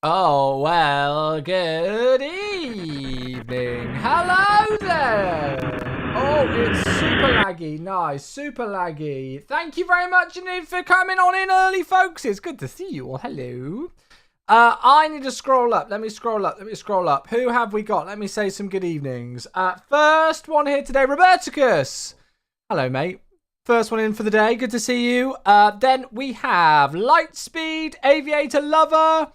Oh, well, good evening. Hello there. Oh, it's super laggy. Nice, super laggy. Thank you very much indeed for coming on in early, folks. It's good to see you all. Hello. I need to scroll up. Let me scroll up. Who have we got? Let me say some good evenings. First one here today, Roberticus. Hello, mate. First one in for the day. Good to see you. Then we have Lightspeed, Aviator Lover.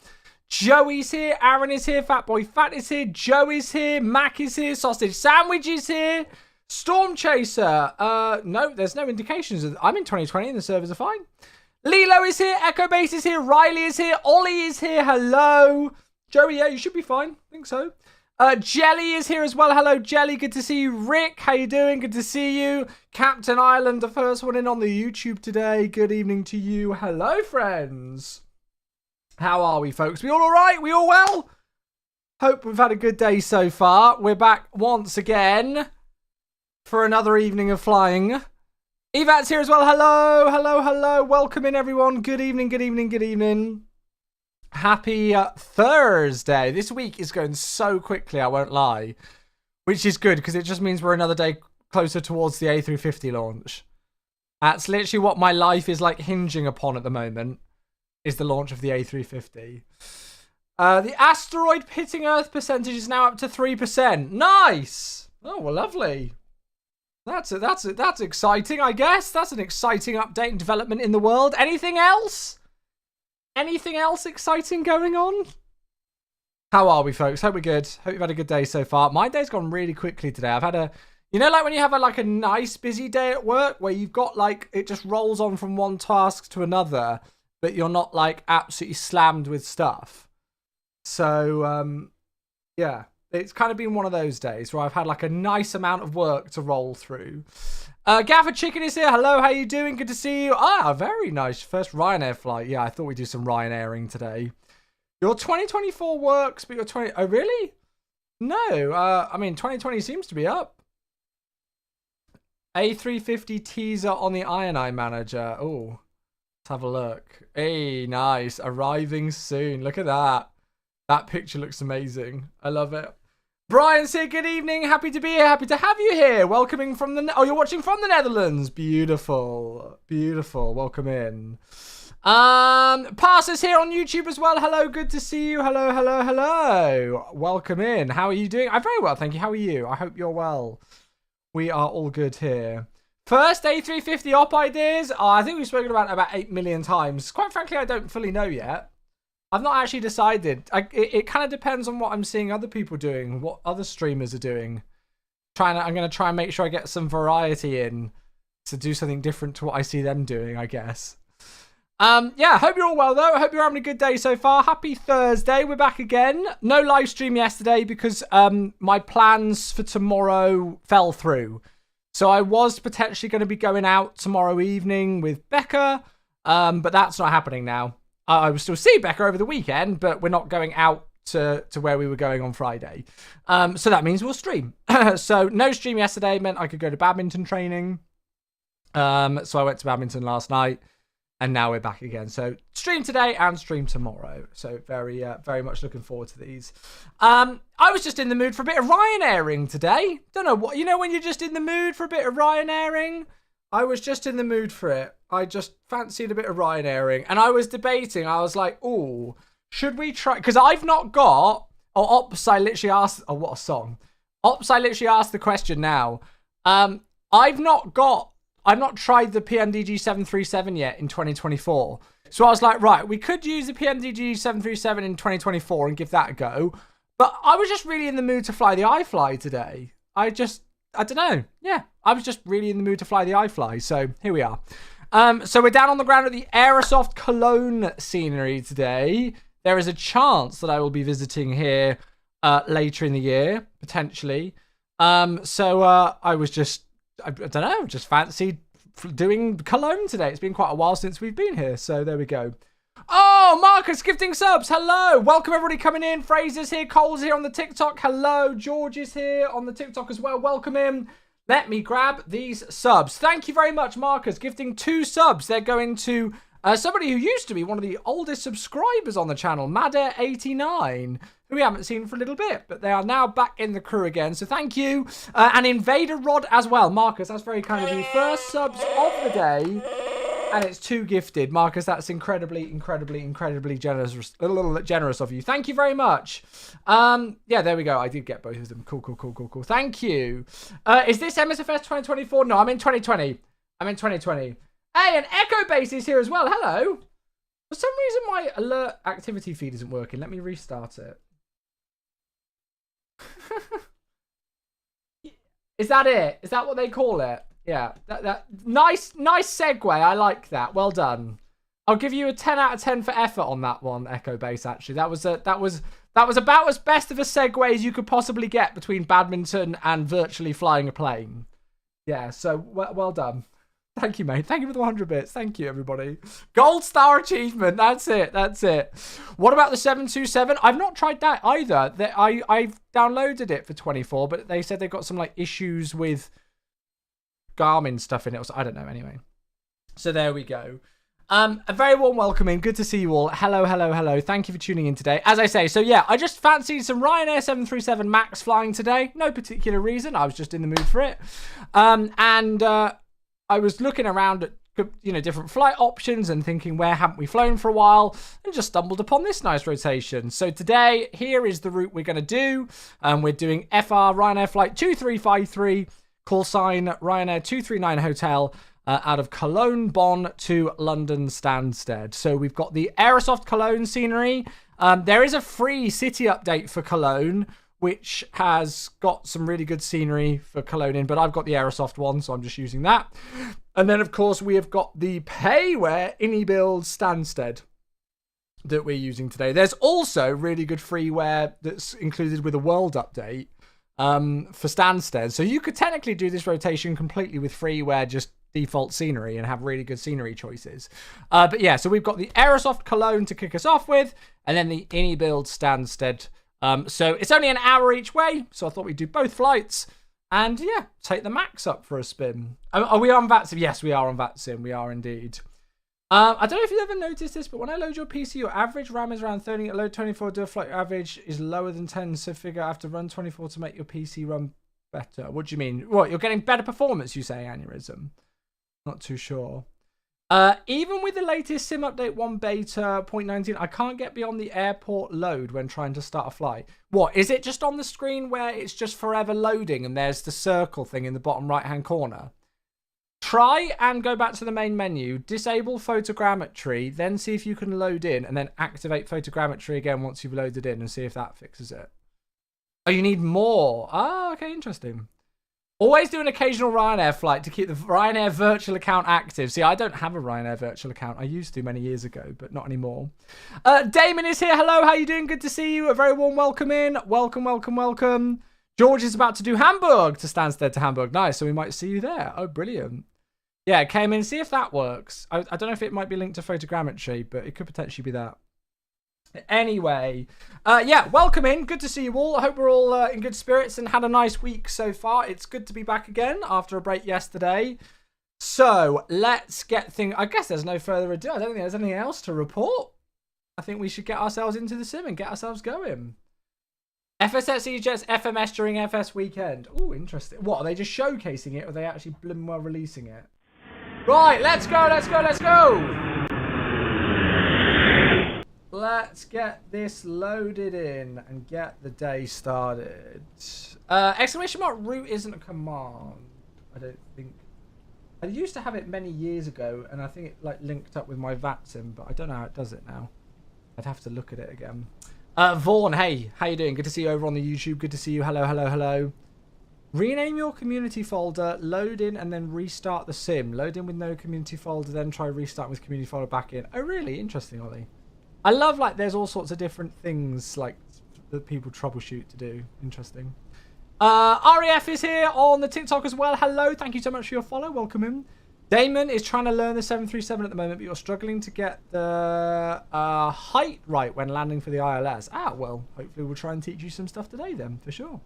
Joey's here, Aaron is here, Fatboy Fat is here, Joe is here, Mac is here, Sausage Sandwich is here, Storm Chaser. No, there's no indications. I'm in 2020 and the servers are fine. Lilo is here, Echo Base is here, Riley is here, Ollie is here, hello. Joey, yeah, you should be fine. I think so. Jelly is here as well. Hello, Jelly. Good to see you. Rick, how you doing? Good to see you. Captain Ireland, the first one in on the YouTube today. Good evening to you. Hello, friends. How are we, folks? We all right? We all well? Hope we've had a good day so far. We're back once again for another evening of flying. Evat's here as well. Hello, hello, hello. Welcome in, everyone. Good evening, good evening, good evening. Happy Thursday. This week is going so quickly, I won't lie. Which is good, because it just means we're another day closer towards the A350 launch. That's literally what my life is like hinging upon at the moment. Is the launch of the A350. The asteroid hitting Earth percentage is now up to 3%. Nice! Oh, well, lovely. That's exciting, I guess. That's an exciting update and development in the world. Anything else? Anything else exciting going on? How are we, folks? Hope we're good. Hope you've had a good day so far. My day's gone really quickly today. I've had a... You know, like when you have a nice busy day at work where you've got, like, it just rolls on from one task to another, but you're not, like, absolutely slammed with stuff. So, yeah, it's kind of been one of those days where I've had, like, a nice amount of work to roll through. Gaffer Chicken is here. Hello, how you doing? Good to see you. Ah, very nice. First Ryanair flight. Yeah, I thought we'd do some Ryanairing today. Your 2024 works, but your 20... Oh, really? No. I mean, 2020 seems to be up. A350 teaser on the INI manager. Oh. Let's have a look. Hey, nice. Arriving soon. Look at that. That picture looks amazing. I love it. Brian's here. Good evening. Happy to be here. Happy to have you here. Welcoming from the... Oh, you're watching from the Netherlands. Beautiful. Beautiful. Welcome in. Passer's here on YouTube as well. Hello. Good to see you. Hello, hello, hello. Welcome in. How are you doing? I'm very well, thank you. How are you? I hope you're well. We are all good here. First A350 op ideas. Oh, I think we've spoken about 8 million times. Quite frankly, I don't fully know yet. I've not actually decided. It kind of depends on what I'm seeing other people doing, what other streamers are doing. I'm going to try and make sure I get some variety in to do something different to what I see them doing, I guess. Yeah, hope you're all well, though. I hope you're having a good day so far. Happy Thursday. We're back again. No live stream yesterday because my plans for tomorrow fell through. So I was potentially going to be going out tomorrow evening with Becca, but that's not happening now. I will still see Becca over the weekend, but we're not going out to where we were going on Friday. So that means we'll stream. So no stream yesterday meant I could go to badminton training. So I went to badminton last night, and now we're back again. So stream today and stream tomorrow. So very, very much looking forward to these. I was just in the mood for a bit of Ryanairing today. Don't know what, you know, when you're just in the mood for a bit of Ryanairing? I was just in the mood for it. I just fancied a bit of Ryanairing. And I was debating. I was like, oh, should we try? Because I've not got... Oh, Ops, I literally asked... Oh, what a song. Ops, I literally asked the question now. I've not tried the PMDG 737 yet in 2024. So I was like, right, we could use the PMDG 737 in 2024 and give that a go. But I was just really in the mood to fly the iFly today. I don't know. Yeah, I was just really in the mood to fly the iFly. So here we are. So we're down on the ground at the Aerosoft Cologne scenery today. There is a chance that I will be visiting here later in the year, potentially. So I was just... I don't know, just fancied doing Cologne today. It's been quite a while since we've been here, so there we go. Oh, Marcus gifting subs. Hello. Welcome everybody coming in. Fraser's here. Cole's here on the TikTok. Hello. George is here on the TikTok as well. Welcome in. Let me grab these subs. Thank you very much, Marcus. Gifting 2 subs. They're going to Somebody who used to be one of the oldest subscribers on the channel, Madair89, who we haven't seen for a little bit, but they are now back in the crew again. So thank you. And Invader Rod as well. Marcus, that's very kind of you. First subs of the day. And it's 2 gifted. Marcus, that's incredibly generous of you. Thank you very much. Yeah, there we go. I did get both of them. Cool. Thank you. Is this MSFS 2024? No, I'm in 2020. Hey, and Echo Base is here as well. Hello. For some reason, my alert activity feed isn't working. Let me restart it. Is that it? Is that what they call it? Yeah, that nice segue. I like that. Well done. I'll give you a 10 out of 10 for effort on that one, Echo Base. Actually, that was about as best of a segue as you could possibly get between badminton and virtually flying a plane. Yeah, so well done. Thank you, mate. Thank you for the 100 bits. Thank you, everybody. Gold star achievement. That's it. What about the 727? I've not tried that either. I've downloaded it for 24, but they said they've got some like issues with Garmin stuff in it, so I don't know. Anyway, so there we go. A very warm welcome in. Good to see you all. Hello. Thank you for tuning in today. As I say, so yeah, I just fancied some Ryanair 737 MAX flying today. No particular reason. I was just in the mood for it. I was looking around at different flight options and thinking, where haven't we flown for a while, and just stumbled upon this nice rotation. So today, here is the route we're going to do. We're doing FR Ryanair flight 2353. Call sign Ryanair 239 Hotel out of Cologne, Bonn to London Stansted. So we've got the Aerosoft Cologne scenery. There is a free city update for Cologne, which has got some really good scenery for Cologne in, but I've got the Aerosoft one, so I'm just using that. And then, of course, we have got the payware InnyBuild Stansted that we're using today. There's also really good freeware that's included with a world update for Stansted. So you could technically do this rotation completely with freeware, just default scenery, and have really good scenery choices. But yeah, so we've got the Aerosoft Cologne to kick us off with, and then the InnyBuild Stansted. So it's only an hour each way, so I thought we'd do both flights. And yeah, take the MAX up for a spin. Are we on VATSIM? Yes, we are on VATSIM. We are indeed. I don't know if you've ever noticed this, but when I load your PC, your average RAM is around 30. Load 24, do a flight, your average is lower than 10. So figure I have to run 24 to make your PC run better. What do you mean? What, you're getting better performance, you say, Aneurysm? Not too sure. Even with the latest sim update 1 beta 0.19, I can't get beyond the airport load when trying to start a flight. What, is it just on the screen where it's just forever loading and there's the circle thing in the bottom right hand corner? Try and go back to the main menu, disable photogrammetry, then see if you can load in, and then activate photogrammetry again once you've loaded in and see if that fixes it. Oh, you need more. Oh, okay, interesting. Always do an occasional Ryanair flight to keep the Ryanair virtual account active. See, I don't have a Ryanair virtual account. I used to many years ago, but not anymore. Damon is here. Hello, how you doing? Good to see you. A very warm welcome in. Welcome. George is about to do Hamburg to Stansted to Hamburg. Nice, so we might see you there. Oh, brilliant. Yeah, came in. See if that works. I don't know if it might be linked to photogrammetry, but it could potentially be that. Anyway, yeah, welcome in. Good to see you all. I hope we're all in good spirits and had a nice week so far. It's good to be back again after a break yesterday. So let's get things. I guess there's no further ado. I don't think there's anything else to report. I think we should get ourselves into the sim and get ourselves going. FSS EGSS FMS during FS weekend. Oh, interesting. What, are they just showcasing it or are they actually blooming well releasing it? Right, let's go. Let's get this loaded in and get the day started. Exclamation mark route isn't a command. I don't think. I used to have it many years ago, and I think it like linked up with my VATSIM, but I don't know how it does it now. I'd have to look at it again. Vaughn, hey, how you doing? Good to see you over on the YouTube. Good to see you. Hello. Rename your community folder, load in, and then restart the sim. Load in with no community folder, then try restart with community folder back in. Oh, really? Interesting, Ollie. I love, like, there's all sorts of different things, like, that people troubleshoot to do. Interesting. REF is here on the TikTok as well. Hello. Thank you so much for your follow. Welcome in. Damon is trying to learn the 737 at the moment, but you're struggling to get the height right when landing for the ILS. Ah, well, hopefully we'll try and teach you some stuff today then, for sure.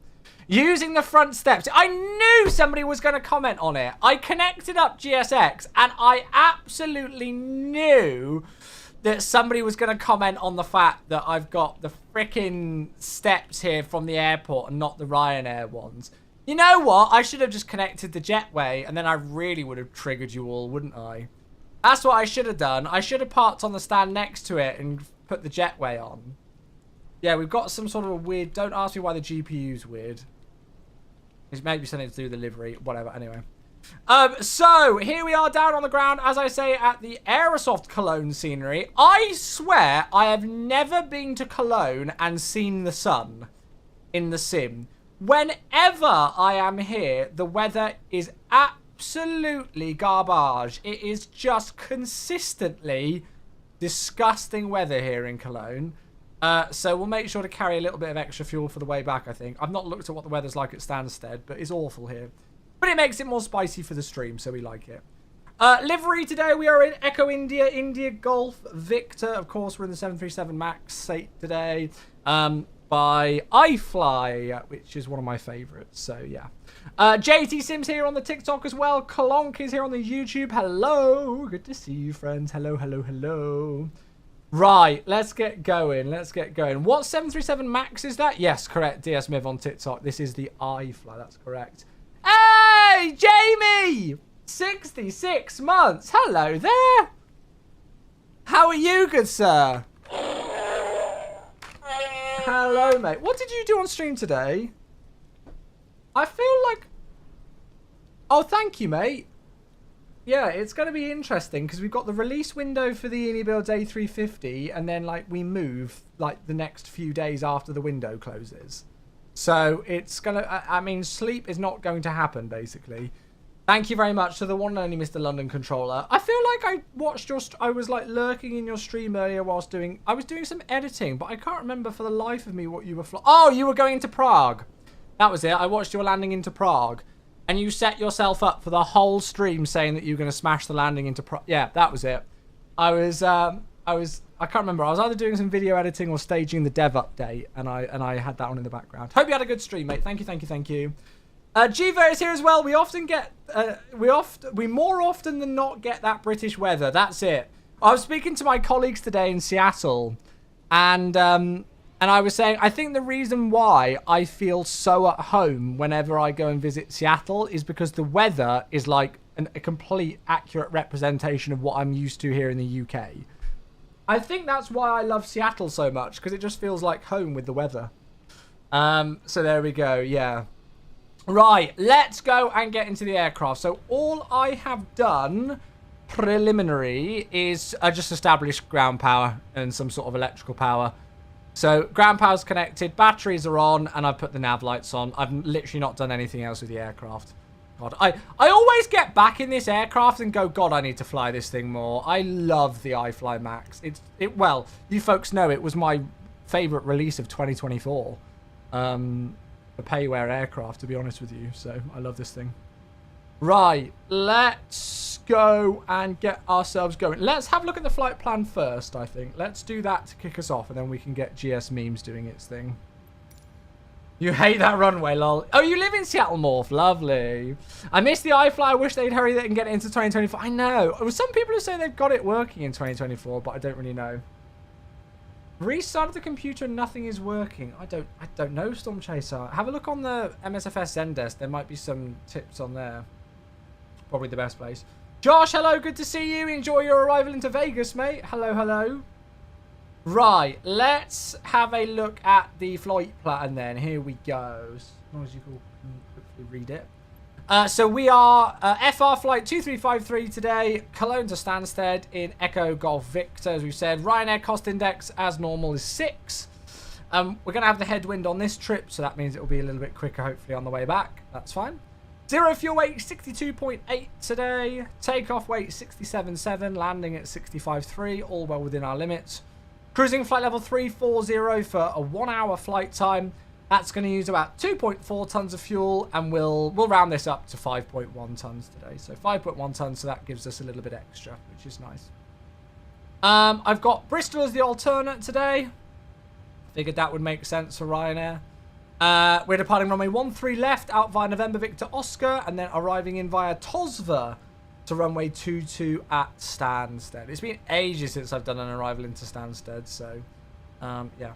Using the front steps. I knew somebody was going to comment on it. I connected up GSX, and I absolutely knew that somebody was going to comment on the fact that I've got the freaking steps here from the airport and not the Ryanair ones. You know what? I should have just connected the jetway, and then I really would have triggered you all, wouldn't I? That's what I should have done. I should have parked on the stand next to it and put the jetway on. Yeah, we've got some sort of a weird... Don't ask me why the GPU's weird. It's maybe something to do with the livery. Whatever, anyway. So, here we are down on the ground, as I say, at the Aerosoft Cologne scenery. I swear I have never been to Cologne and seen the sun in the sim. Whenever I am here, the weather is absolutely garbage. It is just consistently disgusting weather here in Cologne. So we'll make sure to carry a little bit of extra fuel for the way back, I think. I've not looked at what the weather's like at Stansted, but it's awful here. But it makes it more spicy for the stream, so we like it. Livery today, we are in Echo India, India Golf Victor. Of course, we're in the 737 MAX 8 today. By iFly, which is one of my favorites. So, yeah. JT Sims here on the TikTok as well. Kolonk is here on the YouTube. Hello. Good to see you, friends. Hello, hello, hello. Right, let's get going. Let's get going. What 737 MAX is that? Yes, correct. DS Miv on TikTok. This is the iFly. That's correct. Hey, Jamie! 66 months. Hello there. How are you, good sir? Hello, mate. What did you do on stream today? I feel like... Oh, thank you, mate. Yeah, it's going to be interesting because we've got the release window for the Unibuild A350 and then, like, we move, like, the next few days after the window closes. So it's going to... I mean, sleep is not going to happen, basically. Thank you very much to the one and only Mr. London Controller. I feel like I watched your... I was, like, lurking in your stream earlier whilst doing... I was doing some editing, but I can't remember for the life of me what you were... Oh, you were going into Prague. That was it. I watched you landing into Prague. And you set yourself up for the whole stream saying that you were going to smash the landing into Prague. Yeah, that was it. I can't remember. I was either doing some video editing or staging the dev update. And I had that on in the background. Hope you had a good stream, mate. Thank you, thank you, thank you. Giva is here as well. We often get, we more often than not get that British weather. That's it. I was speaking to my colleagues today in Seattle, and I was saying I think the reason why I feel so at home whenever I go and visit Seattle is because the weather is like a complete accurate representation of what I'm used to here in the UK. I think that's why I love Seattle so much, because it just feels like home with the weather. So there we go. Yeah. Right, let's go and get into the aircraft. So all I have done preliminary is just establish ground power and some sort of electrical power. So ground power's connected, batteries are on, and I've put the nav lights on. I've literally not done anything else with the aircraft. God, I always get back in this aircraft and go, God, I need to fly this thing more. I love the iFly Max. Well, you folks know it was my favorite release of 2024. A payware aircraft, to be honest with you. So I love this thing. Right, let's go and get ourselves going. Let's have a look at the flight plan first, I think. Let's do that to kick us off, and then we can get GS Memes doing its thing. You hate that runway, lol. Oh, you live in Seattle, Morph. Lovely. I miss the iFly. I wish they'd hurry it and get it into 2024. I know. Some people are saying they've got it working in 2024, but I don't really know. Restarted the computer and nothing is working. I don't know, Storm Chaser. Have a look on the MSFS Zendesk. There might be some tips on there. Probably the best place. Josh, hello. Good to see you. Enjoy your arrival into Vegas, mate. Hello, hello. Right. Let's have a look at the flight plan then. Here we go. As long as you can quickly read it. So we are FR flight 2353 today, Cologne to Stansted in Echo Golf Victor, as we've said. Ryanair cost index, as normal, is 6. We're going to have the headwind on this trip, so that means it will be a little bit quicker, hopefully, on the way back. That's fine. Zero fuel weight, 62.8 today. Takeoff weight, 67.7. Landing at 65.3, all well within our limits. Cruising flight level 340 for a 1 hour flight time. That's going to use about 2.4 tons of fuel, and we'll round this up to 5.1 tons today. So 5.1 tons, so that gives us a little bit extra, which is nice. I've got Bristol as the alternate today. Figured that would make sense for Ryanair. We're departing runway 13 left, out via November Victor Oscar, and then arriving in via Tosva to runway 22 at Stansted. It's been ages since I've done an arrival into Stansted, so yeah.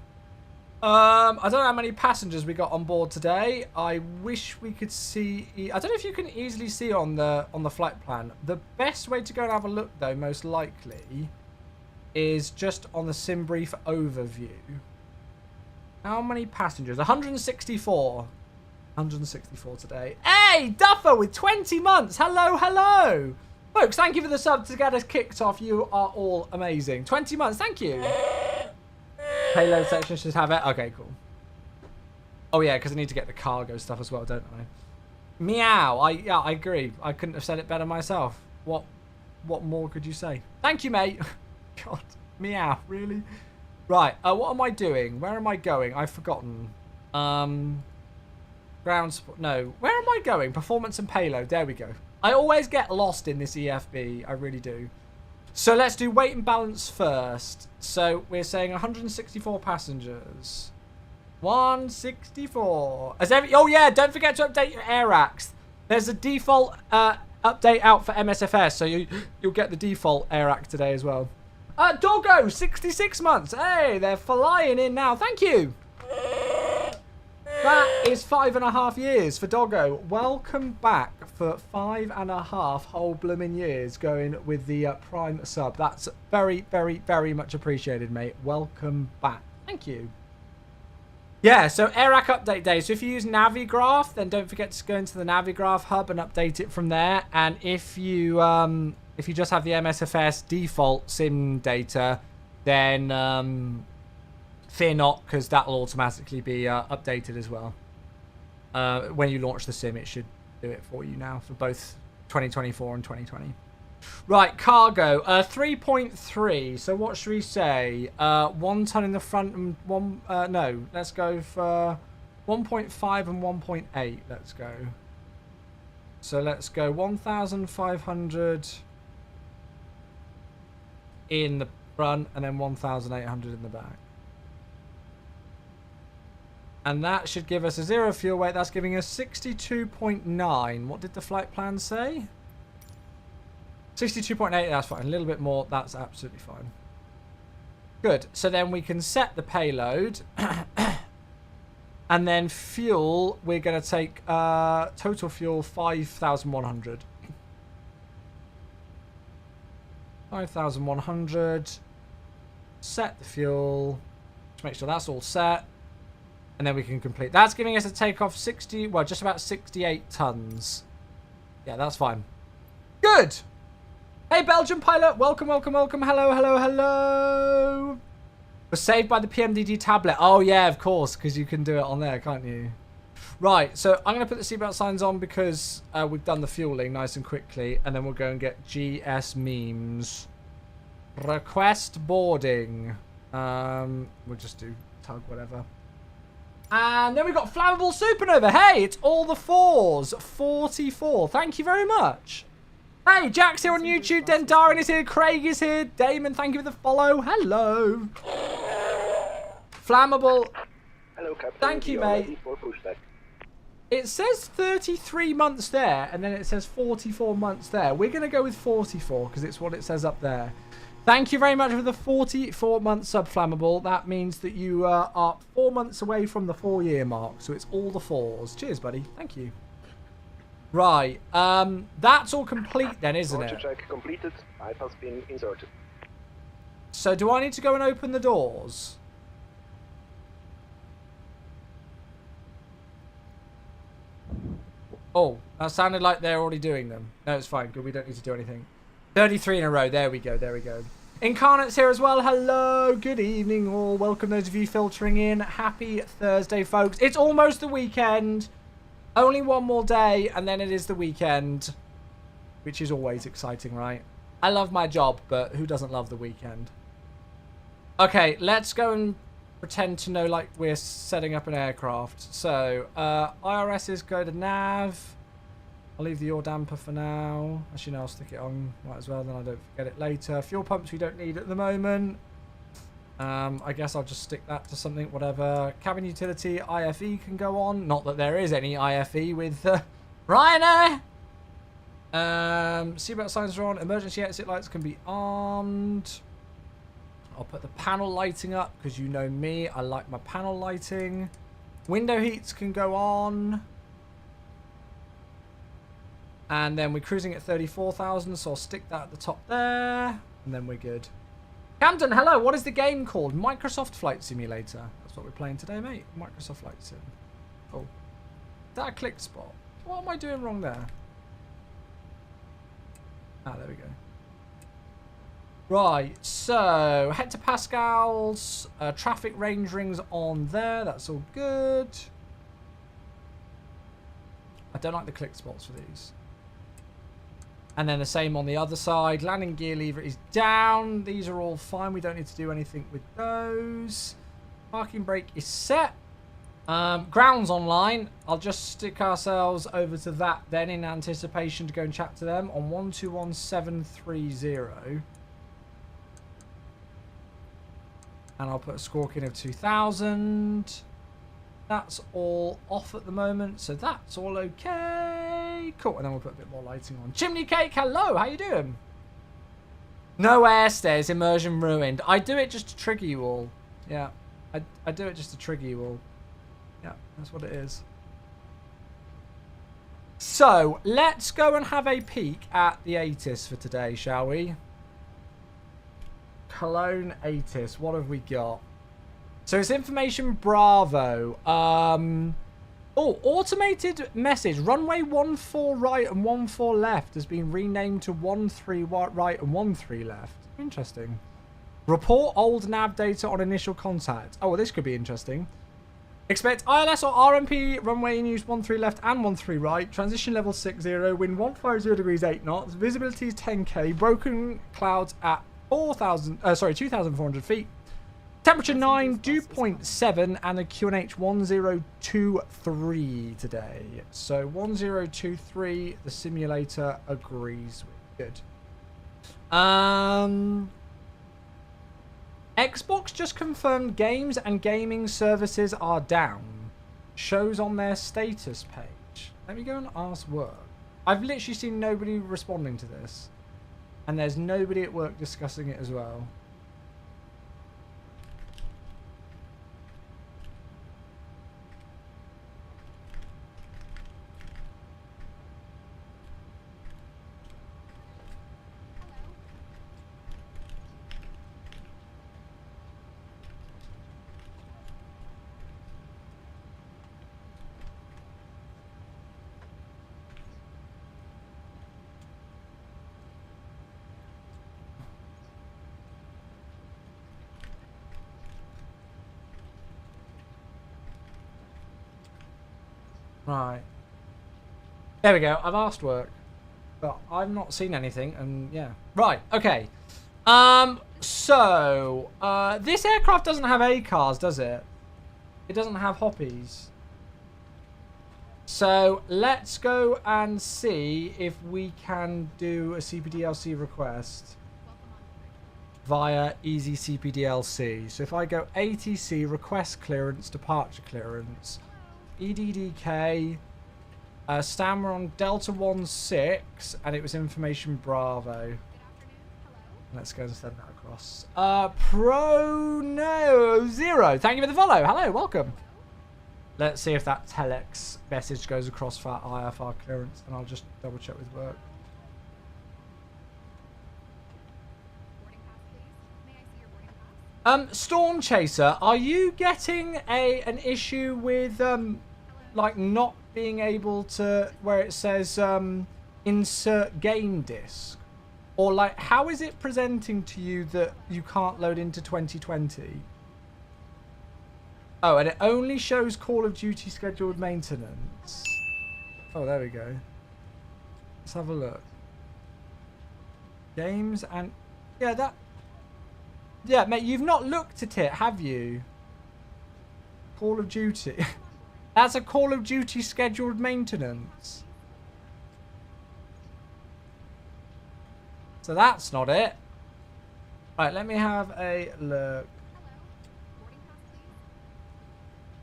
I don't know how many passengers we got on board today. I wish we could see. I don't know if you can easily see on the flight plan. The best way to go and have a look, though, most likely, is just on the sim brief overview. How many passengers? 164. 164 today. Hey, Duffer with 20 months. Hello, hello. Folks, thank you for the sub to get us kicked off. You are all amazing. 20 months, thank you. Payload section should have it. Okay, cool. Oh, yeah, because I need to get the cargo stuff as well, don't I? Meow. Yeah, I agree. I couldn't have said it better myself. What more could you say? Thank you, mate. God. Meow. Really? Right. What am I doing? Where am I going? I've forgotten. Ground support. No. Where am I going? Performance and payload. There we go. I always get lost in this EFB. I really do. So let's do weight and balance first. So we're saying 164 passengers. 164. Oh yeah, don't forget to update your air racks. There's a default update out for MSFS, so you'll get the default air rack today as well. Doggo, 66 months. Hey, they're flying in now. Thank you. That is 5.5 years for Doggo. Welcome back for 5.5 whole blooming years going with the Prime sub. That's very, very, very much appreciated, mate. Welcome back. Thank you. Yeah, so AirRack update day. So if you use Navigraph, then don't forget to go into the Navigraph hub and update it from there. And if you just have the MSFS default sim data, then fear not, because that will automatically be updated as well. When you launch the sim, it should do it for you now for both 2024 and 2020. Right, cargo, 3.3. So what should we say? 1 ton in the front and one. No, let's go for 1.5 and 1.8. Let's go. So let's go 1,500 in the front and then 1,800 in the back. And that should give us a 0 fuel weight. That's giving us 62.9. What did the flight plan say? 62.8, that's fine. A little bit more, that's absolutely fine. Good. So then we can set the payload. And then fuel, we're going to take total fuel 5,100. 5,100. Set the fuel. Just make sure that's all set. And then we can complete. That's giving us a takeoff 60, well, just about 68 tons. Yeah, that's fine. Good. Hey, Belgian pilot. Welcome, welcome, welcome. Hello, hello, hello. Was saved by the PMDD tablet. Oh, yeah, of course, because you can do it on there, can't you? Right, so I'm going to put the seatbelt signs on because we've done the fueling nice and quickly. And then we'll go and get GS memes. Request boarding. We'll just do tug, whatever. And then we've got Flammable Supernova. Hey, it's all the 4s. 44. Thank you very much. Hey, Jack's here on YouTube. Dendarin is here. Craig is here. Damon, thank you for the follow. Hello. Flammable. Hello, Captain. Thank you, mate. It says 33 months there, and then it says 44 months there. We're going to go with 44 because it's what it says up there. Thank you very much for the 44-month sub, Flammable. That means that you are 4 months away from the 4-year mark. So it's all the 4s. Cheers, buddy. Thank you. Right. That's all complete then, isn't it? Check completed. Pipe has been inserted. So do I need to go and open the doors? Oh, that sounded like they're already doing them. No, it's fine. Good. We don't need to do anything. 33 in a row. There we go. There we go. Incarnate's here as well. Hello. Good evening all. Welcome those of you filtering in. Happy Thursday, folks. It's almost the weekend. Only one more day and then it is the weekend. Which is always exciting, right? I love my job, but who doesn't love the weekend? Okay, let's go and pretend to know like we're setting up an aircraft. So IRSs go to nav. I'll leave the yaw damper for now. Actually, no, I'll stick it on. Might as well, then I don't forget it later. Fuel pumps we don't need at the moment. I guess I'll just stick that to something, whatever. Cabin utility, IFE can go on. Not that there is any IFE with Ryanair. Seatbelt signs are on. Emergency exit lights can be armed. I'll put the panel lighting up because you know me. I like my panel lighting. Window heats can go on. And then we're cruising at 34,000, so I'll stick that at the top there. And then we're good. Camden, hello. What is the game called? Microsoft Flight Simulator. That's what we're playing today, mate. Microsoft Flight Sim. Oh. Is that a click spot? What am I doing wrong there? Ah, there we go. Right, so hectopascals, traffic range rings on there. That's all good. I don't like the click spots for these. And then the same on the other side. Landing gear lever is down. These are all fine. We don't need to do anything with those. Parking brake is set. Ground's online. I'll just stick ourselves over to that then in anticipation to go and chat to them on 121730. And I'll put a squawk in of 2000. That's all off at the moment, so that's all okay. Cool, and then we'll put a bit more lighting on. Chimney Cake, hello, how you doing? No airstairs, immersion ruined. I do it just to trigger you all. Yeah, I do it just to trigger you all. Yeah, that's what it is. So, let's go and have a peek at the ATIS for today, shall we? Cologne ATIS, what have we got? So it's information Bravo. Oh, automated message. Runway 14 right and 14 left has been renamed to 13 right and 13 left. Interesting. Report old nav data on initial contact. Oh, well, this could be interesting. Expect ILS or RMP runway in use 13 left and 13 right. Transition level 60. Wind 150 degrees 8 knots. Visibility is 10k. Broken clouds at 2,400 feet. Temperature 9, dew point 7, and a QNH 1023 today. So 1023, the simulator agrees with. Good. Xbox just confirmed games and gaming services are down. Shows on their status page. Let me go and ask work. I've literally seen nobody responding to this. And there's nobody at work discussing it as well. Right. There we go. I've asked work. But I've not seen anything, and yeah. Right, okay. So, this aircraft doesn't have ACARs, does it? It doesn't have hoppies. So, let's go and see if we can do a CPDLC request via Easy CPDLC. So, if I go ATC, request clearance, departure clearance, EDDK, Stammer on Delta 16, and it was information Bravo. Let's go and send that across. Pro0, thank you for the follow. Hello, welcome. Let's see if that telex message goes across for our IFR clearance, and I'll just double check with work. Storm Chaser, are you getting an issue with like not being able to, where it says insert game disc, or like how is it presenting to you that you can't load into 2020? Oh, and it only shows Call of Duty scheduled maintenance. Oh, there we go. Let's have a look. Games and yeah, that. Yeah, mate, you've not looked at it, have you? Call of Duty. That's a Call of Duty scheduled maintenance. So that's not it. Right, let me have a look.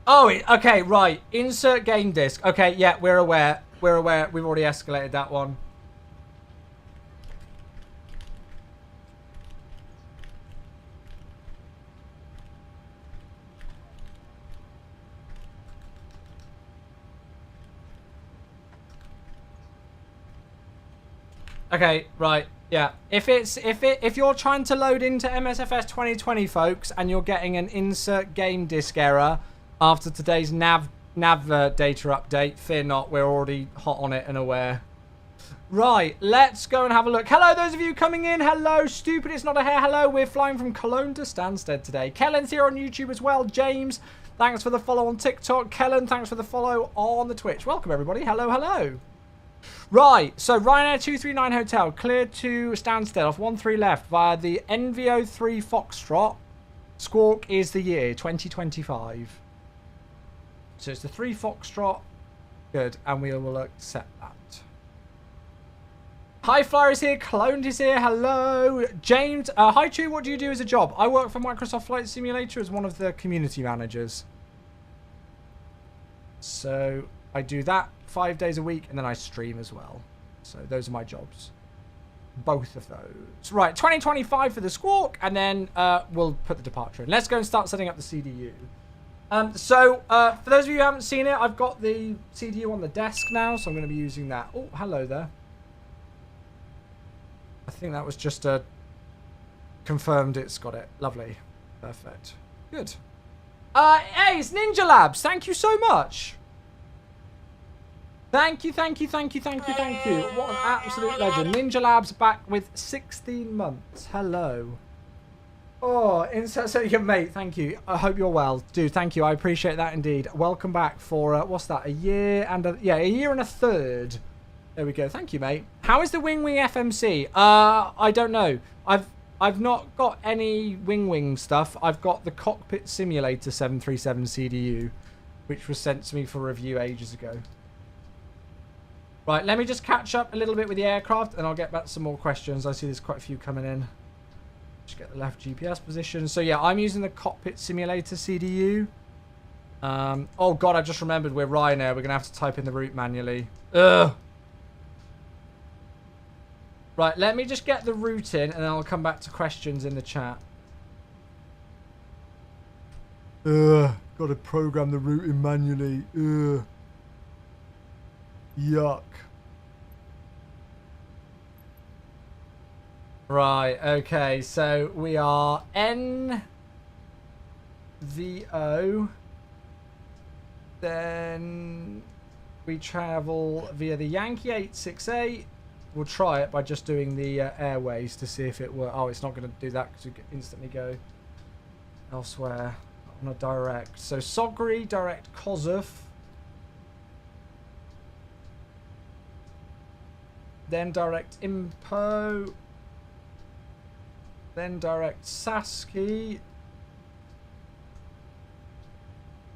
Oh, okay, right. Insert game disc. Okay, yeah, we're aware. We're aware. We've already escalated that one. Okay, right. Yeah. If you're trying to load into MSFS 2020, folks, and you're getting an insert game disc error after today's nav data update, fear not, we're already hot on it and aware. Right, let's go and have a look. Hello, those of you coming in. Hello, stupid, it's not a hair. Hello, we're flying from Cologne to Stansted today. Kellen's here on YouTube as well. James, thanks for the follow on TikTok. Kellen, thanks for the follow on the Twitch. Welcome, everybody. Hello, hello. Right, so Ryanair 239 Hotel, cleared to Stansted off 13 left via the NVO3 Foxtrot. Squawk is the year, 2025. So it's the 3 Foxtrot. Good, and we will accept that. Hi Flyer is here, Cloned is here, hello. James, hi Chew, what do you do as a job? I work for Microsoft Flight Simulator as one of the community managers. So I do that 5 days a week, and then I stream as well. So those are my jobs. Both of those. Right, 2025 for the Squawk, and then we'll put the departure in. Let's go and start setting up the CDU. For those of you who haven't seen it, I've got the CDU on the desk now, so I'm going to be using that. Oh, hello there. I think that was just a confirmed it's got it. Lovely. Perfect. Good. Hey, it's Ninja Labs. Thank you so much. Thank you. What an absolute legend. Ninja Labs back with 16 months. Hello. Oh, insert so your mate. Thank you. I hope you're well. Dude, thank you. I appreciate that indeed. Welcome back for, what's that? A year and a year and a third. There we go. Thank you, mate. How is the Wing FMC? I don't know. I've not got any Wing stuff. I've got the Cockpit Simulator 737 CDU, which was sent to me for review ages ago. Right, let me just catch up a little bit with the aircraft, and I'll get back to some more questions. I see there's quite a few coming in. Just get the left GPS position. So yeah, I'm using the Cockpit Simulator CDU. Oh god, I just remembered we're Ryanair. We're gonna have to type in the route manually. Ugh. Right, let me just get the route in, and then I'll come back to questions in the chat. Gotta program the route in manually. Yuck. Right, okay, so we are NVO. Then we travel via the Yankee 868. We'll try it by just doing the airways to see if it works. Oh, it's not going to do that because we instantly go elsewhere on a direct. So Sogri, direct Kosovo. Then direct Impo. Then direct Saski.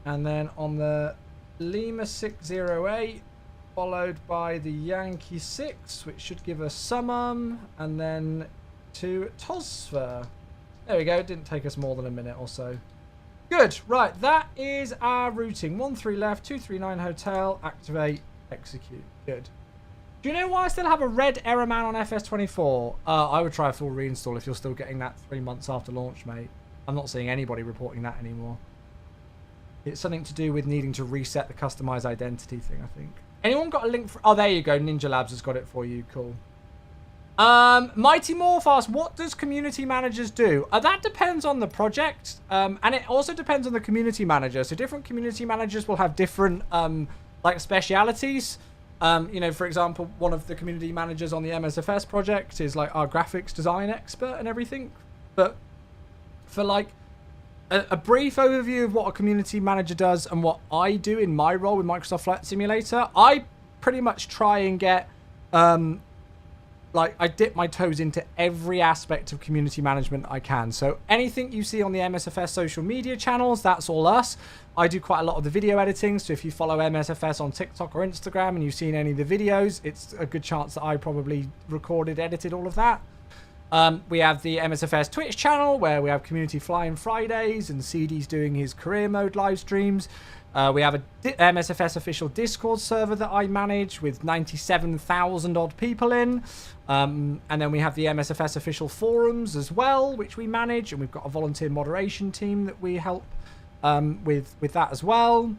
And then on the Lima 608, followed by the Yankee 6, which should give us Summum, and then to Tosva. There we go. It didn't take us more than a minute or so. Good. Right. That is our routing. 13 left, 239 hotel, activate, execute. Good. Do you know why I still have a red error man on FS24? I would try a full reinstall if you're still getting that 3 months after launch, mate. I'm not seeing anybody reporting that anymore. It's something to do with needing to reset the customized identity thing, I think. Anyone got a link for... Oh, there you go. Ninja Labs has got it for you. Cool. Mighty Morph asks, what does community managers do? That depends on the project. And it also depends on the community manager. So different community managers will have different, like, specialities. You know, for example, one of the community managers on the MSFS project is, like, our graphics design expert and everything. But for, like... A brief overview of what a community manager does and what I do in my role with Microsoft Flight Simulator. I pretty much try and get like I dip my toes into every aspect of community management I can. So anything you see on the MSFS social media channels, that's all us. I do quite a lot of the video editing. So if you follow MSFS on TikTok or Instagram and you've seen any of the videos, it's a good chance that I probably recorded, edited all of that. We have the MSFS Twitch channel where we have community flying Fridays and CD's doing his career mode live streams. We have a MSFS official Discord server that I manage with 97,000 odd people in. And then we have the MSFS official forums as well, which we manage. And we've got a volunteer moderation team that we help with that as well.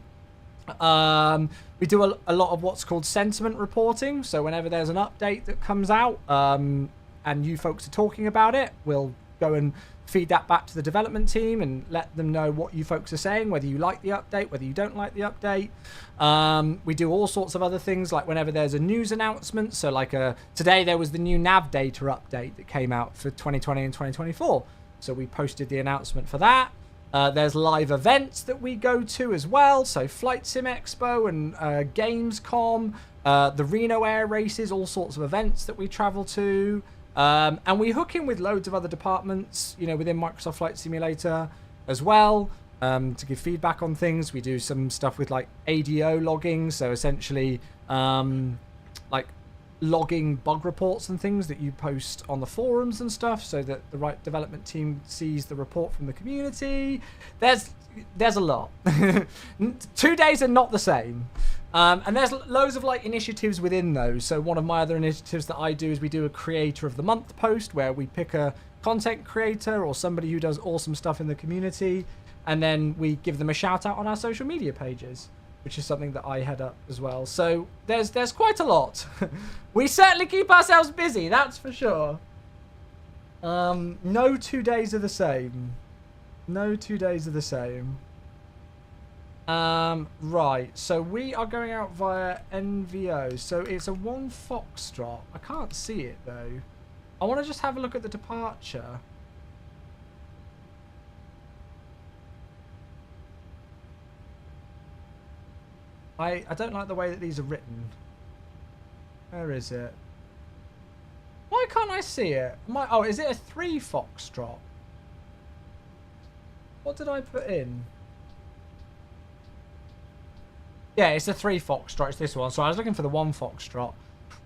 We do a lot of what's called sentiment reporting. So whenever there's an update that comes out and you folks are talking about it, we'll go and feed that back to the development team and let them know what you folks are saying, whether you like the update, whether you don't like the update. We do all sorts of other things, like whenever there's a news announcement. So like today there was the new nav data update that came out for 2020 and 2024. So we posted the announcement for that. There's live events that we go to as well. So Flight Sim Expo and Gamescom, the Reno Air races, all sorts of events that we travel to. And we hook in with loads of other departments, you know, within Microsoft Flight Simulator as well, to give feedback on things. We do some stuff with like ADO logging, so essentially like logging bug reports and things that you post on the forums and stuff, so that the right development team sees the report from the community. There's a lot. 2 days are not the same. And there's loads of like initiatives within those. So one of my other initiatives that I do is we do a creator of the month post where we pick a content creator or somebody who does awesome stuff in the community, and then we give them a shout out on our social media pages, which is something that I head up as well. So there's quite a lot. We certainly keep ourselves busy, that's for sure. No 2 days are the same. No 2 days are the same. Right, so we are going out via NVO. So it's a 1 Foxtrot. I can't see it though. I want to just have a look at the departure. I don't like the way that these are written. Where is it? Why can't I see it? Oh, is it a 3 Foxtrot? What did I put in? Yeah, it's the 3 Foxtrot. It's this one. So I was looking for the 1 Foxtrot.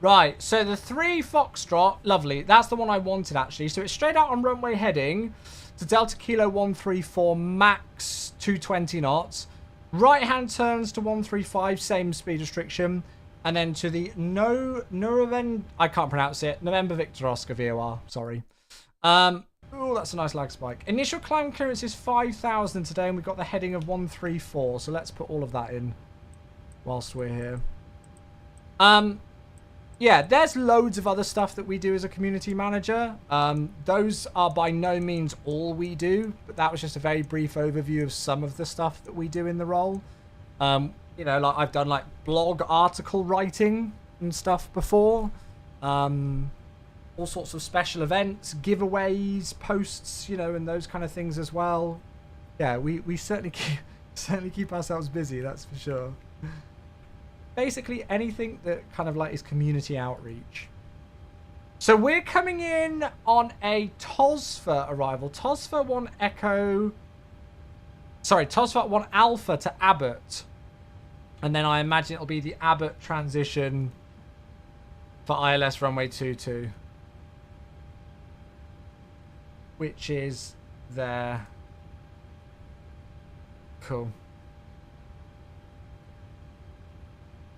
Right, so the 3 Foxtrot, lovely. That's the one I wanted, actually. So it's straight out on runway heading to Delta Kilo 134, max 220 knots. Right-hand turns to 135, same speed restriction. And then to the I can't pronounce it. November Victor Oscar VOR, sorry. Oh, that's a nice lag spike. Initial climb clearance is 5,000 today, and we've got the heading of 134. So let's put all of that in whilst we're here. Yeah, there's loads of other stuff that we do as a community manager. Those are by no means all we do, but that was just a very brief overview of some of the stuff that we do in the role. You know, like I've done like blog article writing and stuff before. All sorts of special events, giveaways, posts, you know, and those kind of things as well. Yeah, we certainly keep ourselves busy, that's for sure. Basically anything that kind of like is community outreach. So we're coming in on a TOSFA arrival. TOSFA 1 Echo... Sorry, TOSFA 1 Alpha to Abbott. And then I imagine it'll be the Abbott transition for ILS runway 22. Which is there. Cool.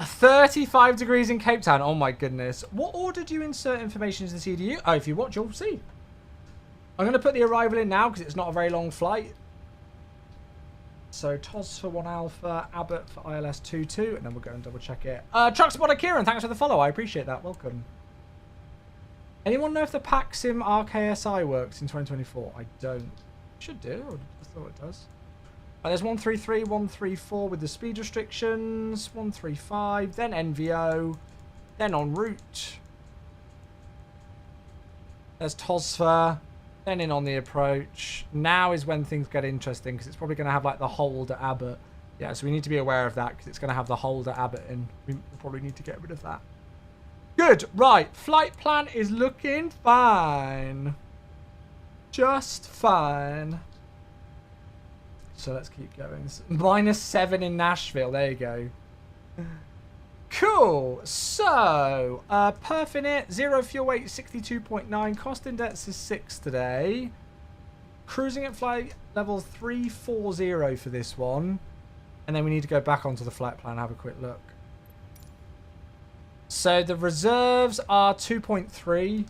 35 degrees in Cape Town. Oh my goodness. What order do you insert information into the CDU? Oh, if you watch, you'll see. I'm going to put the arrival in now because it's not a very long flight. So TOS for 1 Alpha, Abbott for ILS 22, and then we'll go and double check it. Truck Spotter Kieran, thanks for the follow. I appreciate that. Welcome. Anyone know if the PAXIM RKSI works in 2024? I don't. Should do. I thought it does. There's 133, 134 with the speed restrictions, 135, then NVO, then en route. There's TOSFA, then in on the approach. Now is when things get interesting because it's probably going to have like the hold at Abbott. Yeah, so we need to be aware of that because it's going to have the hold at Abbott and we probably need to get rid of that. Good. Right. Flight plan is looking fine. Just fine. So let's keep going. -7 in Nashville. There you go. Cool. So, perf in it. 0 fuel weight, 62.9. Cost index is 6 today. Cruising at flight level 340 for this one. And then we need to go back onto the flight plan and have a quick look. So the reserves are 2.3.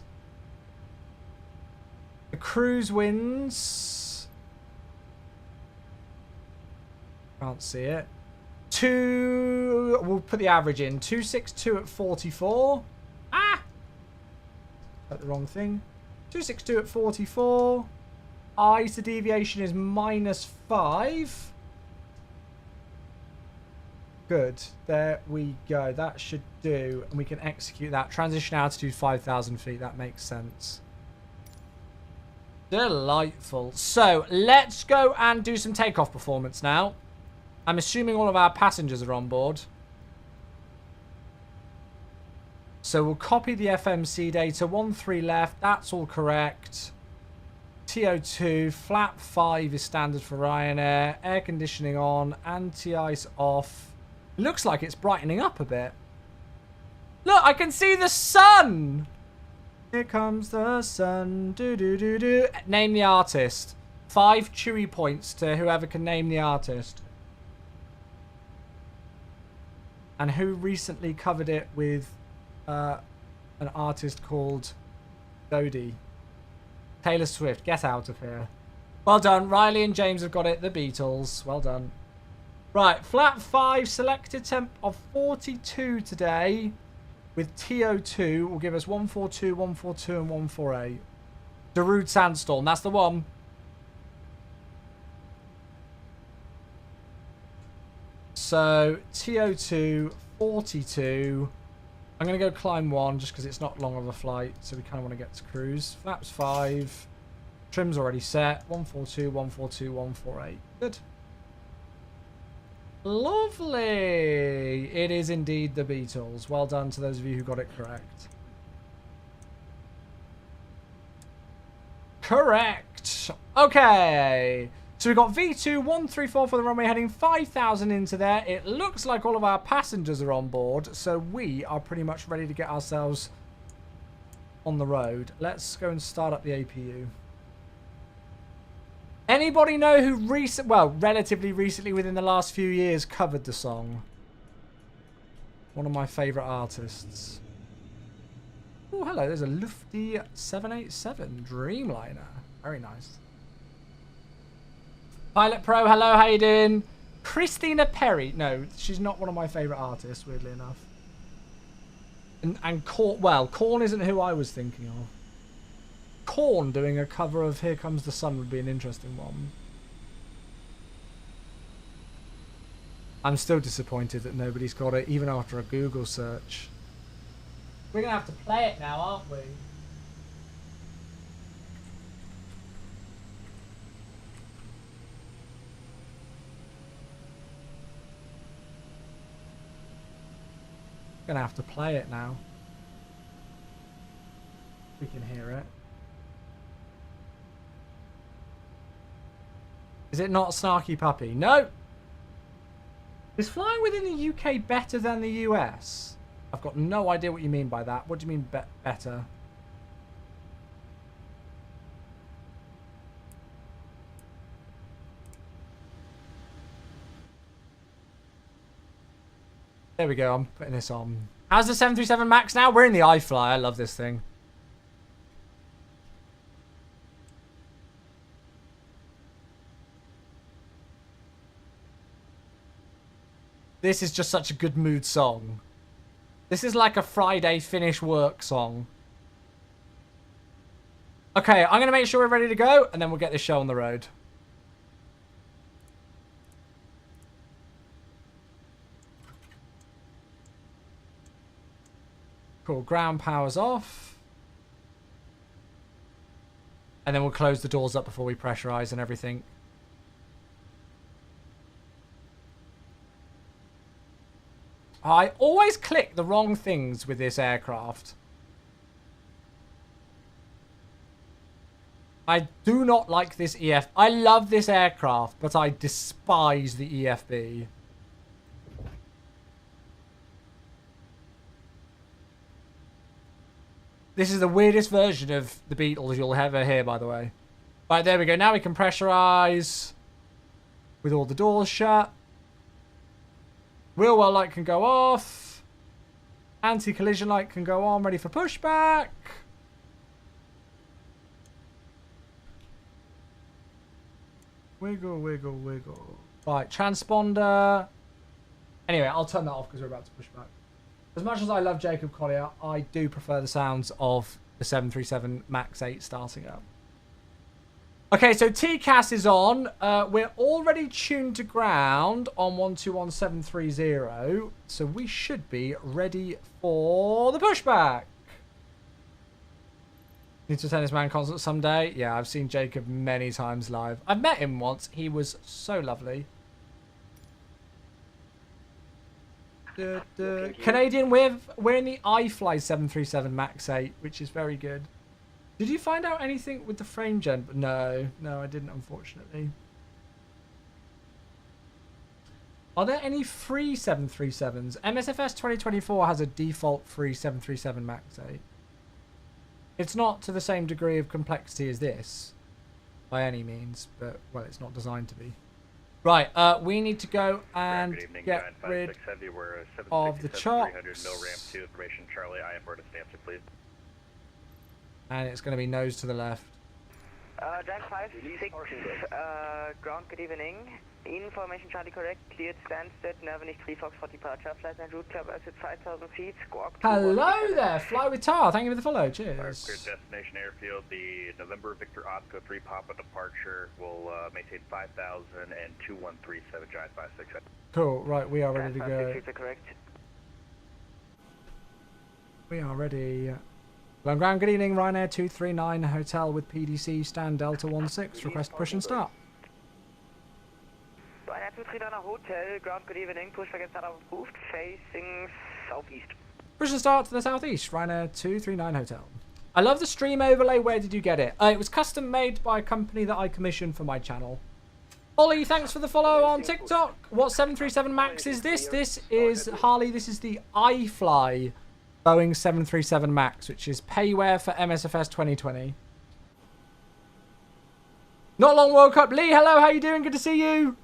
The cruise winds. Can't see it. We'll put the average in. 262 at 44. Ah! Got the wrong thing. 262 at 44. ISA deviation is -5. Good. There we go. That should do. And we can execute that. Transition altitude 5,000 feet. That makes sense. Delightful. So, let's go and do some takeoff performance now. I'm assuming all of our passengers are on board. So, we'll copy the FMC data. 13 left. That's all correct. TO2. Flap 5 is standard for Ryanair. Air conditioning on. Anti-ice off. Looks like it's brightening up a bit. Look, I can see the sun. Here comes the sun. Do do do do. Name the artist. 5 Chewy points to whoever can name the artist. And who recently covered it with an artist called Dodie. Taylor Swift. Get out of here. Well done. Riley and James have got it. The Beatles. Well done. Right, flat 5, selected temp of 42 today with TO2 will give us 142, 142 and 148. Darude Sandstorm, that's the one. So, TO2, 42. I'm going to go climb 1 just because it's not long of a flight, so we kind of want to get to cruise. Flaps 5, trim's already set, 142, 142, 148. Good. Lovely. It is indeed the Beatles. Well done to those of you who got it correct. Correct. Okay. So we've got V2 134 for the runway heading 5,000 into there. It looks like all of our passengers are on board. So we are pretty much ready to get ourselves on the road. Let's go and start up the APU. Anybody know who relatively recently within the last few years covered the song? One of my favourite artists. Oh, hello. There's a Lufty 787 Dreamliner. Very nice. Pilot Pro, hello. How you doing? Christina Perry. No, she's not one of my favourite artists, weirdly enough. And Korn isn't who I was thinking of. Korn doing a cover of Here Comes the Sun would be an interesting one. I'm still disappointed that nobody's got it, even after a Google search. We're going to have to play it now, aren't we? We're going to have to play it now. We can hear it. Is it not Snarky Puppy? No! Is flying within the UK better than the US? I've got no idea what you mean by that. What do you mean better? There we go. I'm putting this on. How's the 737 MAX now? We're in the iFly. I love this thing. This is just such a good mood song. This is like a Friday finish work song. Okay, I'm going to make sure we're ready to go, and then we'll get this show on the road. Cool, ground power's off. And then we'll close the doors up before we pressurize and everything. I always click the wrong things with this aircraft. I do not like this EF. I love this aircraft, but I despise the EFB. This is the weirdest version of the Beatles you'll ever hear, by the way. Right, there we go. Now we can pressurize with all the doors shut. Wheel well light can go off. Anti-collision light can go on, ready for pushback. Wiggle, wiggle, wiggle. Right, transponder. Anyway, I'll turn that off because we're about to push back. As much as I love Jacob Collier, I do prefer the sounds of the 737 MAX 8 starting up. Okay, so TCAS is on. We're already tuned to ground on 121730. So we should be ready for the pushback. Need to attend this man concert someday. Yeah, I've seen Jacob many times live. I've met him once. He was so lovely. Canadian, we're in the iFly 737 MAX 8, which is very good. Did you find out anything with the frame gen? No, I didn't, unfortunately. Are there any free 737s? MSFS 2024 has a default free 737 MAX 8. It's not to the same degree of complexity as this, by any means, but, well, it's not designed to be. Right, we need to go and get rid of the chops. And it's going to be nose to the left. Giant 5-6, ground, good evening. Information Charlie correct, cleared Stansted, Nervenich 3 Fox for departure, flight and route club at 5,000 feet, squawk. Hello there, Fly with Tar, thank you for the follow, cheers. Cleared destination airfield, the November Victor Oscar 3 Papa departure will maintain 5,000 and 2137 Giant 5-6. Cool, right, we are ready to go. Correct. We are ready. Long ground, good evening, Ryanair 239 hotel with PDC, stand Delta 16, request push and start. Ryanair 239 hotel, ground, good evening, push against start approved, facing southeast. Push and start to the southeast, Ryanair 239 hotel. I love the stream overlay, where did you get it? It was custom made by a company that I commissioned for my channel. Ollie, thanks for the follow on TikTok. What 737 MAX is this? This is, Harley, this is the iFly Boeing 737 MAX, which is payware for MSFS 2020. Not long World Cup. Lee, hello, how you doing? Good to see you.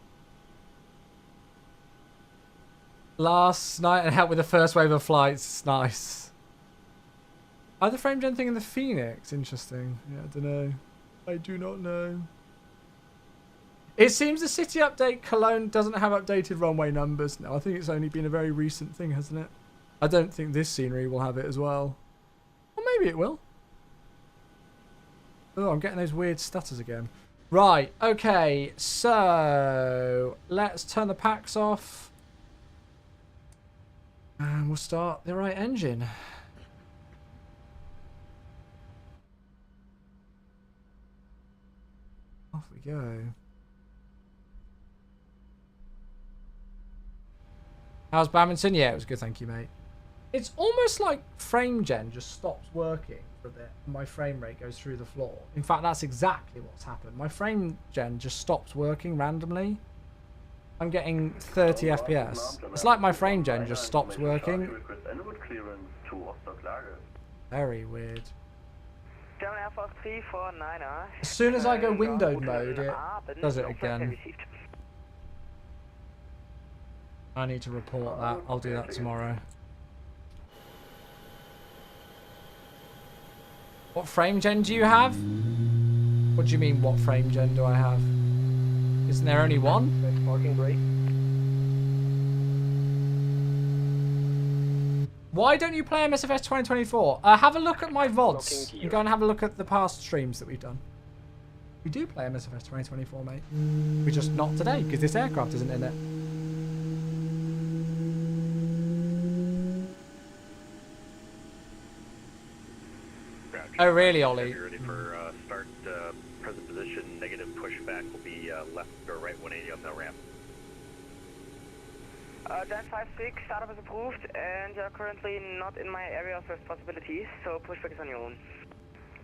Last night and helped with the first wave of flights. It's nice. Oh, the frame gen thing in the Phoenix. Interesting. Yeah, I don't know. I do not know. It seems the city update Cologne doesn't have updated runway numbers now. I think it's only been a very recent thing, hasn't it? I don't think this scenery will have it as well. Or maybe it will. Oh, I'm getting those weird stutters again. Right, okay, so let's turn the packs off. And we'll start the right engine. Off we go. How's Badminton? Yeah, it was good, thank you, mate. It's almost like frame gen just stops working for a bit and my frame rate goes through the floor. In fact, that's exactly what's happened. My frame gen just stops working randomly. I'm getting 30 FPS. It's like my frame gen just stops working. Very weird. As soon as I go windowed mode, it does it again. I need to report that. I'll do that tomorrow. What frame gen do you have? What do you mean, what frame gen do I have? Isn't there only one? Why don't you play MSFS 2024? Have a look at my VODs. And go and have a look at the past streams that we've done. We do play MSFS 2024, mate. We're just not today, because this aircraft isn't in it. Oh, really, Ollie? Ready for start, present position, negative pushback will be left or right 180 on the ramp. Giant 5-6, startup is approved, and you're currently not in my area of responsibility, so pushback is on your own.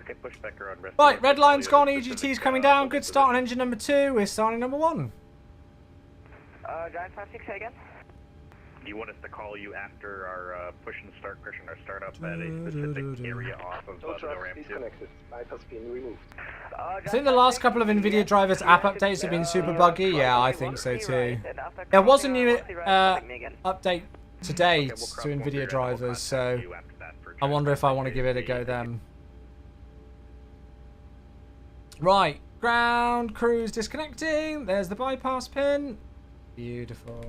Okay, pushback are on rest. Right, red line's gone, EGT's coming down. Good start on engine number 2. We're starting number 1. Giant 5-6, say again? Do you want us to call you after our push and start, pushing our startup at a specific area off of All the trucks ramp 2? disconnected. Bypass being removed. I think the last couple of NVIDIA drivers app updates have been super buggy. Yeah, I think so too. There was a new update today to NVIDIA drivers, so I wonder if I want to give it a go then. Right, ground cruise disconnecting. There's the bypass pin. Beautiful.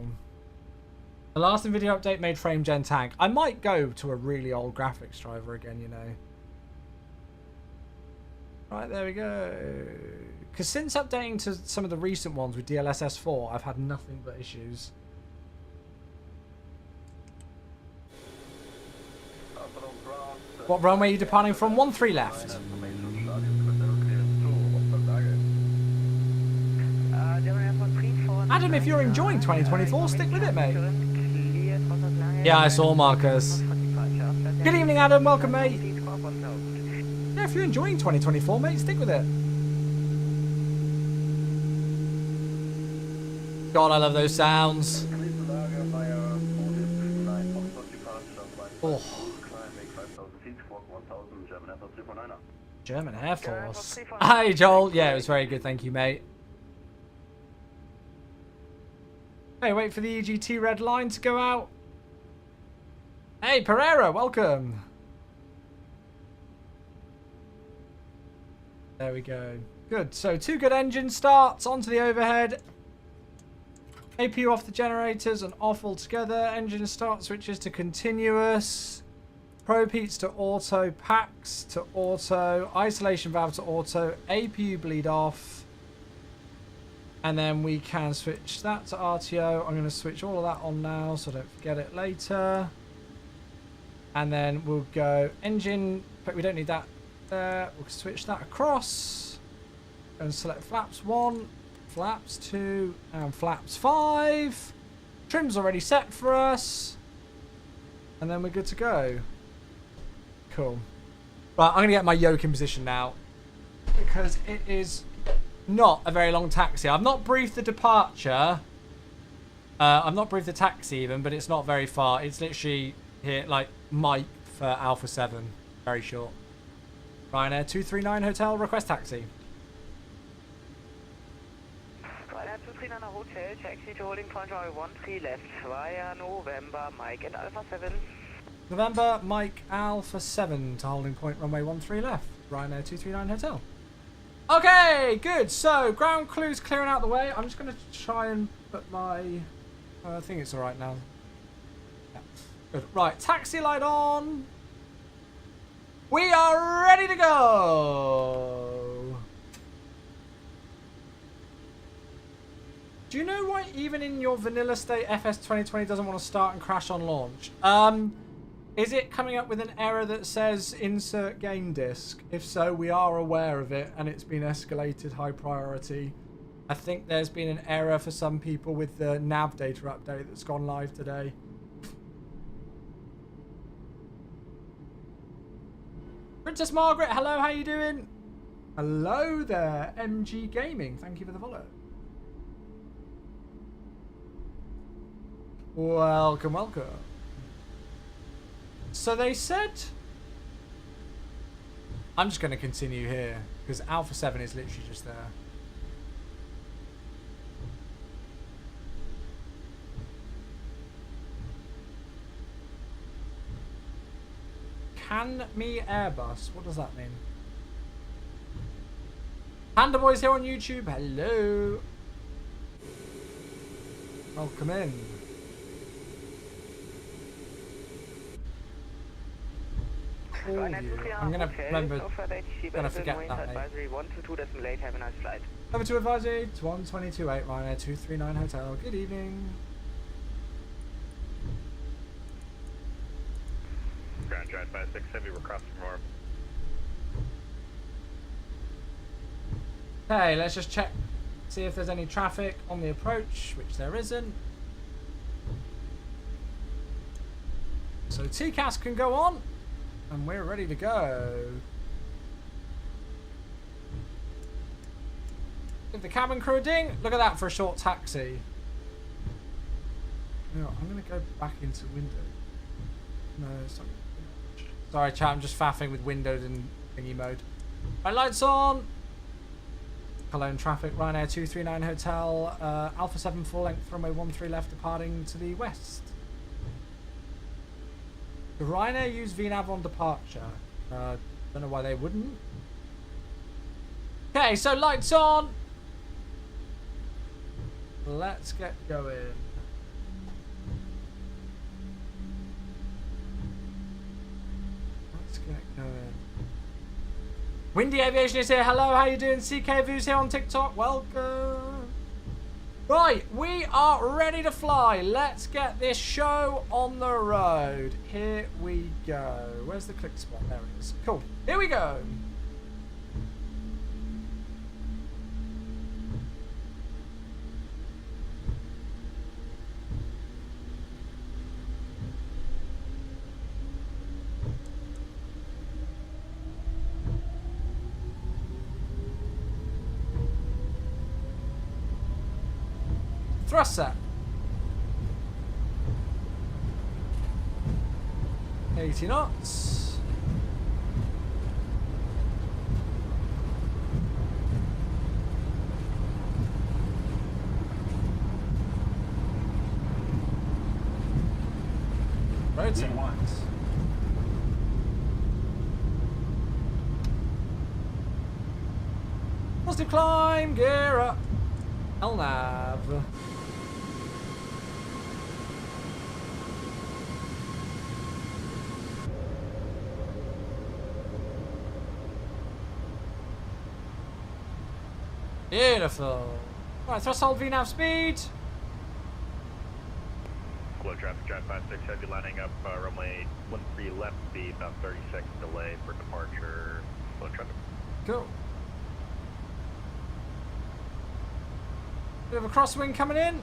The last NVIDIA update made frame gen tank. I might go to a really old graphics driver again, you know. Right, there we go. Because since updating to some of the recent ones with DLSS 4, I've had nothing but issues. What runway are you departing from? 13 left. Adam, if you're enjoying 2024, stick with it, mate. Yeah, I saw Marcus. Good evening, Adam. Welcome, mate. Yeah, if you're enjoying 2024, mate, stick with it. God, I love those sounds. Oh. German Air Force. Hi, Joel. Yeah, it was very good. Thank you, mate. Hey, wait for the EGT red line to go out. Hey, Pereira, welcome. There we go. Good. So 2 good engine starts onto the overhead. APU off the generators and off altogether. Engine start switches to continuous. Probe heats to auto. Packs to auto. Isolation valve to auto. APU bleed off. And then we can switch that to RTO. I'm going to switch all of that on now so I don't forget it later. And then we'll go engine, but we don't need that there. We'll switch that across. And select flaps 1, flaps 2, and flaps 5. Trim's already set for us. And then we're good to go. Cool. Right, I'm going to get my yoke in position now. Because it is not a very long taxi. I've not briefed the departure. I've not briefed the taxi even, but it's not very far. It's literally here, like Mike for Alpha 7. Very short. Ryanair 239 Hotel, request taxi. Ryanair 239 Hotel, taxi to holding point runway 13 left via November, Mike and Alpha 7. November, Mike, Alpha 7 to holding point runway 13 left. Ryanair 239 Hotel. Okay, good. So, ground clues clearing out the way. I'm just going to try and put my... I think it's alright now. Yeah. Good. Right, taxi light on. We are ready to go. Do you know why even in your vanilla state FS 2020 doesn't want to start and crash on launch? Is it coming up with an error that says insert game disk? If so, we are aware of it and it's been escalated high priority. I think there's been an error for some people with the nav data update that's gone live today. Princess Margaret, hello, how you doing? Hello there, MG Gaming. Thank you for the follow. Welcome, welcome. So they said... I'm just going to continue here, because Alpha 7 is literally just there. Can me Airbus? What does that mean? Panda Boys here on YouTube. Hello. Welcome in. I'm gonna remember. Gonna forget that. Advisory 122 late. Have a nice flight. Over to advisory 1228 Ryanair 239 Hotel. Good evening. Ground drive 56 heavy. We're crossing north. Okay, let's just check, see if there's any traffic on the approach, which there isn't. So TCAS can go on, and we're ready to go. Give the cabin crew a ding. Look at that for a short taxi. No, I'm going to go back into window. No, it's not. Sorry, chat. I'm just faffing with windowed and thingy mode. Right, lights on. Cologne traffic. Ryanair 239 Hotel. Alpha 7 full length runway 13 left, departing to the west. The Ryanair use VNAV on departure. Don't know why they wouldn't. Okay, so lights on. Let's get going. Let's get going. Windy Aviation is here. Hello, how you doing? CK Views here on TikTok. Welcome. Right, we are ready to fly. Let's get this show on the road. Here we go. Where's the click spot? There it is. Cool. Here we go. Thrust set. 80 knots. Rotate. Positive climb, gear up. LNAV. Beautiful. Right, thrust hold VNAV speed. Low traffic, Drive 56, heavy lining up, runway 13 left, be about 30 seconds delay for departure. Low traffic. Cool. Bit of a crosswind coming in. I'm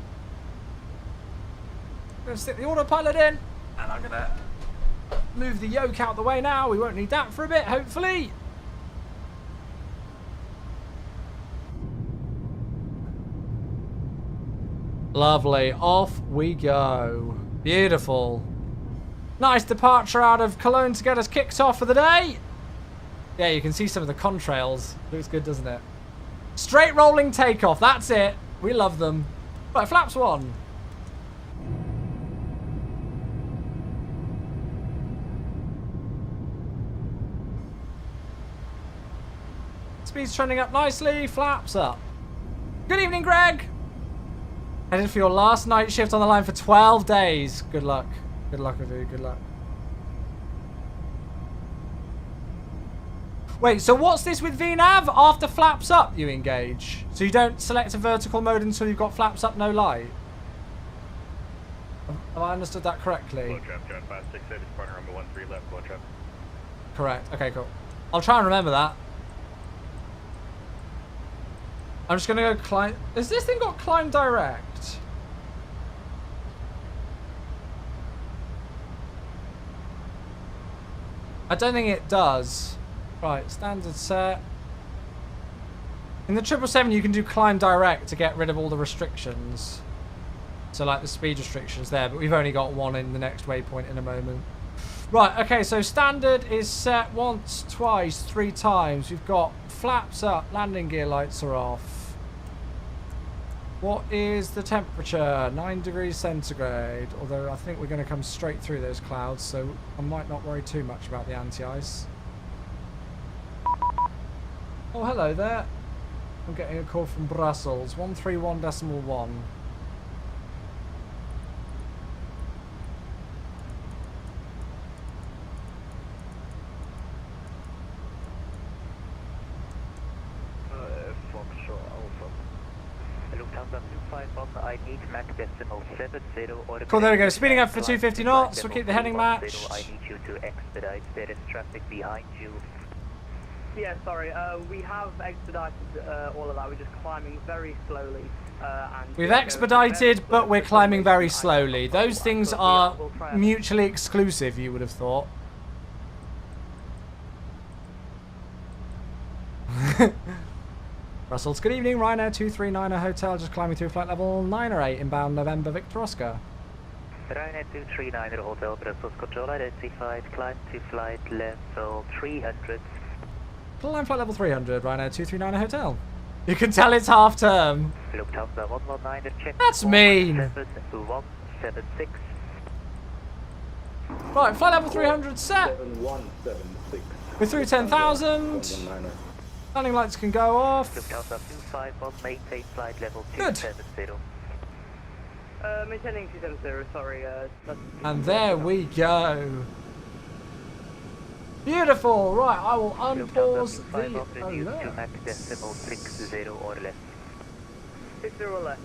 going to stick the autopilot in, and I'm going to move the yoke out the way now. We won't need that for a bit, hopefully. Lovely. Off we go. Beautiful. Nice departure out of Cologne to get us kicked off for the day. Yeah, you can see some of the contrails. Looks good, doesn't it? Straight rolling takeoff. That's it. We love them. Right, flaps 1. Speed's trending up nicely. Flaps up. Good evening, Greg. Headed for your last night shift on the line for 12 days. Good luck. Good luck, dude. Good luck. Wait, so what's this with VNAV? After flaps up, you engage. So you don't select a vertical mode until you've got flaps up, no light? Have I understood that correctly? Low traffic, Drive 56, heavy departure, runway 13 left, low traffic. Correct. Okay, cool. I'll try and remember that. I'm just going to go climb. Has this thing got climb direct? I don't think it does. Right, standard set. In the 777 you can do climb direct to get rid of all the restrictions. So like the speed restrictions there, but we've only got one in the next waypoint in a moment. Right, okay, so standard is set once, twice, 3 times. We've got flaps up, landing gear lights are off. What is the temperature? 9 degrees centigrade. Although I think we're going to come straight through those clouds, so I might not worry too much about the anti-ice. Oh, hello there. I'm getting a call from Brussels. 131.1. Cool, there we go. Speeding up for 250 knots. We'll keep the heading match. I need you to expedite. There is traffic behind you. Yeah, sorry. We have expedited all of that. We're just climbing very slowly. We've expedited, but we're climbing very slowly. Those things are mutually exclusive, you would have thought. Brussels, good evening. Ryanair 239 Hotel, just climbing through flight level 9 or 8, inbound November Victor Oscar. Ryanair 239 Hotel, Brussels, control identified, climb to flight level 300. Climb flight level 300, Ryanair 239 Hotel. You can tell it's half term. Lufthansa 119, check. That's mean. 7176. Right, flight level 300 set. 7176. We're through 10,000. Landing lights can go off. Lufthansa 251, maintain flight level Good. 270. Maintaining 270, sorry. And there we go. Beautiful. Right, I will unpause the alert. Decimal 60 or less. 60 or less.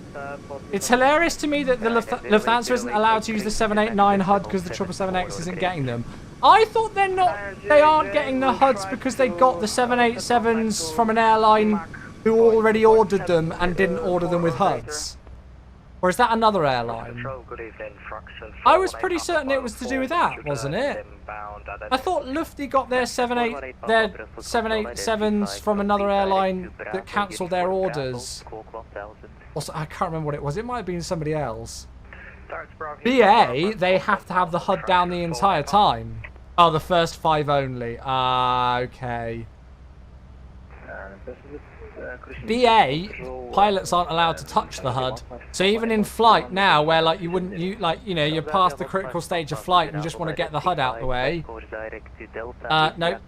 It's hilarious to me that the Lufthansa isn't allowed to use the 789 HUD because the 777X isn't getting them. I thought they aren't getting the HUDs because they got the 787s from an airline who already ordered them and didn't order them with HUDs. Or is that another airline? I was pretty certain it was to do with that, wasn't it? I thought Lufty got their 787s from another airline that cancelled their orders. Also, I can't remember what it was. It might have been somebody else. BA, they have to have the HUD down the entire time. Oh, the first 5 only. Ah, okay. BA pilots aren't allowed to touch the HUD, so even in flight now, where like you wouldn't, you're past the critical stage of flight and you just want to get the HUD out the way. No,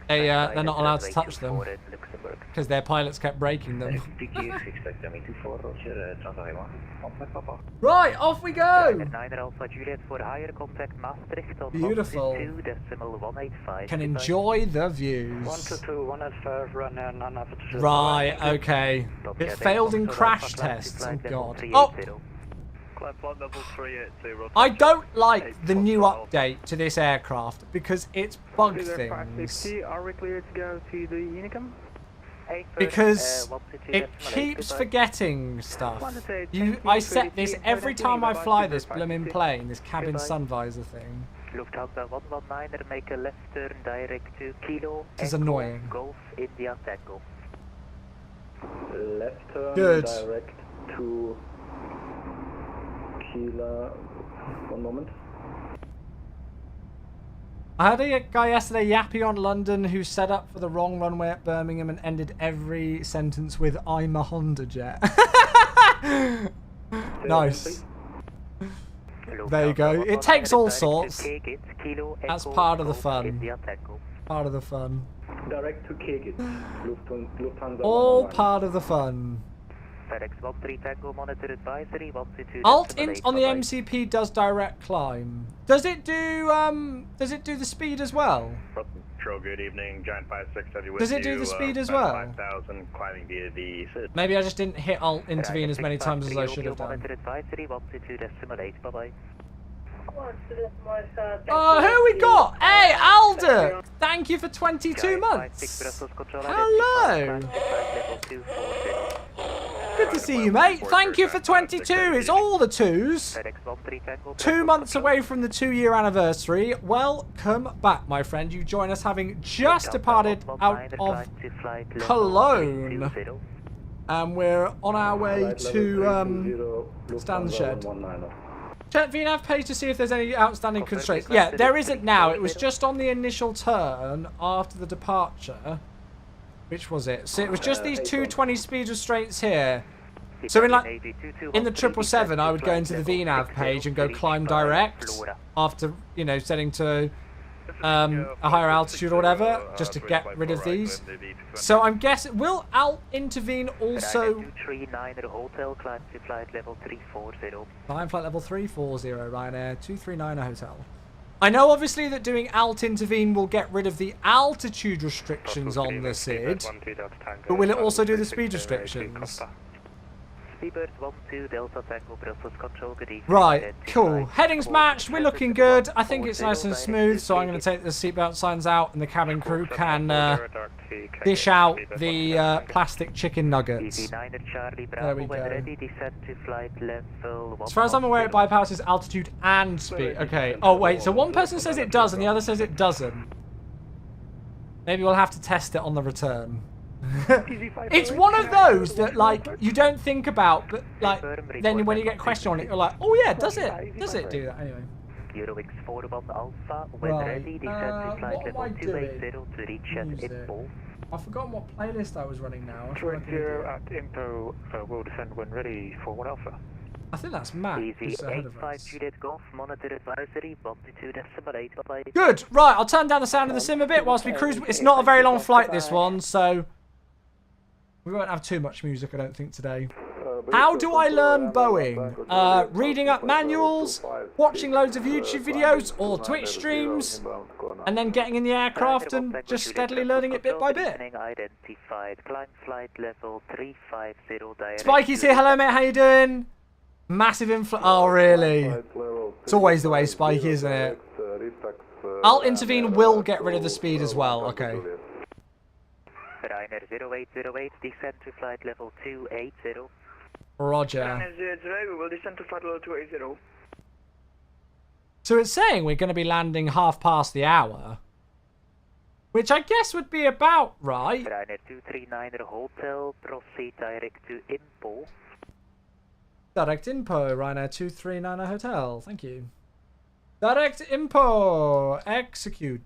they're not allowed to touch them because their pilots kept breaking them. Right, off we go. Beautiful. Can enjoy the views. Right, okay. It failed in crash tests. Oh god. Oh! I don't like the new update to this aircraft because it's bugged things. Are we clear to go to the Unicum? Because it keeps forgetting stuff. I set this every time I fly this blooming plane, this cabin sun visor thing. Lufthansa 119, make a left turn direct to Kilo. It's annoying. Golf India Tango. Left turn Good. direct to Kilo. One moment. I had a guy yesterday yapping on London who set up for the wrong runway at Birmingham and ended every sentence with "I'm a Honda jet." Nice. There you go. It takes all sorts. That's part of the fun. Part of the fun. Direct to Kegit. Lufthansa All part of the fun. Alt int on the MCP does direct climb. Does it do the speed as well? Good evening, Giant 56. Does it do the speed as well? 5,000 climbing via the SID. Maybe I just didn't hit alt intervene as many times as I should have done. Oh, who we got? Hey, Alder! Thank you for 22 months. Hello. Good to see you, mate. Thank you for 22. It's all the twos. 2 months away from the 2-year anniversary. Welcome back, my friend. You join us having just departed out of Cologne. And we're on our way to Stansted. Check VNAV page to see if there's any outstanding constraints. Yeah, there isn't now. It was just on the initial turn after the departure. Which was it? So it was just these 220 speed restraints here. So in the 777, I would go into the VNAV page and go climb direct after, setting to a higher altitude or whatever, just to get rid of these. So I'm guessing, will alt intervene also? Climb flight level 340, Ryanair 239 hotel. I know obviously that doing alt intervene will get rid of the altitude restrictions on the SID, but will it also do the speed restrictions? Seabird 12 Delta Tango Brussels Control, good evening. Right, cool. Headings matched. We're looking good. I think it's nice and smooth, so I'm going to take the seatbelt signs out and the cabin crew can dish out the plastic chicken nuggets. There we go. As far as I'm aware, it bypasses altitude and speed. Okay. Oh, wait. So one person says it does and the other says it doesn't. Maybe we'll have to test it on the return. It's one of those that, like, you don't think about, but, like, then when you get questioned on it, you're like, oh, yeah, does it? Does it do that? Anyway. Right. What am I doing? Music. I've forgotten what playlist I was running now. at Info will descend when ready for 1 Alpha. I think that's Matt who's ahead of us. Good. Right, I'll turn down the sound of the sim a bit whilst we cruise. It's not a very long flight, this one, so we won't have too much music, I don't think, today. How do I learn Boeing? Reading up manuals, watching loads of YouTube videos or Twitch streams, and then getting in the aircraft and just steadily learning it bit by bit. Spikey's here. Hello, mate. How you doing? Massive influx. Oh, really? It's always the way, Spikey, isn't it? I'll intervene. Will get rid of the speed as well. Okay. Ryanair 0808, descend to flight level 280. Roger. We will descend to flight level 280. So it's saying we're going to be landing half past the hour, which I guess would be about right. Ryanair 239 Hotel, proceed direct to Impo. Direct Impo, Ryanair 239 Hotel. Thank you. Direct Impo, execute.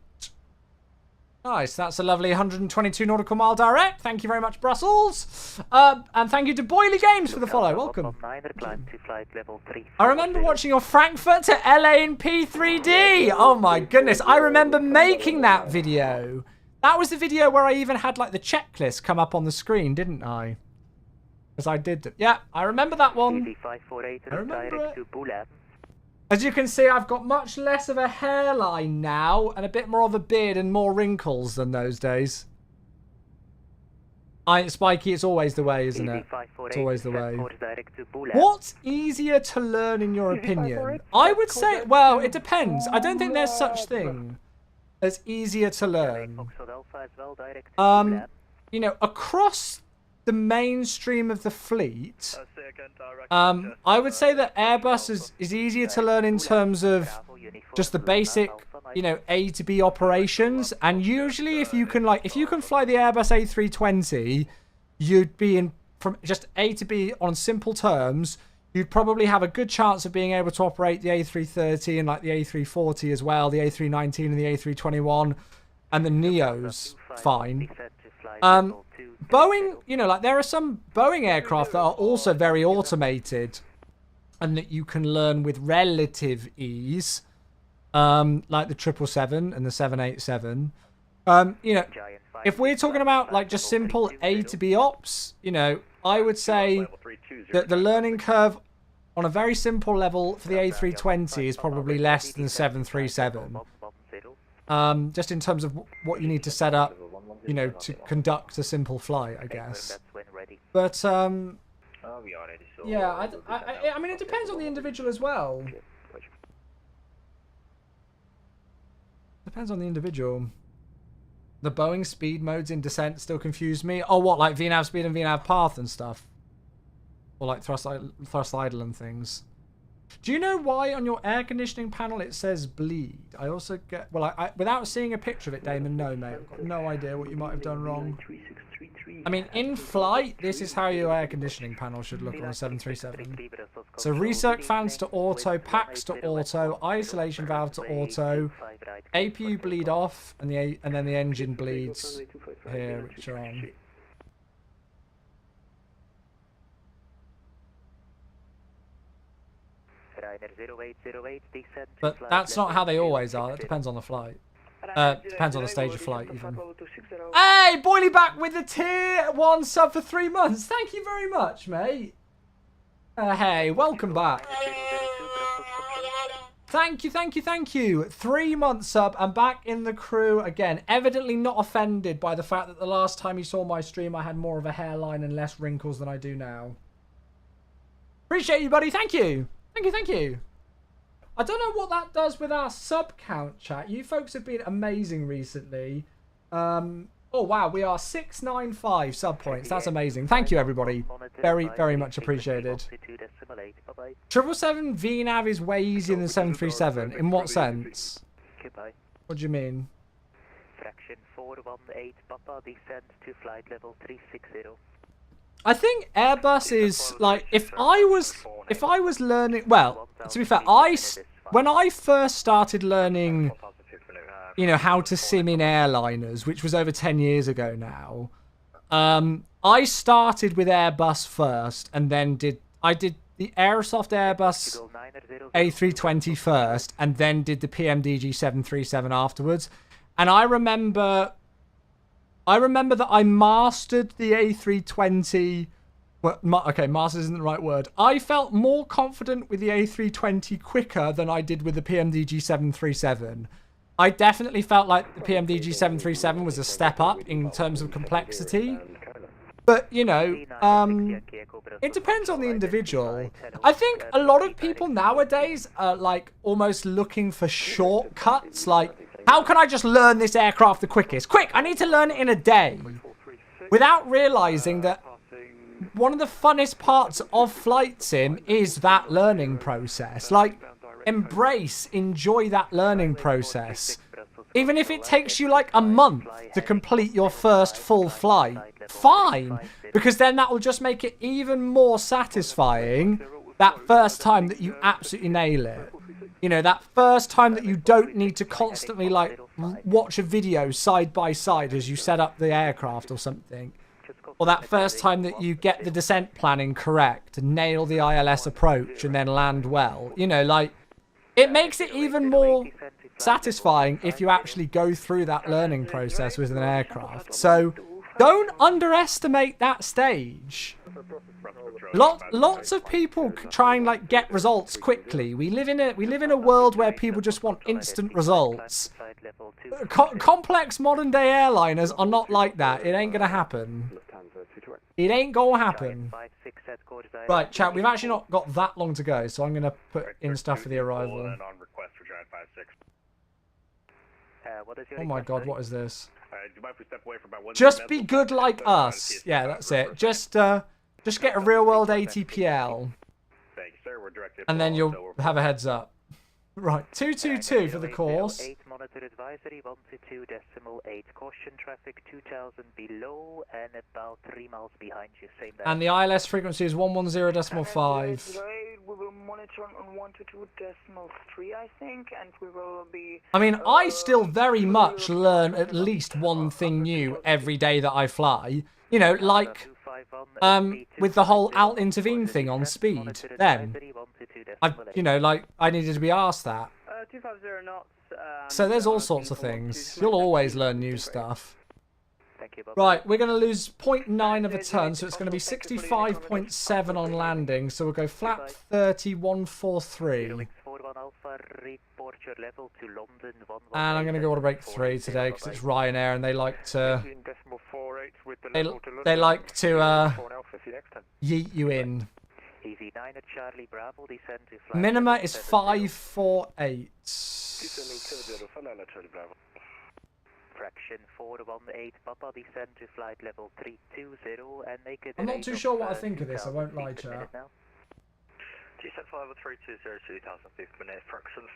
Nice, that's a lovely 122 nautical mile direct. Thank you very much, Brussels. And thank you to Boily Games for the follow. Welcome. I remember watching your Frankfurt to LA in P3D. Oh my goodness, I remember making that video. That was the video where I even had like the checklist come up on the screen, didn't I? Because I did. Yeah, I remember that one. I remember it. As you can see, I've got much less of a hairline now and a bit more of a beard and more wrinkles than those days. Spikey, it's always the way, isn't it? It's always the way. What's easier to learn in your opinion? I would say, well, it depends. I don't think there's such thing as easier to learn. You know, across the mainstream of the fleet, I would say that Airbus is easier to learn in terms of just the basic, you know, A to B operations. And usually if you can fly the Airbus A320, you'd be in from just A to B on simple terms. You'd probably have a good chance of being able to operate the A330 and like the A340 as well, the A319 and the A321, and the Neos fine. Boeing, you know, like there are some Boeing aircraft that are also very automated and that you can learn with relative ease, like the 777 and the 787. You know, if we're talking about like just simple A to B ops, you know, I would say that the learning curve on a very simple level for the A320 is probably less than the 737. Just in terms of what you need to set up, you know, to conduct a simple flight, I guess. But, yeah, I mean, it depends on the individual as well. Depends on the individual. The Boeing speed modes in descent still confuse me. Oh, what, like VNAV speed and VNAV path and stuff? Or like thrust idle and things. Do you know why on your air conditioning panel it says bleed? I also get... Well, I without seeing a picture of it, Damon, no, mate. I've got no idea what you might have done wrong. I mean, in flight, this is how your air conditioning panel should look on a 737. So recirc fans to auto, packs to auto, isolation valve to auto, APU bleed off, and then the engine bleeds here, which are on. But that's not how they always are. It depends on the flight. Depends on the stage of flight, even. Hey, Boily back with the tier 1 sub for 3 months. Thank you very much, mate. Hey, welcome back. Thank you, thank you, thank you. 3 months sub. I'm back in the crew again. Evidently not offended by the fact that the last time you saw my stream, I had more of a hairline and less wrinkles than I do now. Appreciate you, buddy. Thank you. Thank you, thank you. I don't know what that does with our sub count, chat. You folks have been amazing recently. Oh, wow. We are 695 sub points. That's amazing. Thank you, everybody. Very, very much appreciated. 777 VNAV is way easier than 737. In what sense? What do you mean? Fraction 418, Papa, descend to flight level 360. I think Airbus is like if I was learning, well, to be fair, when I first started learning, you know, how to sim in airliners, which was over 10 years ago now, I started with Airbus first, and then I did the Aerosoft Airbus A320 first, and then did the PMDG 737 afterwards. And I remember that I mastered the A320. Well, okay, mastered isn't the right word. I felt more confident with the A320 quicker than I did with the PMDG 737. I definitely felt like the PMDG 737 was a step up in terms of complexity. But, you know, it depends on the individual. I think a lot of people nowadays are, like, almost looking for shortcuts. Like, how can I just learn this aircraft the quickest? Quick, I need to learn it in a day. Without realizing that one of the funnest parts of flight sim is that learning process. Like, enjoy that learning process. Even if it takes you like a month to complete your first full flight, fine. Because then that will just make it even more satisfying that first time that you absolutely nail it. You know, that first time that you don't need to constantly, like, watch a video side by side as you set up the aircraft or something. Or that first time that you get the descent planning correct and nail the ILS approach and then land well. You know, like, it makes it even more satisfying if you actually go through that learning process with an aircraft. So don't underestimate that stage. Lots of people try and like get results quickly. We live in a world where people just want instant results. Complex modern day airliners are not like that. It ain't gonna happen. It ain't gonna happen. Right, chat, we've actually not got that long to go, so I'm gonna put in stuff for the arrival. Oh my god, what is this? Just be good like us. Yeah, that's it. Just get a real world ATPL. And then you'll have a heads up. Right, 222 for the course. 8 monitor advisory 122.8. Caution traffic 2000 below and about 3 miles behind you. Same there. And the ILS frequency is 110.5. We will monitor on 122.3, I think, and we will be. I mean, I still very much learn at least one thing new every day that I fly. You know, like with the whole alt intervene thing on speed. Then, I needed to be asked that. 250 knots. So there's all sorts of things. You'll always learn new stuff. Right, we're going to lose 0.9 of a ton, so it's going to be 65.7 on landing. So we'll go flap 30, 143. And I'm going to go to break 3 today because it's Ryanair and they like to yeet you in. Minima is 548. Fraction 418, Papa, descend to flight level 320 and make it. I'm not too sure what I think of this, I won't lie, chat.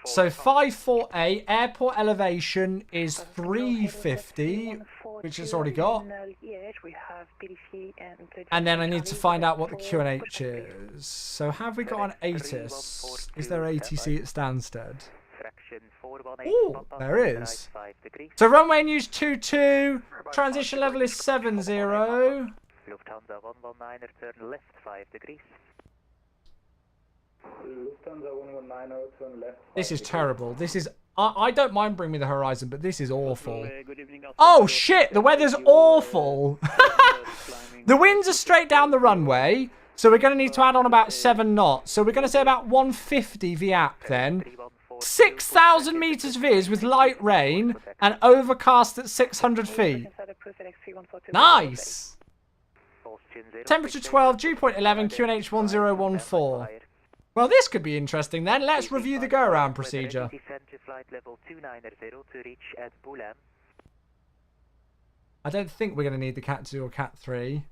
So 548, airport elevation is 350, which it's already got. And then I need to find out what the QNH is. So have we got an ATIS? Is there ATC at Stansted? Oh, there is. So runway news 22, transition level is 70. Lufthansa 119er, turn left 5 degrees. Lufthansa 119er, turn left. This is terrible. This is... I don't mind Bring Me the Horizon, but this is awful. Oh, shit! The weather's awful! The winds are straight down the runway, so we're going to need to add on about 7 knots. So we're going to say about 150 VAP then. 6,000 meters viz with light rain and overcast at 600 feet. Nice! Temperature 12, dew point 11, QNH 1014. Well, this could be interesting then. Let's review the go-around procedure. Descend to flight level 290 to reach at Boulam. I don't think we're going to need the Cat 2 or Cat 3.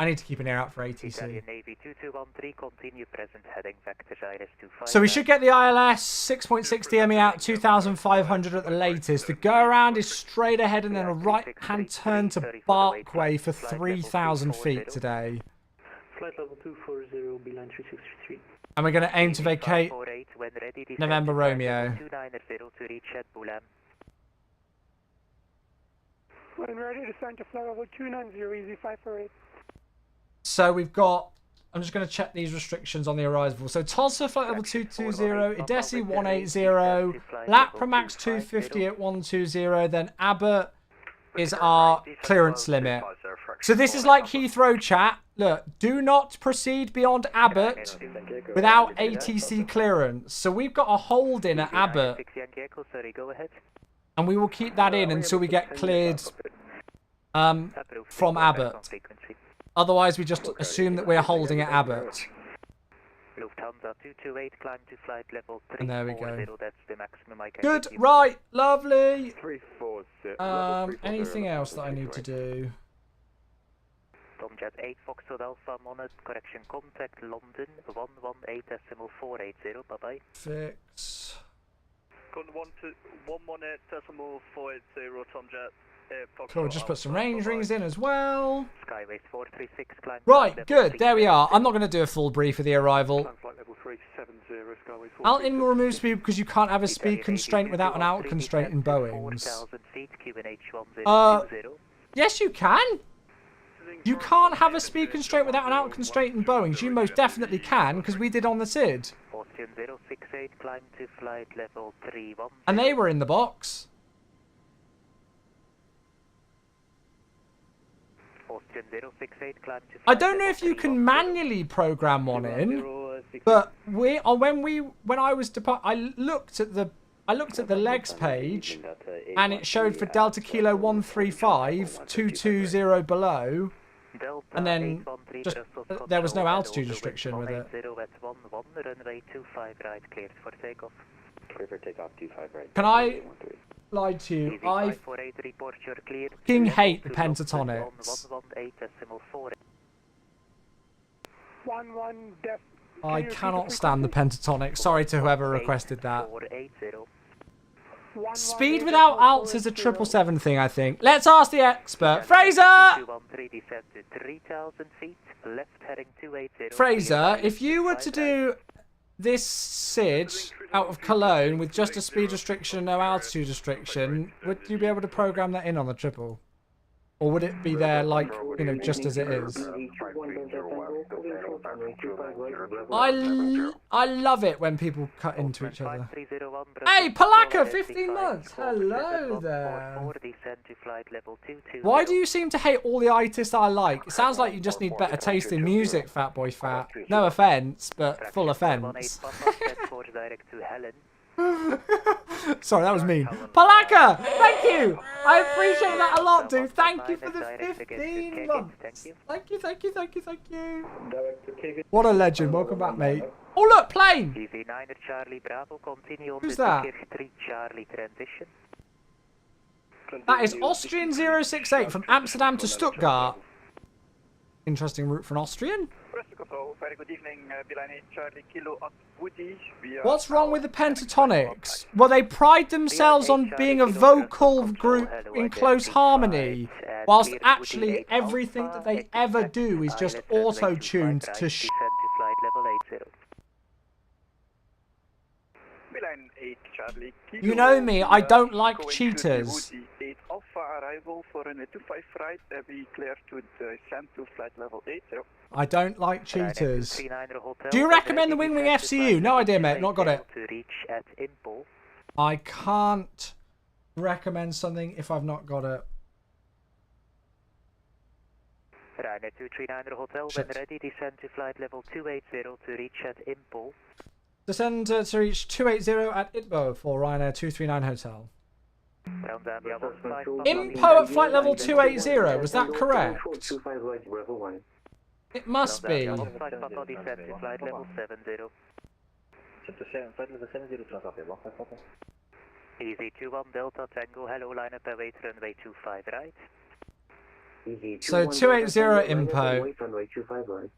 I need to keep an ear out for ATC. Italian Navy 2213, continue present heading vector IRS-25. So we should get the ILS 6.6 DME out 2,500 at the latest. The go-around is straight ahead and then a right-hand turn to Barkway for 3,000 feet today. Flight level 240, beeline 363. And we're going to aim to vacate When ready, descend November to flight Romeo. level 290 to reach at Boulam. When ready to descend to flight level 290, easy 548. So we've got, I'm just going to check these restrictions on the arrival. So Tulsa flight level 220, EGSS 180, Lapra Max 250 at 120, then Abbott is our clearance limit. So this is like Heathrow chat. Look, do not proceed beyond Abbott without ATC clearance. So we've got a hold in at Abbott. And we will keep that in until we get cleared from Abbott. Otherwise, we just assume that we're holding at Abbott. Lufthansa 228, climb to flight level 340. And there we go. That's the maximum I can Good, give you. right, lovely. 340. Anything else that I need to do? Tomjet 8 Foxtrot Alpha Monet, correction contact London 118.480. Bye bye. Fix. 118.480 Tomjet. Cool, just put some range rings in as well. Skyways 436, climb. Right, good, there we are. I'm not going to do a full brief of the arrival. Flight level 370, Skyways 436. Alt-in will remove speed because you can't have a speed constraint without an out constraint in Boeing's. 4,000 feet, QNH 1020. Yes, you can. You can't have a speed constraint without an out constraint in Boeing's. You most definitely can, because we did on the SID. Austrian 068, climb to flight level 31. And they were in the box. Austrian 068, climb to I don't know if you can manually program one in, but when I was I looked at the legs page, and it showed for Delta Kilo 135 220 below, and then just there was no altitude restriction with it. Runway 25 right, cleared for takeoff. Clear for takeoff 25 right. Can I lie to you? I fucking hate the pentatonics. 11 def. I cannot stand the pentatonics. Sorry to whoever requested that. Speed without alts is a 777 thing, I think. Let's ask the expert. Fraser! Fraser, if you were to do this SID out of Cologne with just a speed restriction and no altitude restriction, would you be able to program that in on the triple? Or would it be there like, you know, just as it is? I love it when people cut into each other. Hey, Palaka, 15 months! Hello there! Why do you seem to hate all the artists I like? It sounds like you just need better taste in music, Fat Boy Fat. No offence, but full offence. Sorry, that was mean. Palaka, thank you! I appreciate that a lot, dude. Thank you for the 15 months. Thank you, thank you, thank you, thank you. What a legend. Welcome back, mate. Oh, look, plane! Who's that? That is Austrian 068 from Amsterdam to Stuttgart. Interesting route for an Austrian. Very good evening, Beeline Charlie Kilo at Woody. What's wrong with the pentatonics? Well, they pride themselves on being a vocal group in close harmony, whilst actually everything that they ever do is just auto-tuned to sh**. You know me, I don't like cheaters. I don't like cheaters. Do you recommend the Wing Wing FCU? No idea, mate. Not got it. I can't recommend something if I've not got it. Ryanair 239 Hotel, when ready, descend to flight level 280 to reach at IMPO. Descend to reach 280 at ITBO for Ryanair 239 Hotel. Ground down, yeah, 15. Impo at flight level 280, was that correct? 25 right, level 1. It must be. Ground down, yeah, 15 Papa descend to flight level 70. Flight level 70, transaction, 15 Papa. Easy 21 Delta Tango, hello, line up await runway 25 right. Easy, So 280 Impo. Runway 25 right.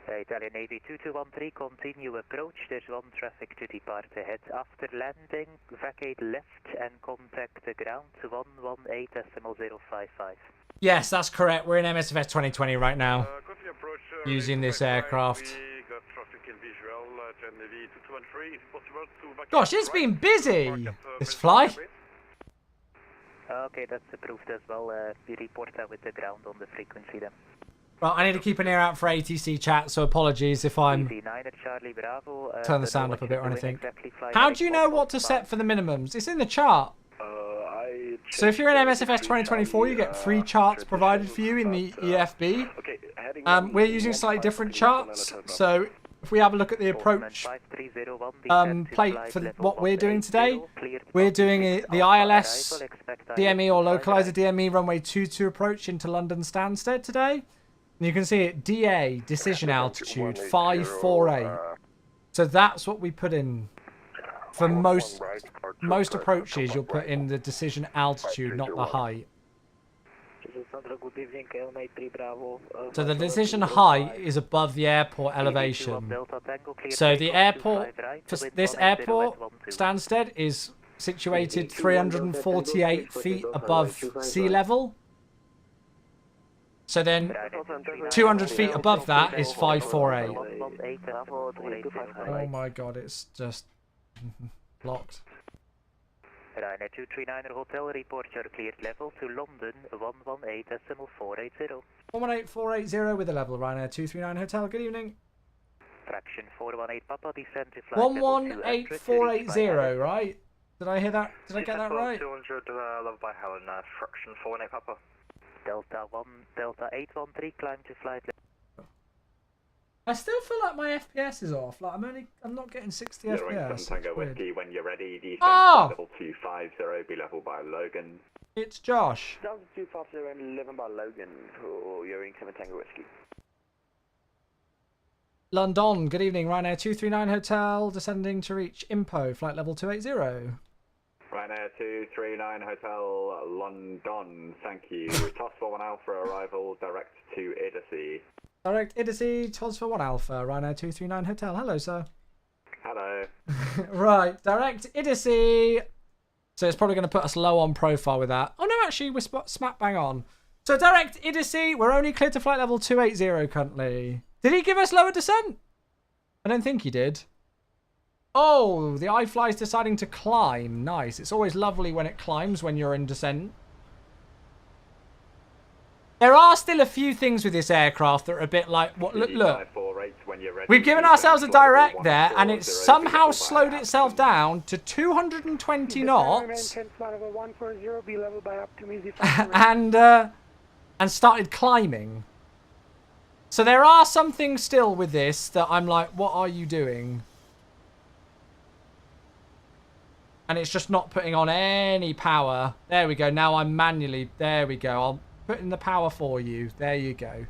Italian Navy 2213, continue approach. There's one traffic to depart ahead. After landing, vacate left and contact the ground 118.055. Yes, that's correct. We're in MSFS 2020 right now. Using this aircraft. Gosh, it's been busy, this flight. Okay, that's approved as well. We report that with the ground on the frequency then. Well, I need to keep an ear out for ATC chat, so apologies if I'm turn the sound up a bit or anything. How do you know what to set for the minimums? It's in the chart. So if you're in MSFS 2024, you get 3 charts provided for you in the EFB. We're using slightly different charts, so if we have a look at the approach plate for what we're doing today, we're doing the ILS DME or localizer DME runway 22 approach into London Stansted today. And you can see it, DA, decision altitude, 548. So that's what we put in. For most approaches, you'll put in the decision altitude, not the height. So the decision height is above the airport elevation. So the airport, for this airport, Stansted, is situated 348 feet above sea level. So then 200 feet above that is 548. Oh my god, it's just blocked. Ryanair 239 Hotel, report your cleared level to London 118.480. 118.480 with a level, Ryanair 239 Hotel, good evening. Fraction 418 Papa, descend to flight level 118.480, right? Did I hear that? Did I get that right? 200 level by Helen, fraction 418 Papa. Delta 1, Delta 813, climb to flight level. I still feel like my FPS is off. Like I'm not getting 60 FPS. Tango Whiskey, when you're ready, descend level 250, be level by Logan. It's Josh. Down to 250 and 11 by Logan for your 7 Tango Whiskey. London, good evening. Ryanair 239 Hotel, descending to reach Impo, flight level 280. Ryanair 239 Hotel, London, thank you. Toss for 1 Alpha, arrival direct to EGSS. Direct EDDK, TOS for 1 Alpha, Ryanair 239 Hotel. Hello, sir. Hello. Right, direct EDDK. So it's probably going to put us low on profile with that. Oh no, actually, we're smack bang on. So direct EDDK, we're only cleared to flight level 280 currently. Did he give us lower descent? I don't think he did. Oh, the iFly's deciding to climb. Nice. It's always lovely when it climbs when you're in descent. There are still a few things with this aircraft that are a bit like, what? Look. We've given ourselves a direct there, and it's somehow slowed itself down to 220 knots, and started climbing. So there are some things still with this that I'm like, what are you doing? And it's just not putting on any power. There we go. Now I'm manually. There we go. I'll put in the power for you. There you go.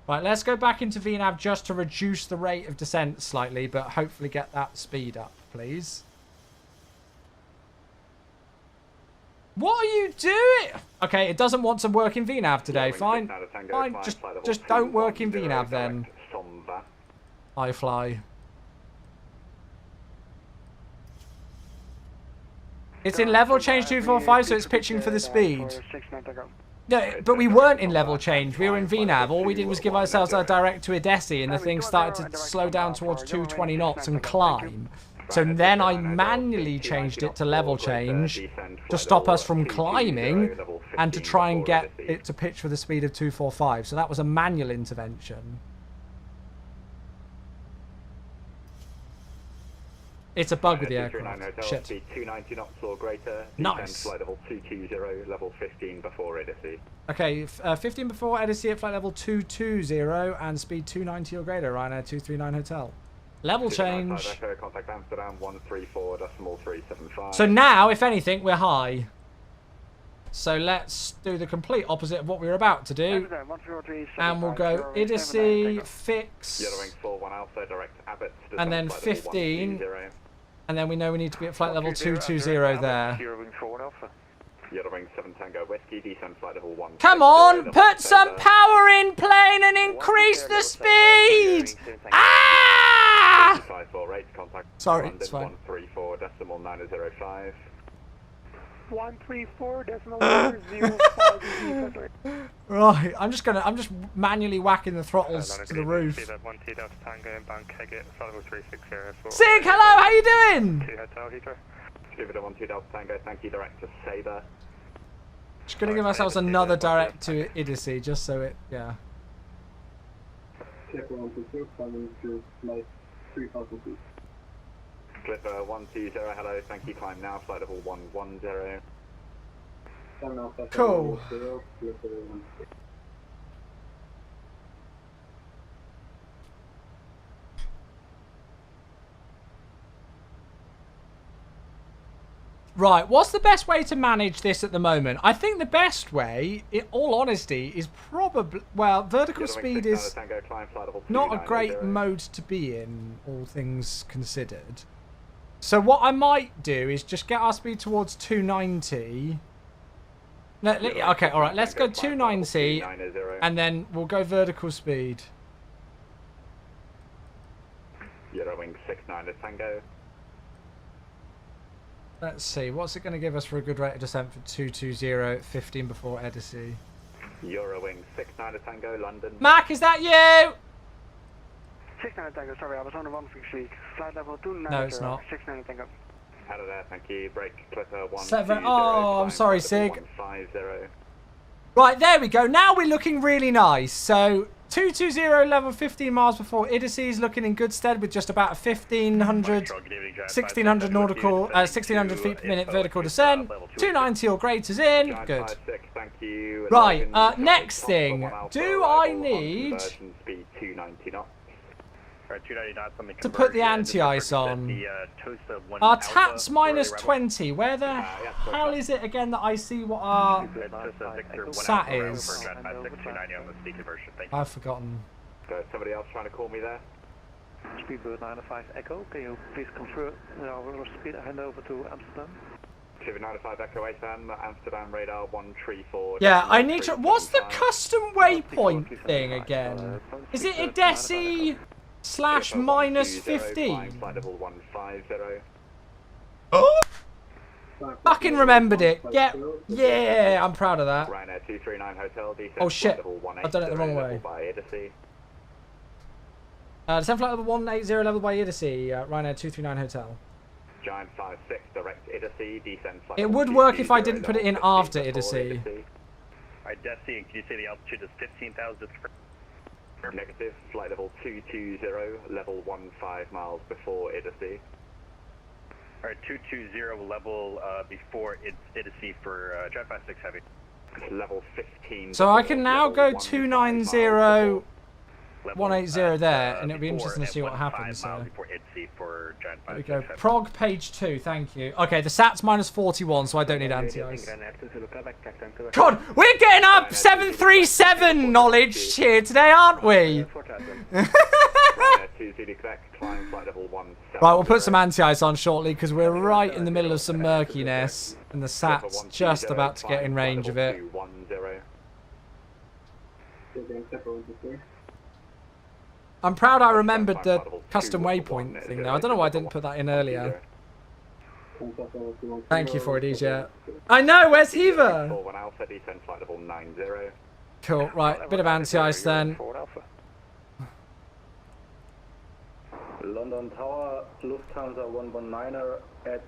Right, let's go back into VNAV just to reduce the rate of descent slightly, but hopefully get that speed up, please. What are you doing? Okay, it doesn't want to work in VNAV today. Fine. Fine. Just don't work in VNAV then. iFly. It's in level change 245, so it's pitching for the speed. No, but we weren't in level change. We were in VNAV. All we did was give ourselves a direct to EGSS, and the thing started to slow down towards 220 knots and climb. So then I manually changed it to level change to stop us from climbing and to try and get it to pitch for the speed of 245. So that was a manual intervention. It's a bug with the aircraft. Shit. 290 knots or greater. Nice. Flight level 220, level 15 before EGSS. Okay, 15 before EGSS at flight level 220 and speed 290 or greater. Ryanair 239 Hotel. Level 295 change. Echo, contact Amsterdam 134.375. So now, if anything, we're high. So let's do the complete opposite of what we were about to do. And we'll go EDDK, fix, Yellow wing 41 Alpha, direct Abbott. and then flight level 15. 120. And then we know we need to be at flight level 220 there. Yellow wing 7 Tango Whiskey, descend flight level 1. Come on, put some power in plane and increase the speed! Ah! 548, contact Sorry, London it's fine. 134.905. 134.905. Right, I'm just manually whacking the throttles to the roof. Sig, hello, how you doing? Give it a 12 Delta Tango, thank you, direct to Sabre. Just gonna give ourselves another direct to EDDK, just so it, yeah. Clipper 120, hello, thank you, climb now, flight level 110. Cool. Right, what's the best way to manage this at the moment? I think the best way, in all honesty, is probably... Well, vertical speed is not a great mode to be in, all things considered. So what I might do is just get our speed towards 290. No, okay, alright, let's go 290, and then we'll go vertical speed. Euro wing 69 Tango. Let's see, what's it going to give us for a good rate of descent for 220, 15 before EDDK? Euro wing 69 Tango, London. Mac, is that you? 69 Tango, sorry, I was on the wrong fleet. Flight level 290. No, it's not. 69 Tango. Out of there, thank you. Break, Clipper 1. 7. Oh, I'm sorry, Sig. 150. Right, there we go. Now we're looking really nice. So 220 level 15 miles before EDDK is looking in good stead with just about a 1600 nautical, 1600 feet per minute vertical descent. 290 or greater is in. Good. Thank you. Right, next thing. Do I need to put the anti-ice on? Our TAP's minus 20. Where the hell is it again that I see what our SAT is? I've forgotten. Somebody else trying to call me there? Speedbird 905 Echo, can you please confirm our speed handover to Amsterdam? Speedbird 905 Echo ASAM, Amsterdam radar 134. Yeah, I need to... What's the custom waypoint thing again? Is it EDDK / minus 15? Oh! Fucking remembered it. Yeah, yeah, I'm proud of that. Ryanair 239 Hotel, Oh shit, I've done it the wrong way. Descent flight level 180 level by EDDK, Ryanair 239 Hotel. Giant 56 direct EDDK, descend flight. It would work if I didn't put it in after EDDK. Alright, Desi, can you say the altitude is 15,000? Negative, flight level 220, level 15 miles before EDDK. Alright, 220 level before EDDK for Jet 56 Heavy. Level 15. So I can now go 290, 180 there, and it'll be interesting to see what happens. So. There we go. Prog page 2, thank you. Okay, the SAT's minus 41, so I don't need anti-ice. God, we're getting up 737 knowledge here today, aren't we? Right, we'll put some anti-ice on shortly because we're right in the middle of some murkiness, and the SAT's just about to get in range of it. I'm proud I remembered the custom waypoint thing now. I don't know why I didn't put that in earlier. Thank you for it, EJ. I know, where's Heaver? Cool, right, bit of anti-ice then. London Tower, Lufthansa 119er at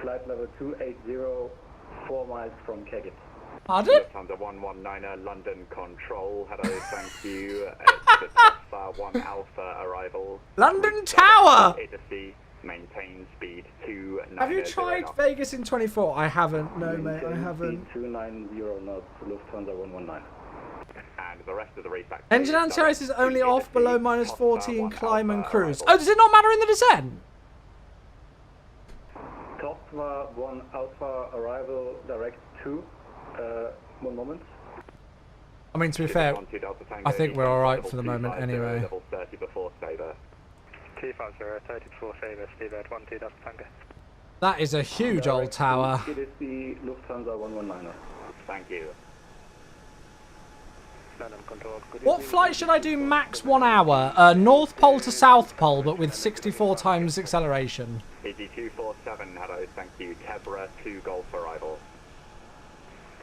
flight level 280, 4 miles from Cockpit. Pardon? Lufthansa 119er, London Control, hello, thank you. It's the 1 Alpha arrival. London Tower! EDDK, maintain speed 290. Have you tried Vegas in 24? I haven't, no mate, I haven't. 290 knots, Lufthansa 119. And the rest of the race back. Engine anti-ice is only off below minus 40 in climb and cruise. arrival. Oh, does it not matter in the descent? Tosma 1 Alpha arrival direct 2. 1 moment. I mean, to be fair, I think we're alright for the moment anyway. Level 30 before Sabre. 250, 30 before Sabre, Steve at 12 Delta Tango. That is a huge old tower. It is the Lufthansa 119er. Thank you. What flight should I do max 1 hour? North Pole to South Pole, but with 64 times acceleration. EG247, hello, thank you. Tebra 2 Golf arrival.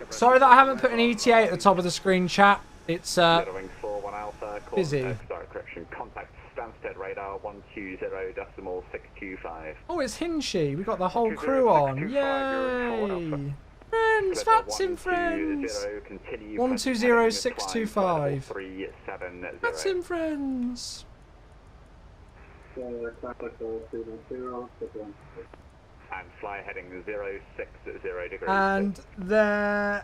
Sorry that I haven't put an ETA at the top of the screen, chat. It's Wing 41 Alpha, busy. Sorry, correction. Contact Stansted radar 120.625. Oh, it's Hinchy. We got the whole crew on. Yay! Friends, that's in friends. 120.625. That's in friends. And fly heading 060 degrees. And the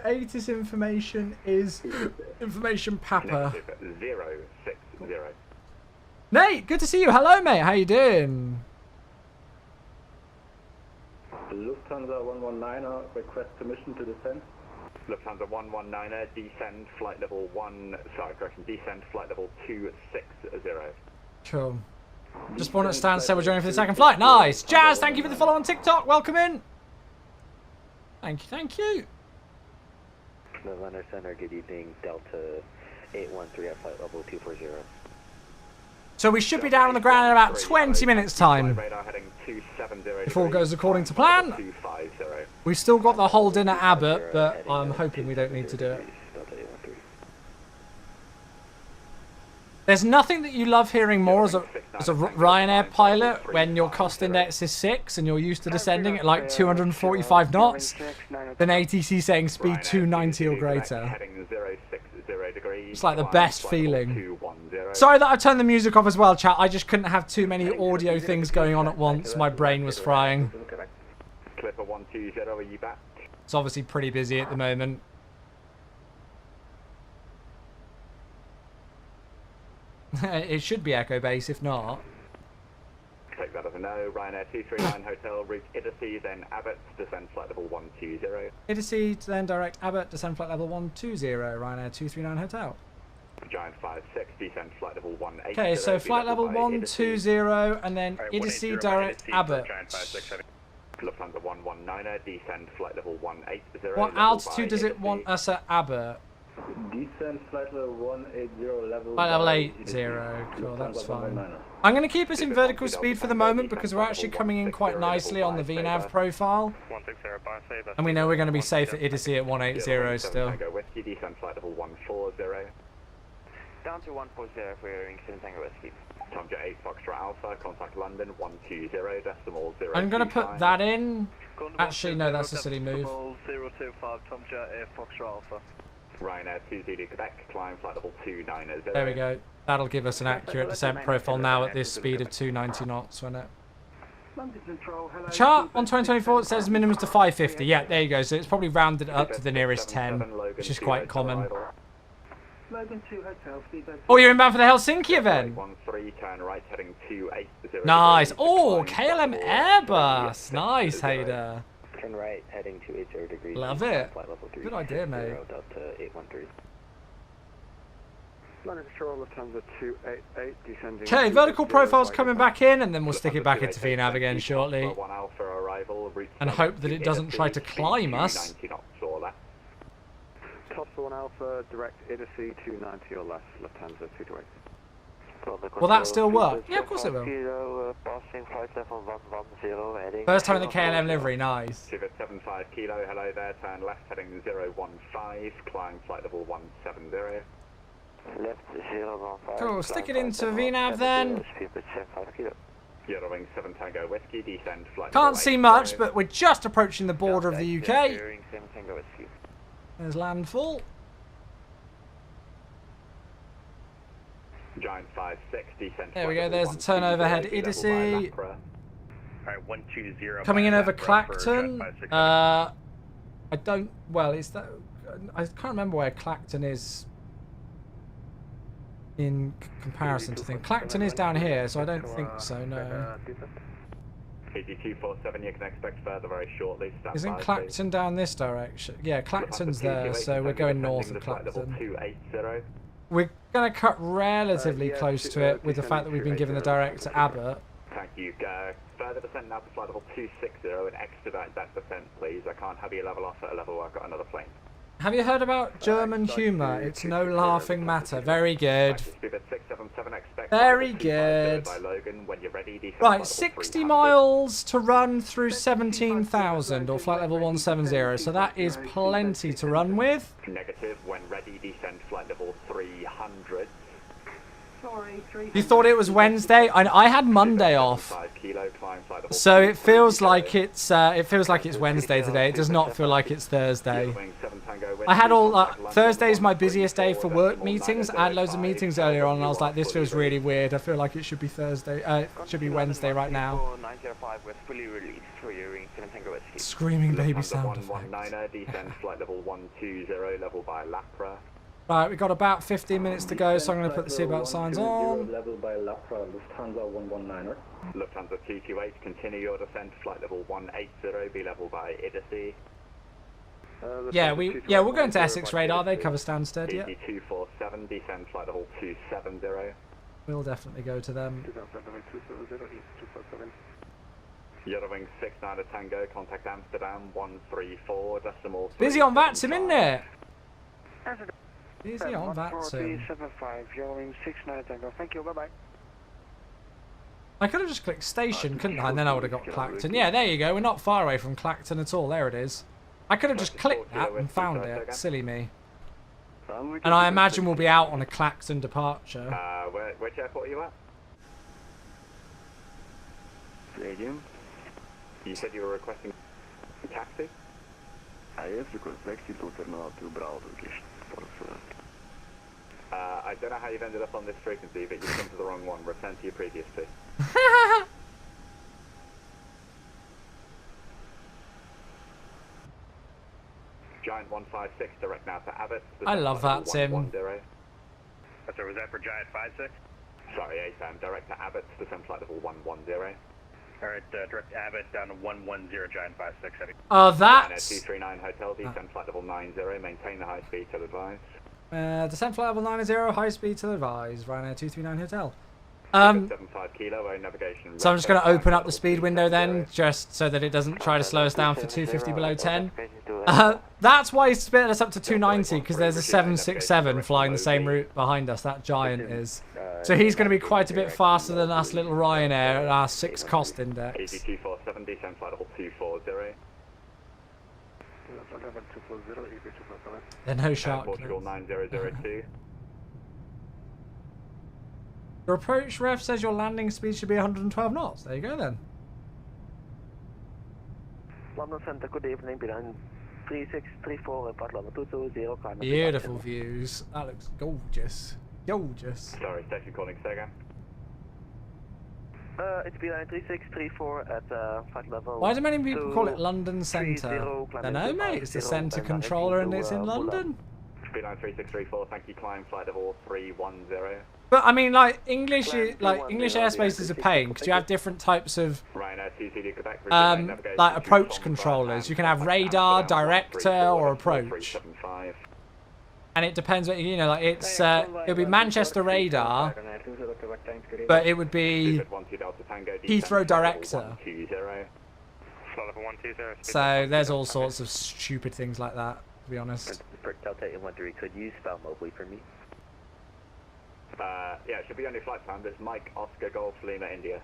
ATIS information is information Papa. 060. Nate, good to see you. Hello, mate. How you doing? Lufthansa 119er, request permission to descend. Lufthansa 119er, descend flight level 1, sorry, correction, descend flight level 260. Cool. Just want to stand still, we're joining for the second flight. Nice. Jazz, thank you for the follow on TikTok. Welcome in. Thank you, thank you. November Center, good evening, Delta 813 at flight level 240. So we should be down on the ground in about 20 minutes time. If all goes according to plan. We've still got the hold in at Abbott, but I'm hoping we don't need to do it. There's nothing that you love hearing more as a Ryanair pilot when your cost index is 6 and you're used to descending at like 245 knots than ATC saying speed 290 or greater. It's like the best feeling. Sorry that I've turned the music off as well, chat. I just couldn't have too many audio things going on at once. My brain was frying. Clipper 120, are you back? It's obviously pretty busy at the moment. It should be Echo Base, if not. Take that as a no. Ryanair 239 Hotel, route Iddersea, then Abbott, descend flight level 120. Iddersea, then direct Abbott, descend flight level 120, Ryanair 239 Hotel. Giant 56, descend flight level 180. Okay, so flight level 120, and then Iddersea, direct Abbott. Lufthansa 119er, descend flight level 180. What altitude does it want us at Abbott? Descend flight level 180 level. Flight level 80, cool, that's fine. I'm going to keep us in vertical speed for the moment because we're actually coming in quite nicely on the VNAV profile. And we know we're going to be safe at Iddersea at 180 still. Whiskey, descend flight level 140. Down to 140 for your Kingston Tango Whiskey. Tomja 8 Foxtrot Alpha, contact London 120 decimal 0. I'm going to put that in. Actually, no, that's a silly move. 025 Tomja 8 Foxtrot Alpha. Ryanair 20 Quebec, climb flight level 290. There we go. That'll give us an accurate descent profile now at this speed of 290 knots, won't it? The chart on 2024 it says minimums to 550. Yeah, there you go. So it's probably rounded up to the nearest 10, which is quite common. Oh, you're inbound for the Helsinki event. 13, turn right, heading 280. Nice. Oh, KLM Airbus. Nice, Hader. Turn right, heading 280 degrees. Love it. Good idea, mate. Delta 813. Okay, vertical profile's coming back in, and then we'll stick it back into VNAV again shortly. And hope that it doesn't try to climb us. Top 1 Alpha, direct Iddersea 290 or less, Lufthansa 228. Will that still work? Yeah, of course it will. First time in the KLM livery, nice. 75 kilo, hello there, turn left heading 015, climb flight level 170. Left 015. Cool, stick it into VNAV then. Eurowing 7 Tango Whiskey, descend flight Can't see much, but we're just approaching the border of the UK. There's landfall. Giant 56, descend. There we go, there's the turn overhead Iddersea. Alright, 120. Coming in over Clacton. I don't, well, it's that, I can't remember where Clacton is in comparison to things. Clacton is down here, so I don't think so, no. 8247, you can expect further very shortly. Stand Isn't by, Clacton down this direction? Yeah, Clacton's there, so we're going north of Clacton. 280. We're going to cut relatively close to it with the fact that we've been given the direct to Abbott. Thank you. Further descent now to flight level 260 and expedite that descent, please. I can't have you level off at a level where I've got another plane. Have you heard about German humour? It's no laughing matter. Very good. Very good. Right, 60 miles to run through 17,000 or flight level 170. So that is plenty to run with. Negative. When ready, descend flight level 300. You thought it was Wednesday? I had Monday off, so it feels like it's Wednesday today. It does not feel like it's Thursday. I had Thursday's my busiest day for work meetings. I had loads of meetings earlier on, and I was like, this feels really weird. I feel like it should be Thursday. It should be Wednesday right now. Screaming baby sound effects. Descend flight level 120, level by Lapra. Right, we've got about 15 minutes to go, so I'm going to put the seatbelt signs on. Level by Lapra, Lufthansa 119er. Lufthansa 228, continue your descent, flight level 180, be level by EGSS. Yeah, we'll go into Essex radar. They cover Stansted, yeah. 247, descend flight level 270. We'll definitely go to them. Eurowing 69 Tango, contact Amsterdam 134 decimal. Busy on VATSIM, isn't it? Busy on VATSIM. Eurowing 69 Tango. Thank you. Bye bye. I could have just clicked station, couldn't I? And then I would have got Clacton. Yeah, there you go. We're not far away from Clacton at all. There it is. I could have just clicked that and found it. Silly me. And I imagine we'll be out on a Clacton departure. Which airport are you at? Stadium. You said you were requesting a taxi? I have requested to terminal 2 Bravo location. I don't know how you've ended up on this frequency, but you've come to the wrong one. Return to your previous two. Giant 156, direct now to Abbott. I love that, Tim. Sorry, was that for Giant 56? Sorry, ASAM, direct to Abbott, descend flight level 110. Alright, direct Abbott down to 110, Giant 56. Oh, that's... 239 Hotel, descend flight level 90, maintain the high speed till advised. Descent flight level 90, high speed till advised, Ryanair 239 Hotel. 75 kilo, navigation. So I'm just going to open up the speed window then, just so that it doesn't try to slow us down for 250 below 10. That's why he's split us up to 290, because there's a 767 flying the same route behind us, that Giant is. So he's going to be quite a bit faster than us little Ryanair at our 6 cost index. 8247, descend flight level 240. Then no shark. Portugal 9002. Your approach ref says your landing speed should be 112 knots. There you go then. London Center, good evening. Behind 3634 and part level 220. Beautiful views. That looks gorgeous. Gorgeous. Sorry, station calling, say again. It's behind 3634 at flight level. Why do many people call it London Centre? I don't know, mate. It's the centre controller and it's in London. Speedline 3634, thank you, climb flight level 310. But I mean, like English airspace is a pain because you have different types of like approach controllers. You can have radar, director, or approach. And it depends what you know. Like it's it'll be Manchester radar, but it would be Heathrow director. So there's all sorts of stupid things like that. To be honest. For Delta Inventory, could you spell Mobley for me? Yeah, it should be on your flight plan. There's Mike Oscar Golf Lima India.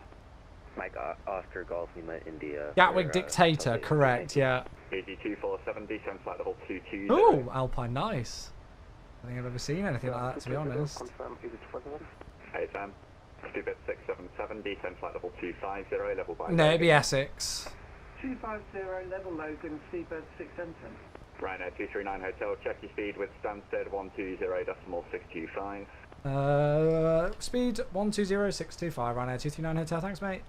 Mike Oscar Golf Lima India. Gatwick Dictator, correct? Yeah. EG247, descend flight level 220. Ooh, Alpine, nice. I don't think I've ever seen anything like that, to be honest. Hey Sam, Stupid 677, descend flight level 250, level by. No, it'd be Essex. 250, level Logan, Seabird 610. Ryanair 239 Hotel, check your speed with Stansted 120.625. Speed 120.625, Ryanair 239 Hotel, thanks mate.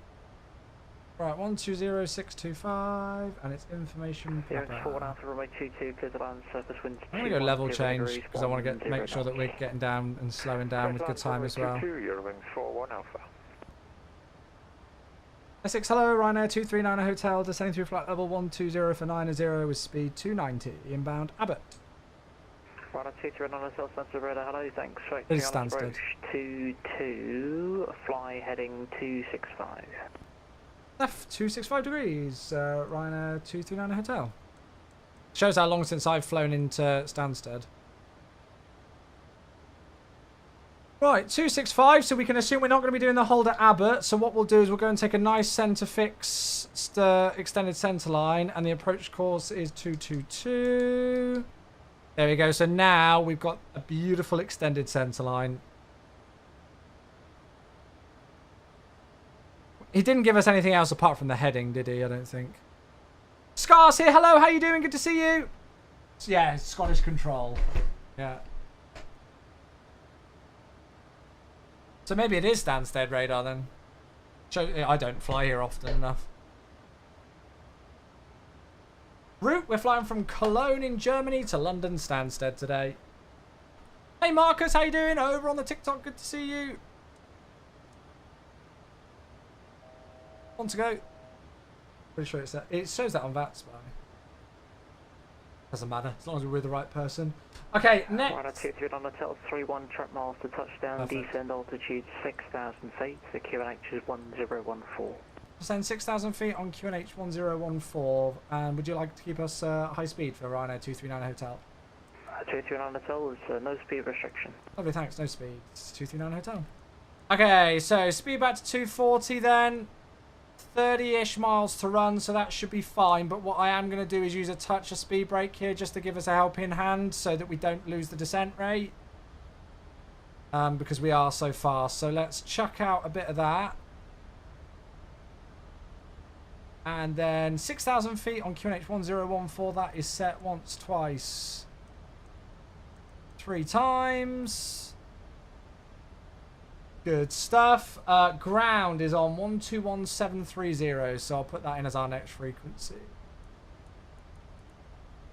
Right, 120625, and it's information. Clearance 4 Alpha runway 22, clear the land surface winds. I'm gonna go level change because I want to make sure that we're getting down and slowing down with good time as well. You're wings 41 Alpha. Essex, hello, Ryanair 239 Hotel, descending through flight level 120 for 90 with speed 290, inbound Abbott. Ryanair 239 Hotel, Stansted Radar, hello, thanks. Right, It is Stansted. 22, fly heading 265. Left 265 degrees, Ryanair 239 Hotel. Shows how long since I've flown into Stansted. Right, 265, so we can assume we're not going to be doing the hold at Abbott. So what we'll do is we'll go and take a nice centre fix, extended centre line, and the approach course is 222. There we go. So now we've got a beautiful extended centre line. He didn't give us anything else apart from the heading, did he? I don't think. Scars here. Hello, how you doing? Good to see you. Yeah, Scottish Control. Yeah. So maybe it is Stansted radar then. I don't fly here often enough. Route, we're flying from Cologne in Germany to London Stansted today. Hey Marcus, how you doing? Over on the TikTok, good to see you. On to go. Pretty sure it's that. It shows that on VATS, by the way. Doesn't matter, as long as we're with the right person. Okay, next. Ryanair 239 Hotel, 31 track miles to touchdown, Perfect. descend altitude 6,000 feet, the QNH is 1014. Descend 6,000 feet on QNH 1014. And would you like to keep us high speed for Ryanair 239 Hotel? 239 Hotel is no speed restriction. Lovely, thanks. No speed. It's 239 Hotel. Okay, so speed back to 240 then. 30-ish miles to run, so that should be fine. But what I am going to do is use a touch of speed brake here just to give us a helping hand so that we don't lose the descent rate. Because we are so fast. So let's chuck out a bit of that. And then 6,000 feet on QNH 1014. That is set once, twice, 3 times. Good stuff. Ground is on 121730, so I'll put that in as our next frequency.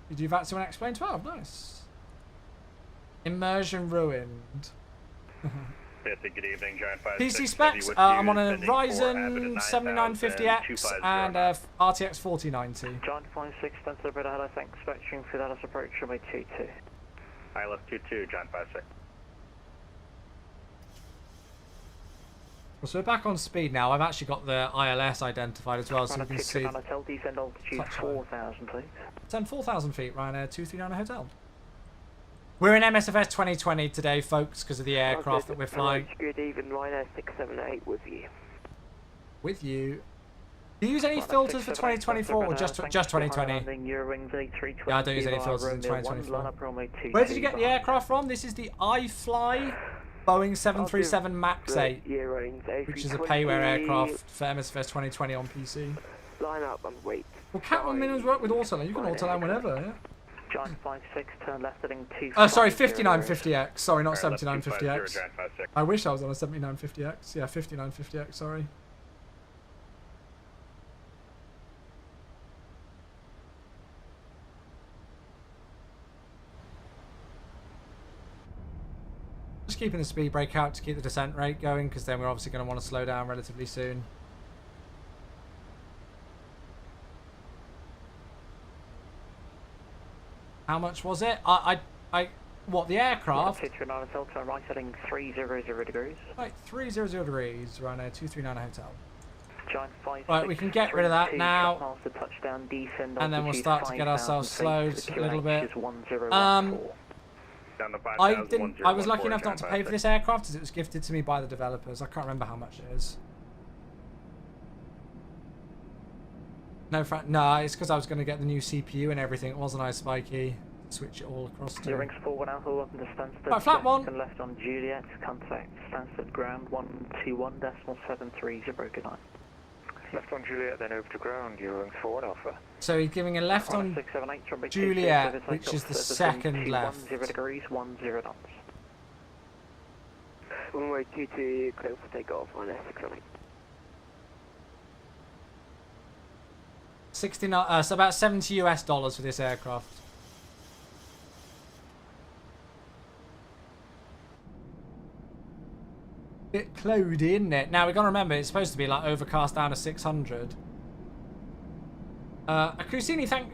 Did you VATS when I explained 12? Nice. Immersion ruined. Good evening, Giant 5. PC specs, I'm on a Ryzen 7950X and a RTX 4090. John 56, Stansted Radar, hello, thanks. Spectrum for that approach runway 22. ILS 22, John 56. So we're back on speed now. I've actually got the ILS identified as well, so we can see. Hotel, descend altitude 4,000 feet. Descend 4,000 feet, Ryanair 239 Hotel. We're in MSFS 2020 today, folks, because of the aircraft that we're flying. Good evening, Ryanair 678 with you. With you. Do you use any filters for 2024 or just 2020? Yeah, I don't use any filters in 2024. Where did you get the aircraft from? This is the iFly Boeing 737 MAX 8, which is a payware aircraft for MSFS 2020 on PC. Line up and wait. Well, Catman Minnows work with autoland. You can autoland whenever, yeah? John 56, turn left heading 2. Sorry, 5950X. Sorry, not 7950X. I wish I was on a 7950X. Yeah, 5950X, sorry. Just keeping the speed brake out to keep the descent rate going, because then we're obviously going to want to slow down relatively soon. How much was it? What, the aircraft? Turn right heading 300 degrees. Right, 300 degrees, Ryanair 239 Hotel. Giant 5, Right, we can get rid of that now. Touchdown, descend, and then we'll start to get ourselves slowed a little bit. I was lucky enough not to pay for this aircraft as it was gifted to me by the developers. I can't remember how much it is. No, it's because I was going to get the new CPU and everything, wasn't I, Spiky? Switch it all across to... Your rings 41 Alpha, welcome to Stansted. Right, flat one. And left on Juliet, contact Stansted ground 121.730, good night. Left on Juliet, then over to ground, your wings 41 Alpha. So he's giving a left on 678, Juliet, which is the second left. 10 degrees, 10 knots. Runway 22, clear for takeoff on S678. 69, so about $70 US for this aircraft. Bit cloudy, isn't it? Now, we've got to remember, it's supposed to be like overcast down to 600. Akusini, is that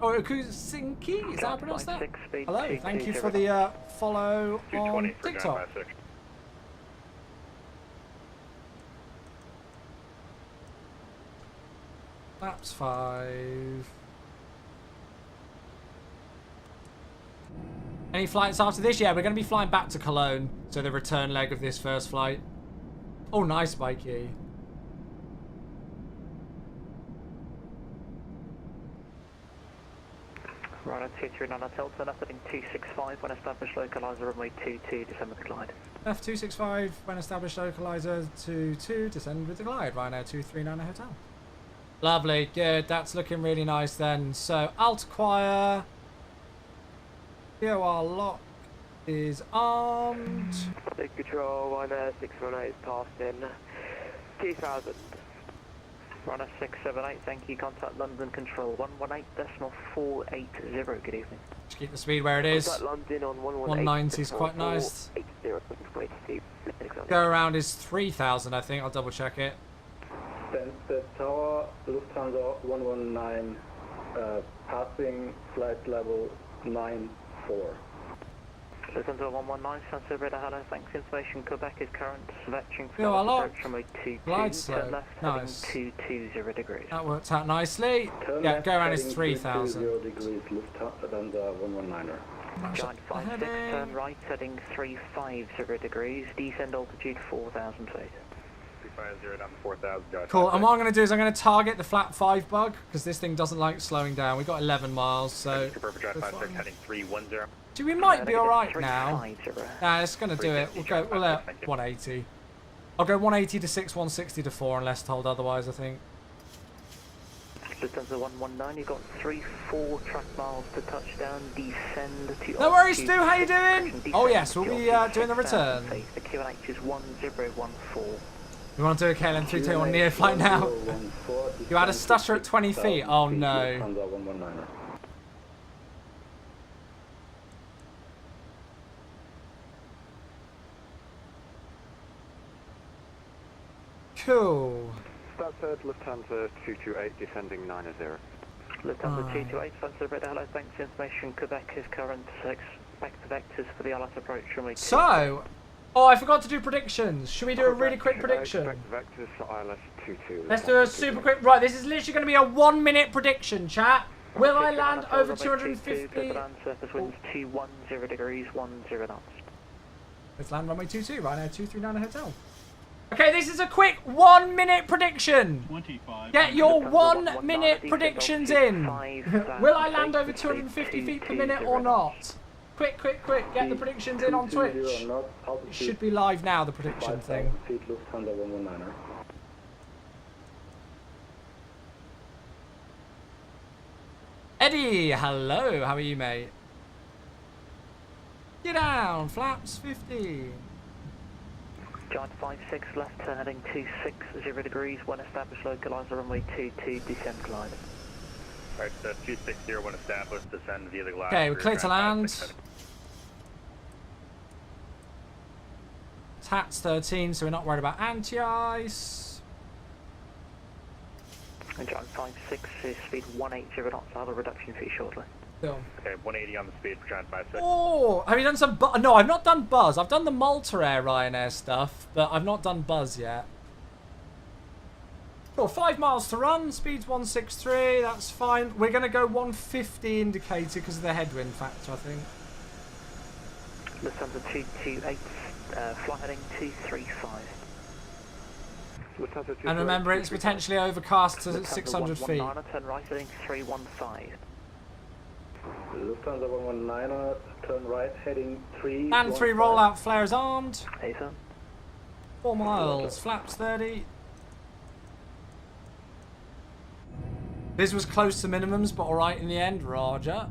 how I pronounce that? Hello, thank you for the follow on TikTok. Flaps 5. Any flights after this? Yeah, we're going to be flying back to Cologne, so the return leg of this first flight. Oh, nice, Mikey. Ryanair 239 Hotel, turn up heading 265 when established localizer runway 22, descend with the glide. F265 when established localizer 22, descend with the glide. Ryanair 239 Hotel. Lovely, good, that's looking really nice then. So, alt acquire. VOR lock is armed. Take control, Ryanair 618 is passed in 2000. Ryanair 678, thank you, contact London Control 118.480, good evening. Just keep the speed where it is. Contact London on 190 is quite nice. 118.480. Go around is 3000, I think, I'll double check it. Stansted Tower, Lufthansa 119, passing flight level 94. Lufthansa 119, Sunset Radar, hello, thanks. Information, Quebec is current, vetching Yo, for hello. approach runway 22, Glide slow. turn left, Nice. heading 220 degrees. That worked out nicely. Turn Yeah, left, go around is heading 3000. 220 degrees, Lufthansa 119er. Giant 56, turn right, heading 350 degrees, descend altitude 4,000 feet. 350 down to 4,000. Cool, and what I'm going to do is I'm going to target the flat 5 bug, because this thing doesn't like slowing down. We've got 11 miles, so... Perfect drive we're 56 fine. heading 310. So we might be alright now. 350. Nah, it's going to do it. We'll go 180. I'll go 180 to 6, 160 to 4, unless told otherwise, I think. Lufthansa 119, you've got 3-4 track miles to touchdown, descend to... No worries, Stu, how you doing? Oh yes, we'll be doing the return. The QNH is 1014. We want to do a KLM 321 Neo flight now. You had a stutter at 20 feet. Oh no. Lufthansa 119er. Cool. Stansted, Lufthansa 228, descending 90. Lufthansa 228, Sunset Radar, hello, thanks. Information, Quebec is current, expect the vectors for the ILS approach runway 2. So, oh, I forgot to do predictions. Should we do a really quick prediction? Expect vectors for ILS 22. Let's do a super quick. Right, this is literally going to be a 1-minute prediction, chat. Will I land over 250? Surface winds 210 degrees, 10 knots. Let's land runway 22, right now, 239 Hotel. Okay, this is a quick 1-minute prediction. 25. Get your 1-minute predictions in. Will I land over 250 feet per minute or not? Quick, quick, quick. Get the predictions in on Twitch. It should be live now, the prediction thing. Feet Lufthansa 119er. Eddie, hello. How are you, mate? Get down. Flaps 50. Giant 56 left, heading 260 degrees, when established localizer runway 22, descend glide. Alright, so 260 when established, descend via the glide. Okay, we're clear to land. TAT's 13, so we're not worried about anti-ice. And Giant 56 is speed 180 knots, I'll have a reduction for you shortly. Cool. Okay, 180 on the speed for Giant 56. Oh, have you done some no, I've not done Buzz. I've done the Malta Air Ryanair stuff, but I've not done Buzz yet. Cool, 5 miles to run, speed's 163, that's fine. We're going to go 150 indicator because of the headwind factor, I think. Lufthansa 228, flight heading 235. And remember, it's potentially overcast to 600 feet. Turn right heading 315. Lufthansa 119er, turn right heading 3. And 3 rollout, flares armed. Hey, sir. 4 miles, flaps 30. This was close to minimums, but alright in the end, Roger.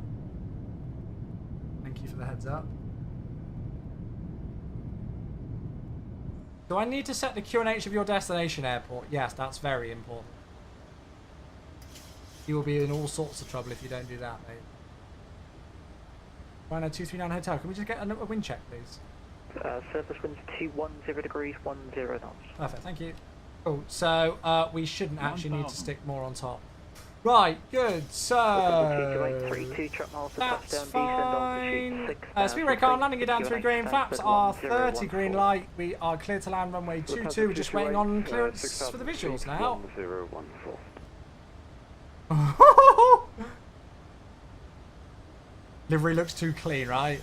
Thank you for the heads up. Do I need to set the QNH of your destination airport? Yes, that's very important. You will be in all sorts of trouble if you don't do that, mate. Ryanair 239 Hotel, can we just get a wind check, please? Surface winds 210 degrees, 10 knots. Perfect, thank you. Cool, so we shouldn't actually need to stick more on top. Right, good, so... That's fine. Speed radar, landing you down 3 green, flaps are 30 green light. We are clear to land runway 22, we're just waiting on clearance for the visuals now. 1014. Livery looks too clean, right?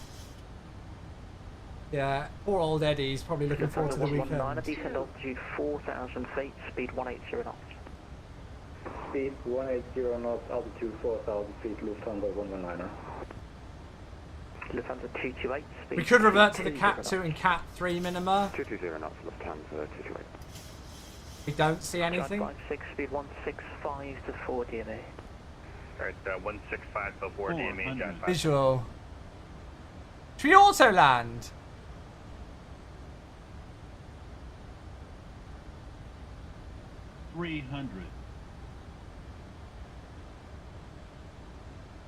Yeah, poor old Eddie's probably looking forward to the weekend. Descend altitude 4,000 feet, speed 180 knots. Speed 180 knots, altitude 4,000 feet, Lufthansa 119er. Lufthansa 228, speed... We could revert to the Cat 2 and Cat 3 minima. 220 knots, Lufthansa 228. We don't see anything. 56, speed 165 to 4 DMA. Alright, 165 before DME, John 5. Visual. Should we auto land?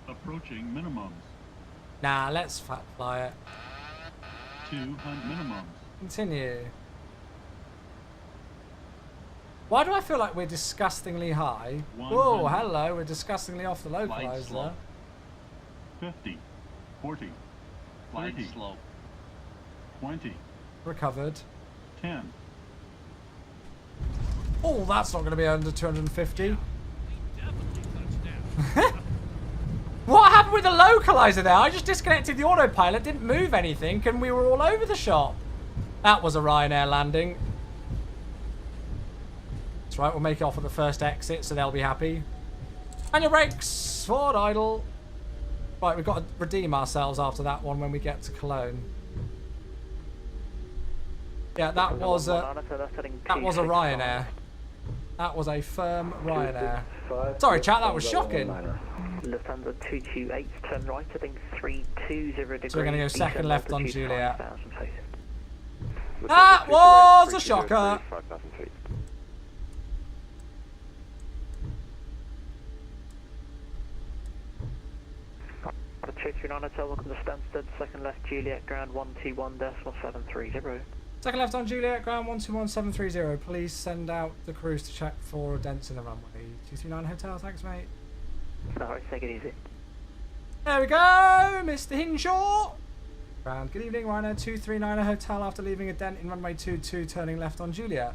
Approaching minimums. Nah, let's flat fly it. 200 minimums. Continue. Why do I feel like we're disgustingly high? Whoa, hello, we're disgustingly off the localizer. 50, 40, 30, slow. 20. Recovered. 10. Oh, that's not going to be under 250. What happened with the localizer there? I just disconnected the autopilot, didn't move anything, and we were all over the shop. That was a Ryanair landing. That's right, we'll make it off at the first exit, so they'll be happy. And your brakes, forward idle. Right, we've got to redeem ourselves after that one when we get to Cologne. Yeah, that was a Ryanair. That was a firm Ryanair. Sorry, chat, that was shocking. Lufthansa 228, turn right, I think 320 degrees. So we're going to go second left on Juliet. 5,000 feet. That was a shocker. 5,000 feet. The 239 Hotel, welcome to Stansted, second left Juliet, ground 121.730. Second left on Juliet, ground 121.730. Please send out the crews to check for dents in the runway. 239 Hotel, thanks mate. No, take it easy. There we go, Mr. Hinshaw. Ground, good evening, Ryanair 239 Hotel after leaving a dent in runway 22, turning left on Juliet.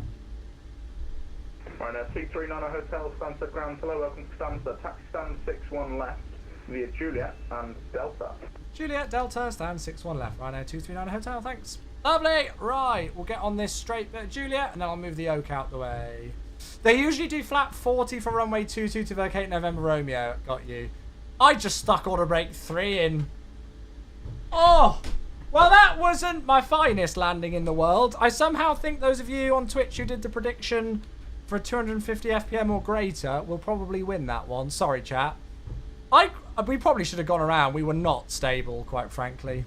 Ryanair 239 Hotel, Stansted ground, hello, welcome to Stansted, taxi stand 61 left via Juliet and Delta. Juliet, Delta, stand 61 left, Ryanair 239 Hotel, thanks. Lovely, right, we'll get on this straight bit of Juliet and then I'll move the oak out the way. They usually do flat 40 for runway 22 to vacate November Romeo, got you. I just stuck order brake 3 in. Oh, well that wasn't my finest landing in the world. I somehow think those of you on Twitch who did the prediction for 250 FPM or greater will probably win that one. Sorry, chat. We probably should have gone around. We were not stable, quite frankly.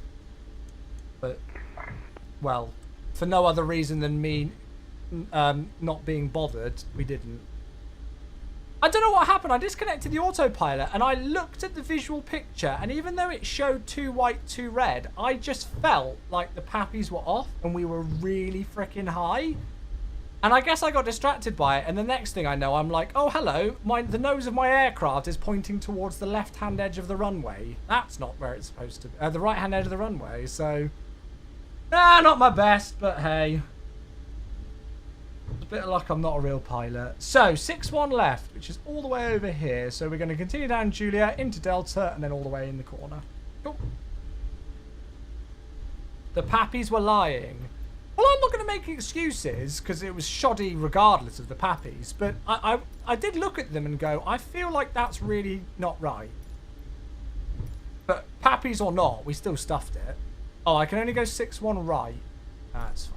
But, well, for no other reason than me not being bothered, we didn't. I don't know what happened. I disconnected the autopilot and I looked at the visual picture, and even though it showed 2 white, 2 red, I just felt like the pappies were off and we were really freaking high. And I guess I got distracted by it, and the next thing I know, I'm like, oh, hello, the nose of my aircraft is pointing towards the left-hand edge of the runway. That's not where it's supposed to be. The right-hand edge of the runway, so... not my best, but hey. It's a bit of luck I'm not a real pilot. So, 6-1 left, which is all the way over here. So we're going to continue down Juliet, into Delta, and then all the way in the corner. Cool. The pappies were lying. Well, I'm not going to make excuses, because it was shoddy regardless of the pappies. But I did look at them and go, I feel like that's really not right. But pappies or not, we still stuffed it. Oh, I can only go 6-1 right. That's fine.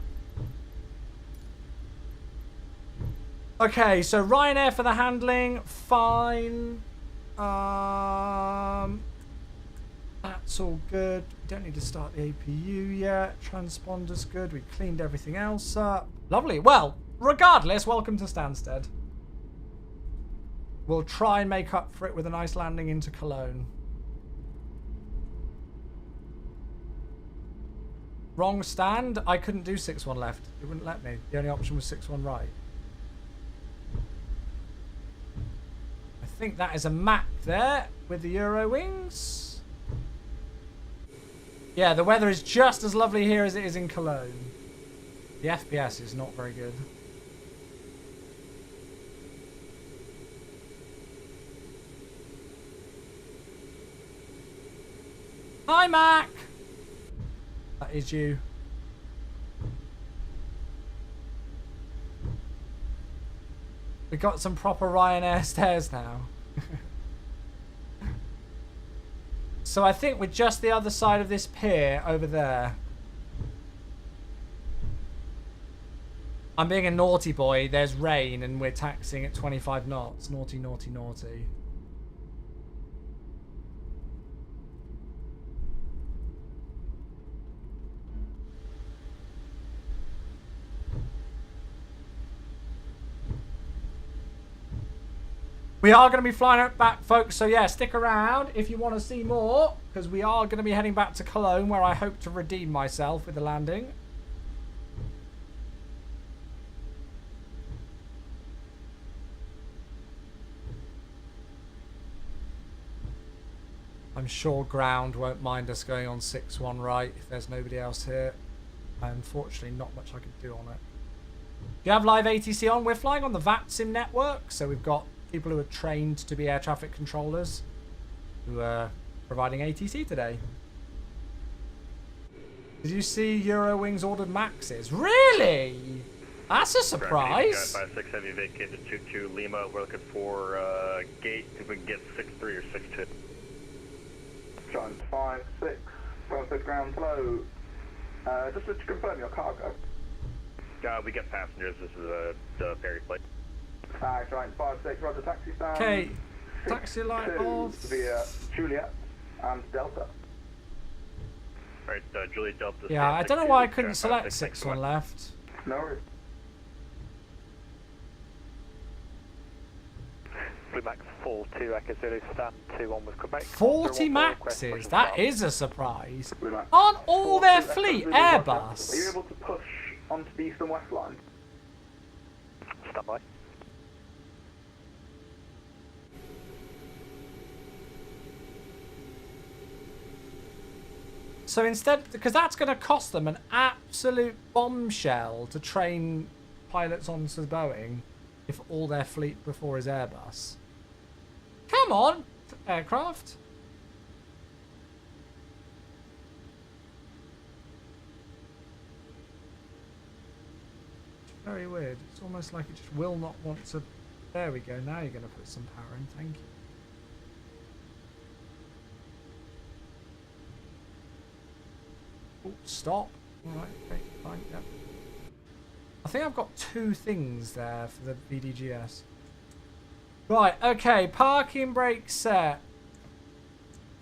Okay, so Ryanair for the handling, fine. That's all good. We don't need to start the APU yet. Transponder's good. We cleaned everything else up. Lovely. Well, regardless, welcome to Stansted. we'll try and make up for it with a nice landing into Cologne. Wrong stand. I couldn't do 6-1 left. It wouldn't let me. The only option was 6-1 right. I think that is a map there with the Euro wings. Yeah, the weather is just as lovely here as it is in Cologne. The FPS is not very good. Hi, Mac! That is you. We got some proper Ryanair stairs now. So I think we're just the other side of this pier over there. I'm being a naughty boy. There's rain and we're taxiing at 25 knots. Naughty, naughty, naughty. We are going to be flying it back, folks, so yeah, stick around if you want to see more, because we are going to be heading back to Cologne, where I hope to redeem myself with the landing. I'm sure ground won't mind us going on 6-1 right if there's nobody else here. Unfortunately, not much I can do on it. Do you have live ATC on? We're flying on the VATSIM network, so we've got people who are trained to be air traffic controllers who are providing ATC today. Did you see Eurowings ordered Maxes? Really? That's a surprise. 56 heavy vacated 22 Lima. We're looking for gate if we can get 63 or 62. Giant 56, 76 ground flow. Just to confirm your cargo. We get passengers. This is a ferry plane. Giant 56, roger, taxi stand. Okay, taxi light off. Via Juliet and Delta. Alright, Juliet Delta. Yeah, I don't know why I couldn't select 6-1 left. No worries. Blue Max 42, Echo Zulu, stand 21 with Quebec. 40 Maxes, that is a surprise. Aren't all their fleet Airbus? Are you able to push onto the east and west line? Stand by. So instead, because that's going to cost them an absolute bombshell to train pilots onto Boeing if all their fleet before is Airbus. Come on, aircraft. Very weird. It's almost like it just will not want to... There we go. Now you're going to put some power in. Thank you. Oh, stop. Alright, okay, fine, yep. I think I've got 2 things there for the VDGS. Right, okay, parking brake set.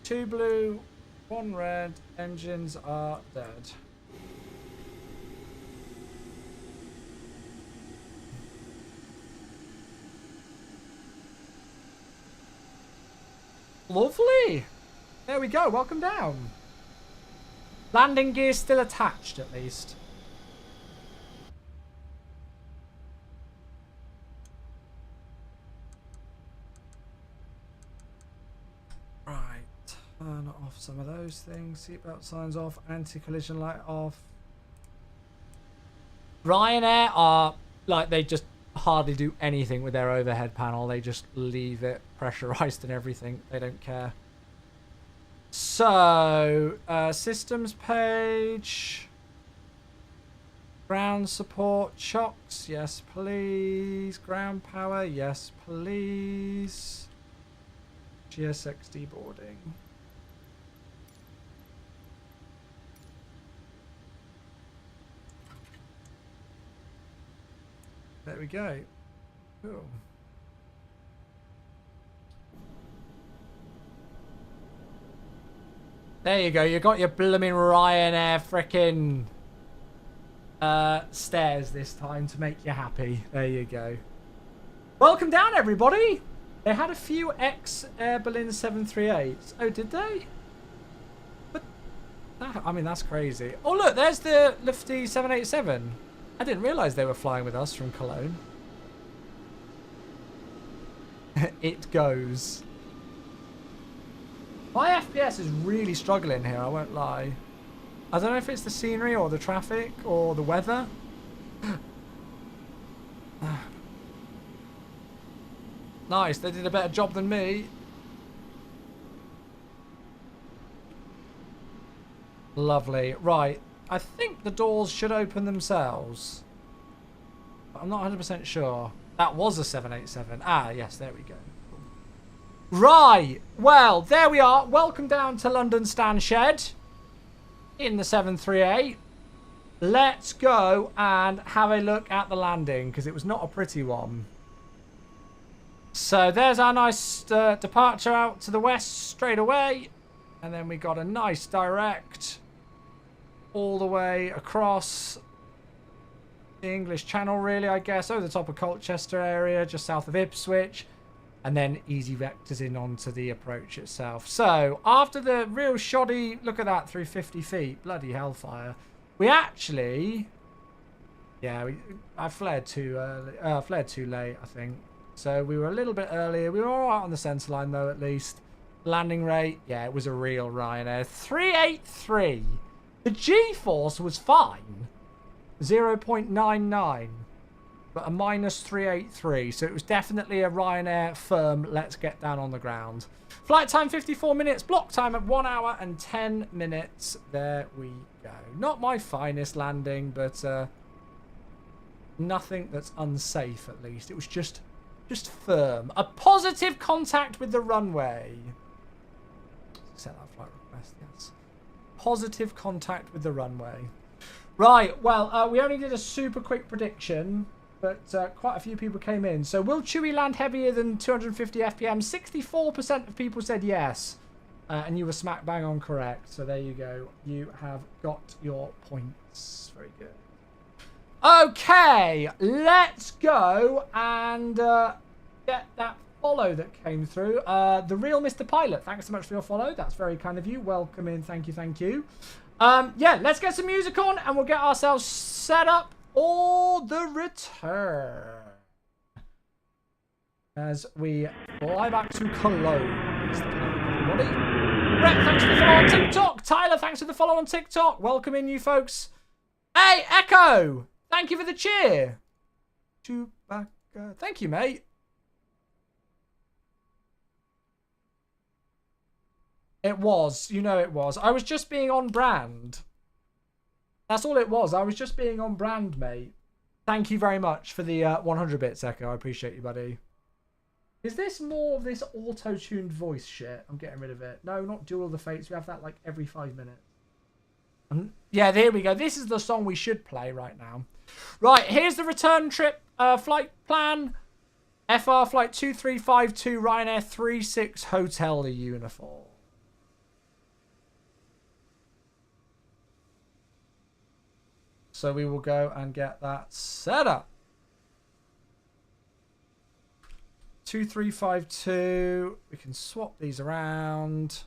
2 blue, 1 red, engines are dead. Lovely! There we go, welcome down. Landing gear still attached, at least. Right. Turn off some of those things. Seatbelt signs off. Anti-collision light off. Ryanair are, like, they just hardly do anything with their overhead panel. They just leave it pressurized and everything. They don't care. So, systems page, ground support, chocks, yes please, ground power, yes please, GSX deboarding. There we go. Cool. There you go. You got your blooming Ryanair frickin' stairs this time to make you happy. There you go. Welcome down, everybody. They had a few ex-Air Berlin 738s. Oh, did they? But, I mean, that's crazy. Oh, look, there's the Lufty 787. I didn't realise they were flying with us from Cologne. It goes. My FPS is really struggling here, I won't lie. I don't know if it's the scenery or the traffic or the weather. Nice, they did a better job than me. Lovely. Right, I think the doors should open themselves. But I'm not 100% sure. That was a 787. Ah, yes, there we go. Right, well, there we are. Welcome down to London Stansted in the 738. Let's go and have a look at the landing, because it was not a pretty one. So there's our nice departure out to the west straight away. And then we got a nice direct all the way across the English Channel, really, I guess, over the top of Colchester area, just south of Ipswich. And then easy vectors in onto the approach itself. So after the real shoddy, look at that, through 50 feet, bloody hellfire. We actually, yeah, I flared too early, flared too late, I think. So we were a little bit earlier. We were all right on the centre line, though, at least. Landing rate, yeah, it was a real Ryanair. 383. The G-force was fine. 0.99. But a minus 383. So it was definitely a Ryanair firm, let's get down on the ground. Flight time 54 minutes. Block time at 1 hour and 10 minutes. There we go. Not my finest landing, but nothing that's unsafe, at least. It was just firm. A positive contact with the runway. Set that flight request, yes. Positive contact with the runway. Right, well, we only did a super quick prediction, but quite a few people came in. So will Chewy land heavier than 250 FPM? 64% of people said yes. And you were smack bang on correct. So there you go. You have got your points. Very good. Okay, let's go and get that follow that came through. The real Mr. Pilot, thanks so much for your follow. That's very kind of you. Welcome in. Thank you, thank you. Yeah, let's get some music on and we'll get ourselves set up for the return. As we fly back to Cologne. Everybody. Brett, thanks for the follow on TikTok. Tyler, thanks for the follow on TikTok. Welcome in, you folks. Hey, Echo! Thank you for the cheer. Chewbacca. Thank you, mate. It was. You know it was. I was just being on brand. That's all it was. I was just being on brand, mate. Thank you very much for the 100 bits, Echo. I appreciate you, buddy. Is this more of this auto-tuned voice shit? I'm getting rid of it. No, not Duel of the Fates. We have that like every 5 minutes. Yeah, there we go. This is the song we should play right now. Right, here's the return trip flight plan. FR flight 2352 Ryanair 36 Hotel Uniform. So we will go and get that set up. 2352. We can swap these around.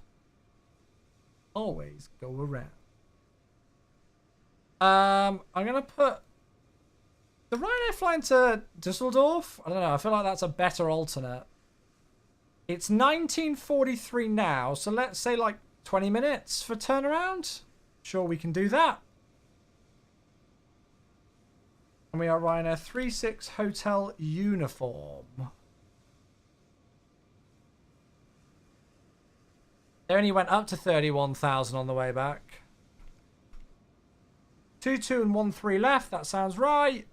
Always go around. I'm going to put the Ryanair flying to Dusseldorf. I don't know. I feel like that's a better alternate. It's 1943 now. So let's say like 20 minutes for turnaround. Sure, we can do that. And we are Ryanair 36 Hotel Uniform. They only went up to 31,000 on the way back. 22 and 13 left. That sounds right.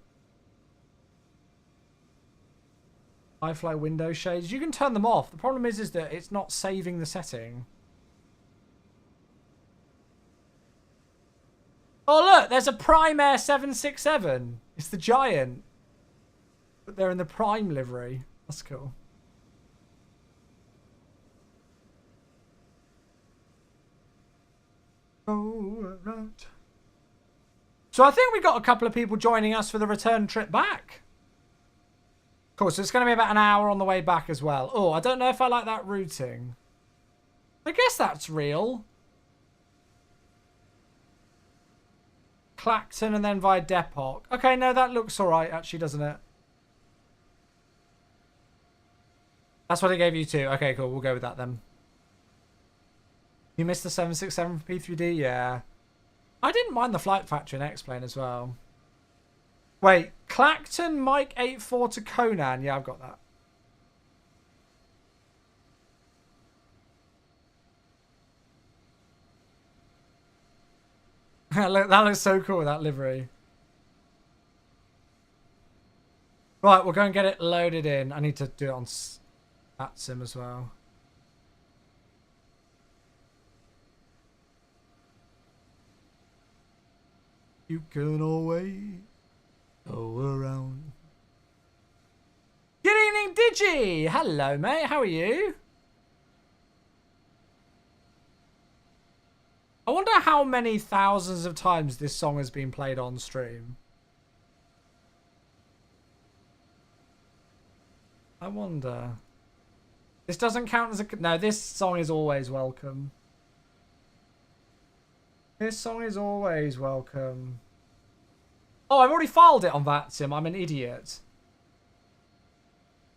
iFly window shades. You can turn them off. The problem is that it's not saving the setting. Oh, look. There's a Prime Air 767. It's the Giant. But they're in the Prime livery. That's cool. Oh, right. So I think we got a couple of people joining us for the return trip back. Cool, so it's going to be about an hour on the way back as well. Oh, I don't know if I like that routing. I guess that's real. Clacton and then via Depok. Okay, no, that looks alright actually, doesn't it? That's what it gave you too. Okay, cool, we'll go with that then. You missed the 767 for P3D? Yeah. I didn't mind the flight factor in X-Plane as well. Wait, Clacton, Mike 84 to Conan. Yeah, I've got that. Look, that looks so cool, that livery. Right, we'll go and get it loaded in. I need to do it on StatSim as well. You can always go around. Good evening, Digi! Hello, mate. How are you? I wonder how many thousands of times this song has been played on stream. I wonder. This doesn't count as a... No, this song is always welcome. This song is always welcome. Oh, I've already filed it on VATSIM. I'm an idiot.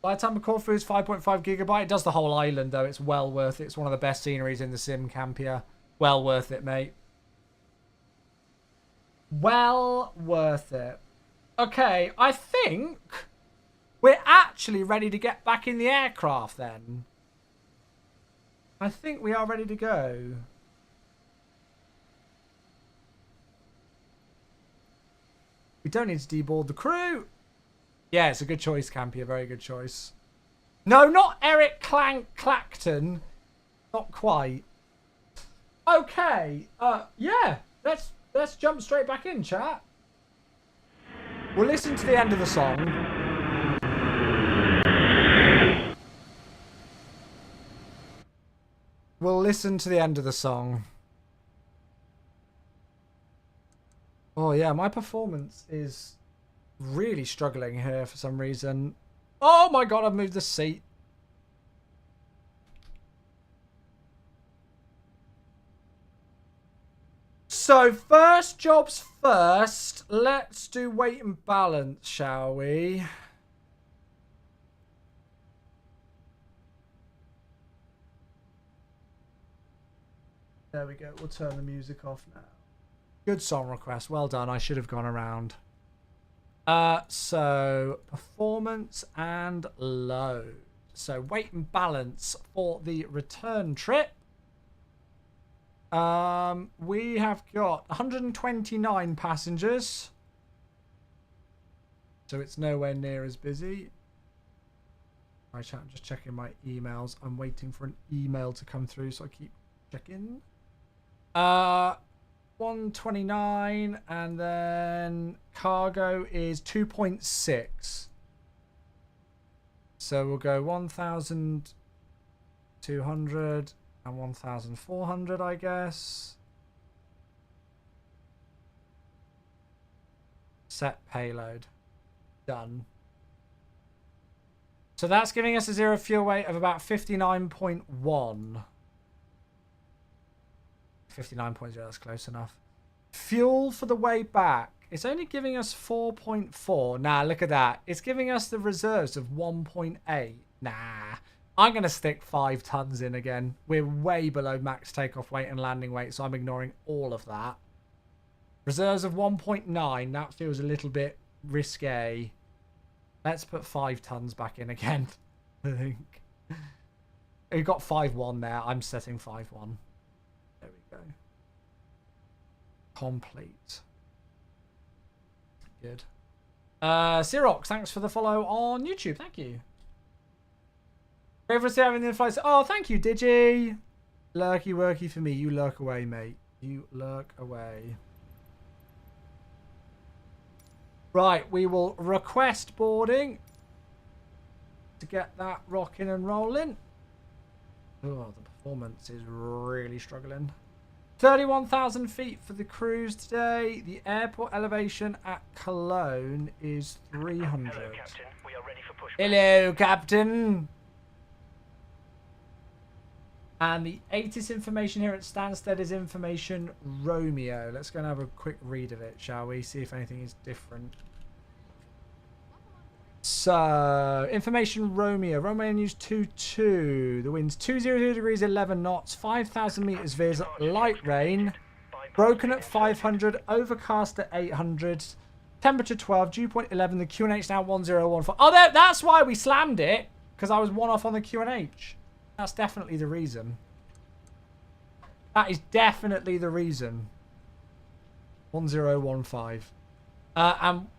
By the time Corfu is 5.5 gigabyte, it does the whole island, though. It's well worth it. It's one of the best sceneries in the sim, Campia. Well worth it, mate. Well worth it. Okay, I think we're actually ready to get back in the aircraft, then. I think we are ready to go. We don't need to deboard the crew. Yeah, it's a good choice, Campia. Very good choice. No, not Eric Clacton. Not quite. Okay. Yeah. Let's jump straight back in, chat. We'll listen to the end of the song. We'll listen to the end of the song. Oh, yeah, my performance is really struggling here for some reason. Oh, my God, I've moved the seat. So, first jobs first. Let's do weight and balance, shall we? There we go. We'll turn the music off now. Good song request. Well done. I should have gone around. So, performance and load. So, weight and balance for the return trip. We have got 129 passengers. So, it's nowhere near as busy. Right, chat, I'm just checking my emails. I'm waiting for an email to come through, so I keep checking. 129, and then cargo is 2.6. So we'll go 1,200 and 1,400, I guess. Set payload. Done. So that's giving us a zero fuel weight of about 59.1. 59.0, that's close enough. Fuel for the way back. It's only giving us 4.4. Nah, look at that. It's giving us the reserves of 1.8. Nah. I'm going to stick 5 tons in again. We're way below max takeoff weight and landing weight, so I'm ignoring all of that. Reserves of 1.9. That feels a little bit risque. Let's put 5 tons back in again, I think. We've got 5.1 there. I'm setting 5.1. There we go. Complete. Good. Sirox, thanks for the follow on YouTube. Thank you. Great for having the flights. Oh, thank you, Digi. Lurky worky for me. You lurk away, mate. You lurk away. Right, we will request boarding to get that rocking and rolling. Oh, the performance is really struggling. 31,000 feet for the cruise today. The airport elevation at Cologne is 300. Hello, Captain. We are ready for pushback. Hello, Captain. And the ATIS information here at Stansted is information Romeo. Let's go and have a quick read of it, shall we? See if anything is different. So, information Romeo. Romeo news 22. The wind's 200 degrees, 11 knots, 5,000 meters viz. Light rain. Broken at 500. Overcast at 800. Temperature 12. Dew point 11. The QNH now 1014. Oh, that's why we slammed it. Because I was one off on the QNH. That's definitely the reason. That is definitely the reason. 1015.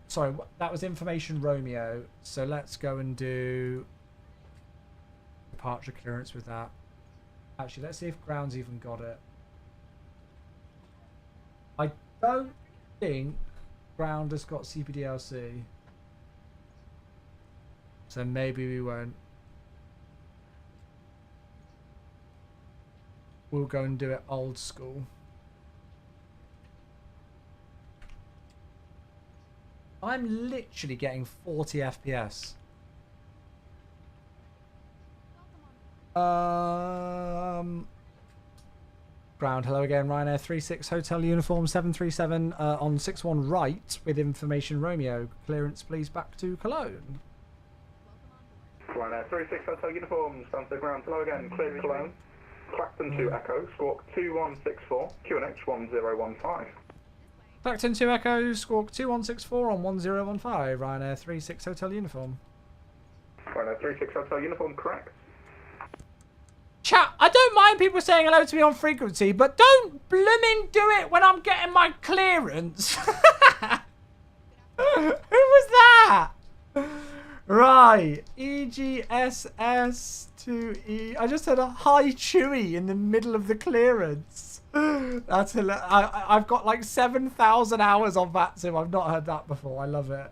Sorry, that was information Romeo. So let's go and do departure clearance with that. Actually, let's see if ground's even got it. I don't think ground has got CPDLC. So maybe we won't. We'll go and do it old school. I'm literally getting 40 FPS. Ground, hello again. Ryanair 36 Hotel Uniform 737 on 61 right with information Romeo. Clearance please back to Cologne. Ryanair 36 Hotel Uniform, Stansted ground, hello again. Clear Cologne. Clacton 2 Echo, Squawk 2164, QNH 1015. Clacton 2 Echo, Squawk 2164 on 1015, Ryanair 36 Hotel Uniform. Ryanair 36 Hotel Uniform, correct. Chat, I don't mind people saying hello to me on frequency, but don't blooming do it when I'm getting my clearance. Who was that? Right, EGSS to I just had a hi Chewy in the middle of the clearance. That's hilarious. I've got like 7,000 hours on that sim. I've not heard that before. I love it.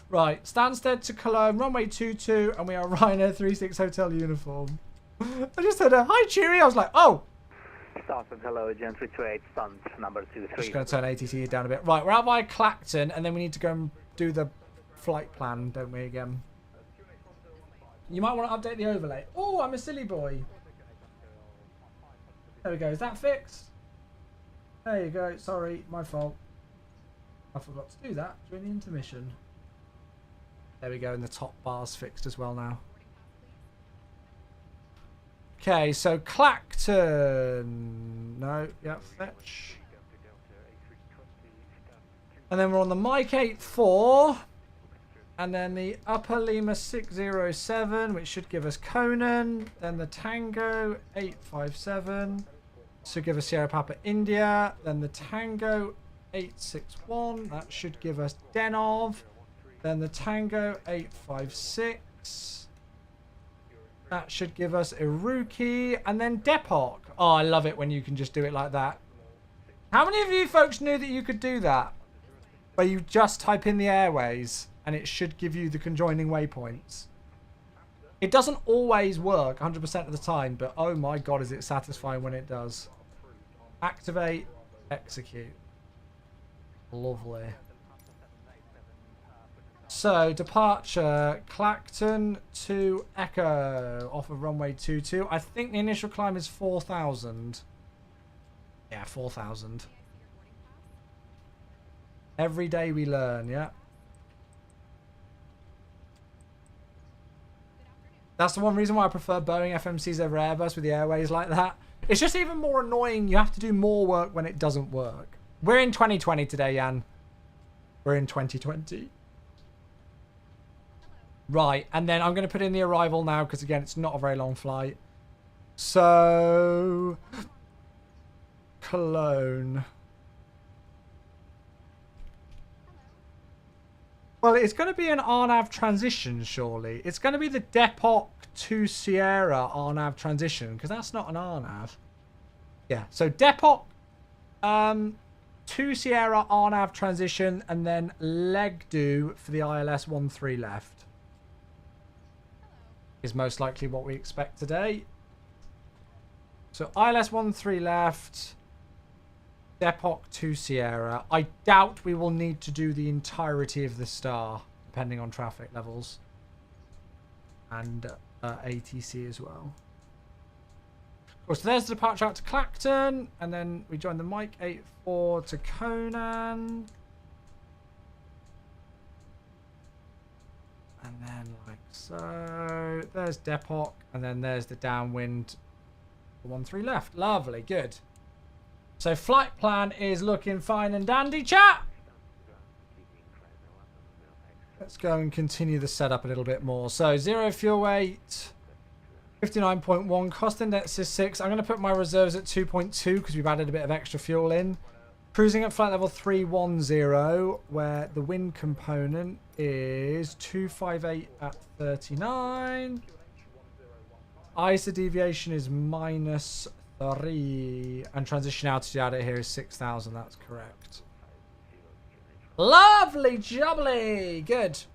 Right, Stansted to Cologne, runway 22, and we are Ryanair 36 Hotel Uniform. I just had a hi Chewy. I was like, oh. Stansted, hello, Gentry 28, stunt number 23. Just going to turn ATC down a bit. Right, we're out by Clacton, and then we need to go and do the flight plan, don't we, again? You might want to update the overlay. Oh, I'm a silly boy. There we go. Is that fixed? There you go. Sorry, my fault. I forgot to do that during the intermission. There we go, and the top bar's fixed as well now. Okay, so Clacton. No, yeah, fetch. And then we're on the Mike 84. And then the Upper Lima 607, which should give us Conan. Then the Tango 857 should give us Sierra Papa India. Then the Tango 861, that should give us Denov. Then the Tango 856, that should give us Iruki. And then Depok. Oh, I love it when you can just do it like that. How many of you folks knew that you could do that? Where you just type in the airways and it should give you the conjoining waypoints. It doesn't always work 100% of the time, but oh my god, is it satisfying when it does. Activate, execute. Lovely. So, departure, Clacton to Echo off of runway 22. I think the initial climb is 4,000. Yeah, 4,000. Every day we learn, yeah. That's the one reason why I prefer Boeing FMCs over Airbus with the airways like that. It's just even more annoying. You have to do more work when it doesn't work. We're in 2020 today, Jan. We're in 2020. Right, and then I'm going to put in the arrival now because, again, it's not a very long flight. So, Cologne. Well, it's going to be an RNAV transition, surely. It's going to be the Depok to Sierra RNAV transition, because that's not an RNAV. Yeah, so Depok to Sierra RNAV transition, and then Legdu for the ILS 13 left. Is most likely what we expect today. So ILS 13 left. Depok to Sierra. I doubt we will need to do the entirety of the star, depending on traffic levels. And ATC as well. Of course, there's the departure out to Clacton. And then we join the Mike 84 to Conan. And then like so. There's Depok. And then there's the downwind. 1-3 left. Lovely. Good. So flight plan is looking fine and dandy, chat. Let's go and continue the setup a little bit more. So 0 fuel weight. 59.1. Cost index is 6. I'm going to put my reserves at 2.2 because we've added a bit of extra fuel in. Cruising at flight level 310, where the wind component is 258 at 39. ISA deviation is -3. And transition altitude out of here is 6,000. That's correct. Lovely jubbly. Good.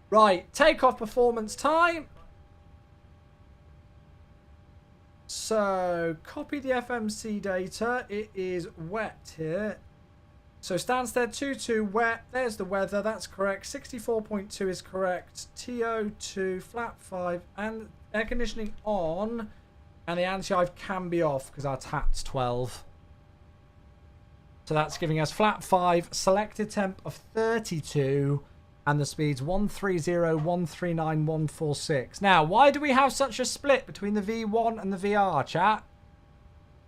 Right. Takeoff performance time. So, copy the FMC data. It is wet here. So, Stansted 22 wet. There's the weather. That's correct. 64.2 is correct. TO2, flap 5, and air conditioning on. And the anti-ive can be off because our TAT's 12. So, that's giving us flap 5, selected temp of 32. And the speed's 130, 139, 146. Now, why do we have such a split between the V1 and the VR, chat?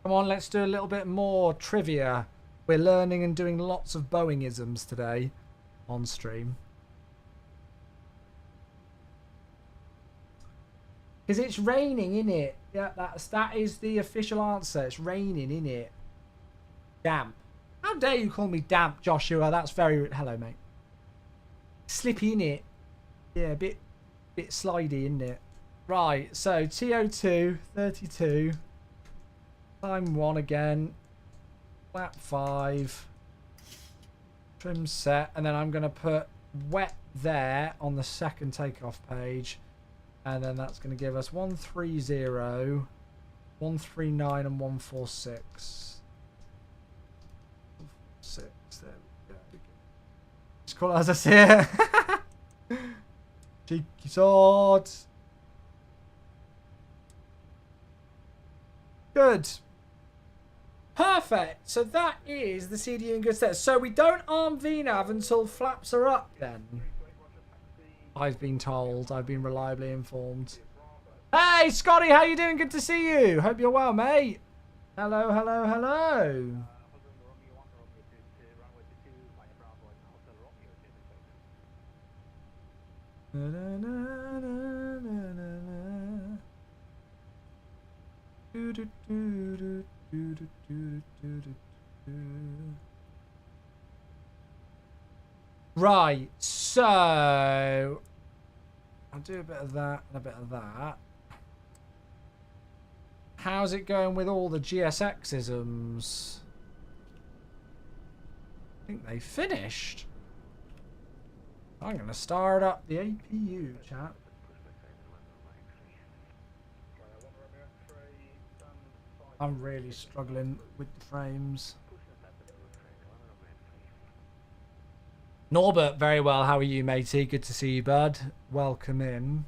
Come on, let's do a little bit more trivia. We're learning and doing lots of Boeing-isms today on stream. Because it's raining, innit? Yeah, that is the official answer. It's raining, innit? Damp. How dare you call me damp, Joshua? That's very... Hello, mate. Slippy in it, yeah, a bit slidey in it. Right, so TO2 32, time 1 again, flap 5, trim set, and then I'm going to put wet there on the second takeoff page, and then that's going to give us 130, 139, and 146. 6 there. Just call it as I see it. Cheeky swords. Good. Perfect. So that is the CDU in good stead. So we don't arm VNAV until flaps are up then. I've been told. I've been reliably informed. Hey, Scotty, how you doing? Good to see you. Hope you're well, mate. Hello, hello, hello. Right, so I'll do a bit of that and a bit of that. How's it going with all the GSX-isms? I think they finished. I'm going to start up the APU, chat. I'm really struggling with the frames. Norbert, very well. How are you, matey? Good to see you, bud. Welcome in.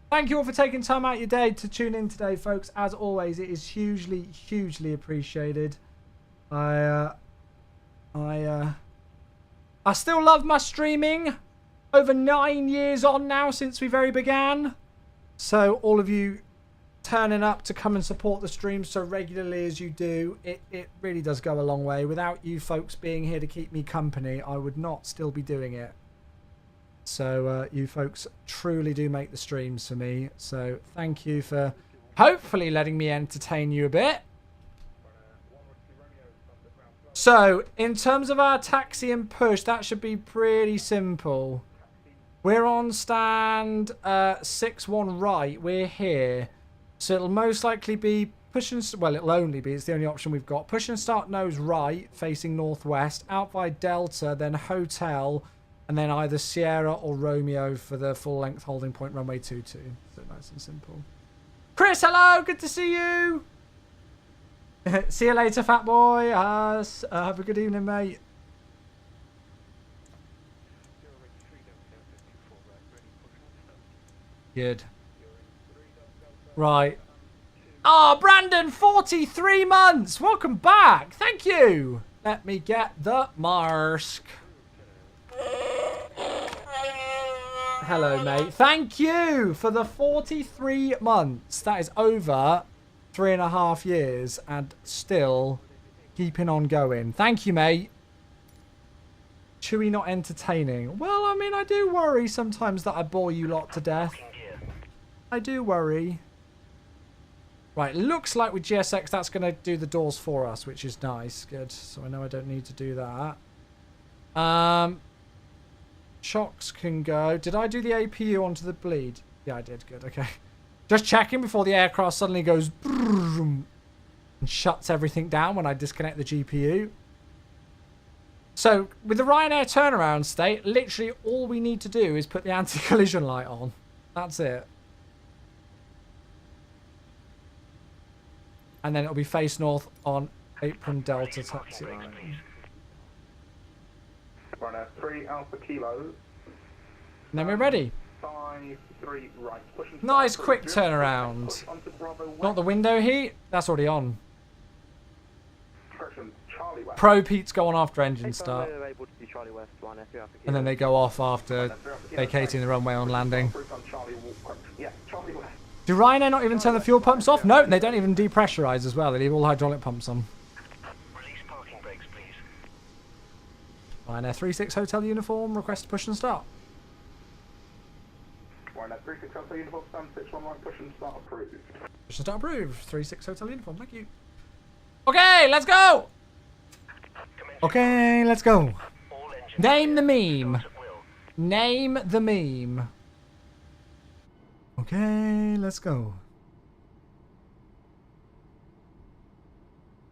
Thank you all for taking time out of your day to tune in today, folks. As always, it is hugely, hugely appreciated. I still love my streaming. Over 9 years on now since we very began. So all of you turning up to come and support the stream so regularly as you do, it really does go a long way. Without you folks being here to keep me company, I would not still be doing it. So you folks truly do make the streams for me. So thank you for hopefully letting me entertain you a bit. So in terms of our taxi and push, that should be pretty simple. We're on stand 6-1 right. We're here. So it'll most likely be push and... Well, it'll only be. It's the only option we've got. Push and start nose right, facing northwest. Out by Delta, then Hotel, and then either Sierra or Romeo for the full-length holding point runway 22. So nice and simple. Chris, hello. Good to see you. See you later, fat boy. Have a good evening, mate. Good. Right. Oh, Brandon, 43 months. Welcome back. Thank you. Let me get the mask. Hello, mate. Thank you for the 43 months. That is over 3.5 years and still keeping on going. Thank you, mate. Chewy not entertaining. Well, I mean, I do worry sometimes that I bore you lot to death. I do worry. Right, looks like with GSX that's going to do the doors for us, which is nice. Good. So I know I don't need to do that. Shocks can go. Did I do the APU onto the bleed? Yeah, I did. Good. Okay. Just checking before the aircraft suddenly goes and shuts everything down when I disconnect the GPU. So, with the Ryanair turnaround state, literally all we need to do is put the anti-collision light on. That's it. And then it'll be face north on Apron Delta taxi line. Ryanair 3 Alpha Kilo. And then we're ready. 5-3 right. Nice quick turnaround. Not the window heat. That's already on. Pro Pete's go on after engine start. And then they go off after vacating the runway on landing. Do Ryanair not even turn the fuel pumps off? No, they don't even depressurize as well. They leave all hydraulic pumps on. Release parking brakes, please. Ryanair 36 hotel uniform, request to push and start. Ryanair 36 hotel uniform, stand 611, push and start approved. Push and start approved. 36 hotel uniform, thank you. Okay, let's go! Okay, let's go. Name the meme. Name the meme. Okay, let's go.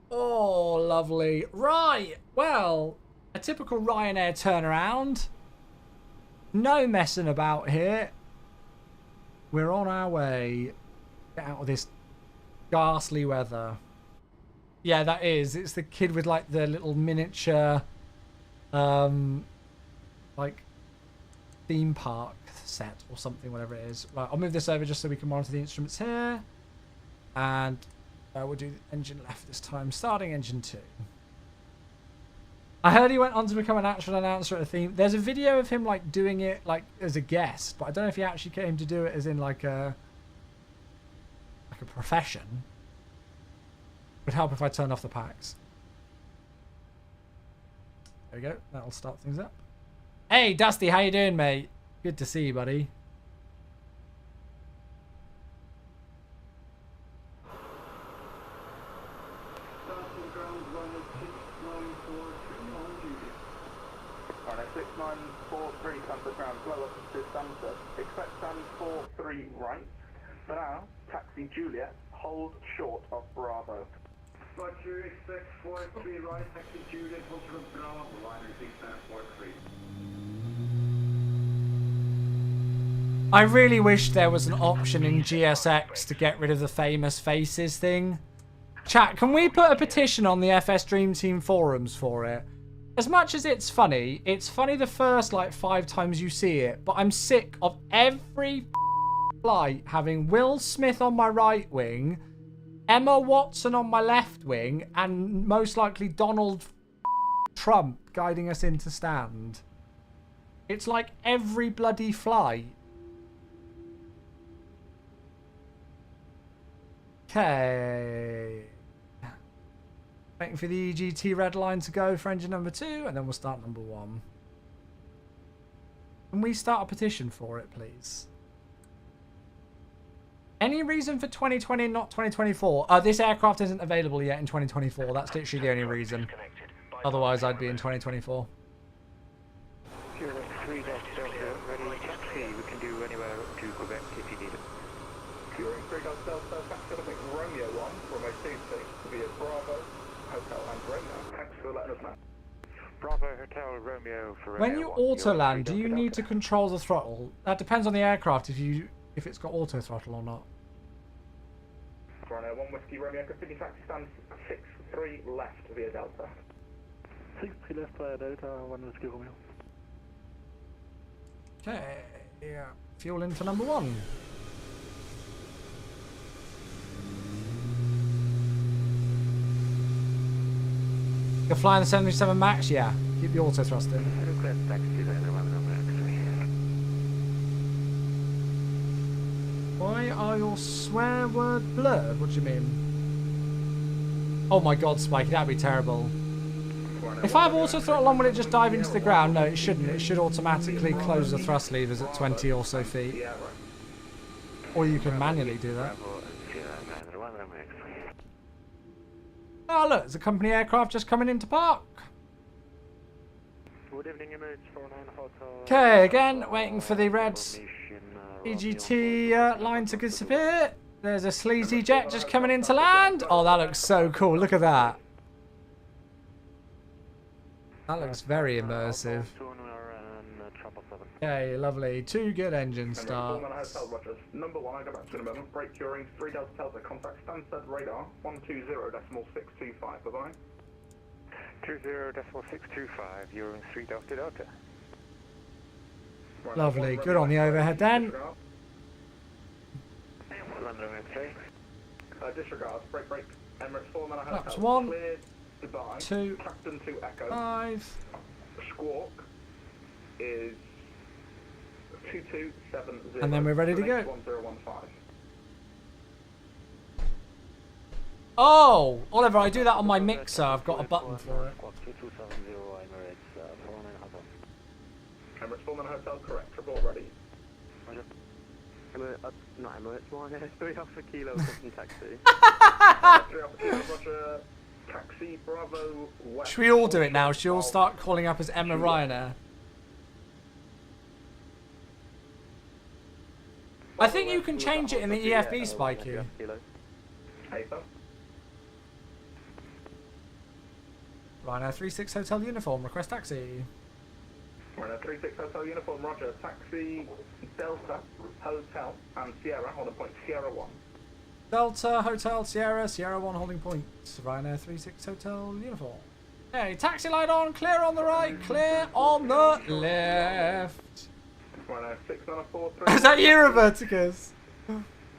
Oh, lovely. Right, well, a typical Ryanair turnaround. No messing about here. We're on our way. Get out of this ghastly weather. Yeah, that is. It's the kid with, like, the little miniature, like, theme park set or something, whatever it is. Right, I'll move this over just so we can monitor the instruments here. And we'll do engine left this time, starting engine 2. I heard he went on to become an actual announcer at a theme. There's a video of him, like, doing it, like, as a guest, but I don't know if he actually came to do it as in, like a profession. Would help if I turned off the packs. There we go. That'll start things up. Hey, Dusty, how you doing, mate? Good to see you, buddy. Alright, 6943 comes to ground, blow up to Stamford. Expect stand 43 right. For now, taxi Juliet, hold short of Bravo. Roger, expect 43 right, taxi Juliet, hold short of Bravo, liner 6943. I really wish there was an option in GSX to get rid of the famous faces thing. Chat, can we put a petition on the FS Dream Team forums for it? As much as it's funny the first like 5 times you see it, but I'm sick of every flight having Will Smith on my right wing, Emma Watson on my left wing, and most likely Donald Trump guiding us into stand. It's like every bloody flight. Okay. Waiting for the EGT red line to go for engine number 2, and then we'll start number 1. Can we start a petition for it, please? Any reason for 2020 and not 2024? This aircraft isn't available yet in 2024. That's literally the only reason. Otherwise, I'd be in 2024. Here, 3 ready taxi. We can do anywhere to Quebec if you need it. Curing 3 Delta, taxi Romeo 1, Romeo 2 to be at Bravo, Hotel and Romeo. Thanks for letting us know. Bravo, Hotel, Romeo for When you auto land, do you need to control the throttle? That depends on the aircraft if it's got auto throttle or not. Ryanair 1 Whiskey Romeo, continue taxi stand 63 left via Delta. 63 left via Delta, 1 Whiskey Romeo. Okay, yeah. Fuel into number 1. You're flying the 737 MAX? Yeah. Keep the auto thrust in. Request taxi to the runway X-ray. Why are your swear word blurred? What do you mean? Oh my god, Spikey, that'd be terrible. If I have auto throttle on, will it just dive into the ground? No, it shouldn't. It should automatically close the thrust levers at 20 or so feet. Or you can manually do that. Oh look, there's a company aircraft just coming into park. Good evening, Emirates 49 Hotel. Okay, again, waiting for the red EGT line to disappear. There's a sleazy jet just coming into land. Oh, that looks so cool. Look at that. That looks very immersive. Okay, lovely. 2 good engine starts. Number 1, I go back to in a moment. Brake curing, 3 Delta Delta, contact Stansted radar, 120.625, bye-bye. 20.625, you're in 3 Delta Delta. Lovely. Good on the overhead then. Disregard, brake, Emirates 4 Hotel. Flaps 1, Cleared, Dubai, 2, Clapton 2 Echo. 5. Squawk is 2270. And then we're ready to go. 1015. Oh, Oliver, I do that on my mixer. I've got a button for it. 2270 Emirates 49 Hotel. Emirates 4 Hotel, correct. Report ready. Not Emirates 1, 3 Alpha Kilo, custom taxi. 3 Alpha Kilo, Roger. Taxi Bravo West. Should we all do it now? Should we all start calling up as Emma Ryanair? I think you can change it in the EFB, Spikey. Ryanair 36 Hotel Uniform, request taxi. Ryanair 36 Hotel Uniform, Roger. Taxi Delta Hotel and Sierra, hold on point, Sierra 1. Delta Hotel Sierra, Sierra 1 holding point. Ryanair 36 Hotel Uniform. Hey, taxi light on, clear on the right, clear on the left. Ryanair 6943. Is that you, Roberticus?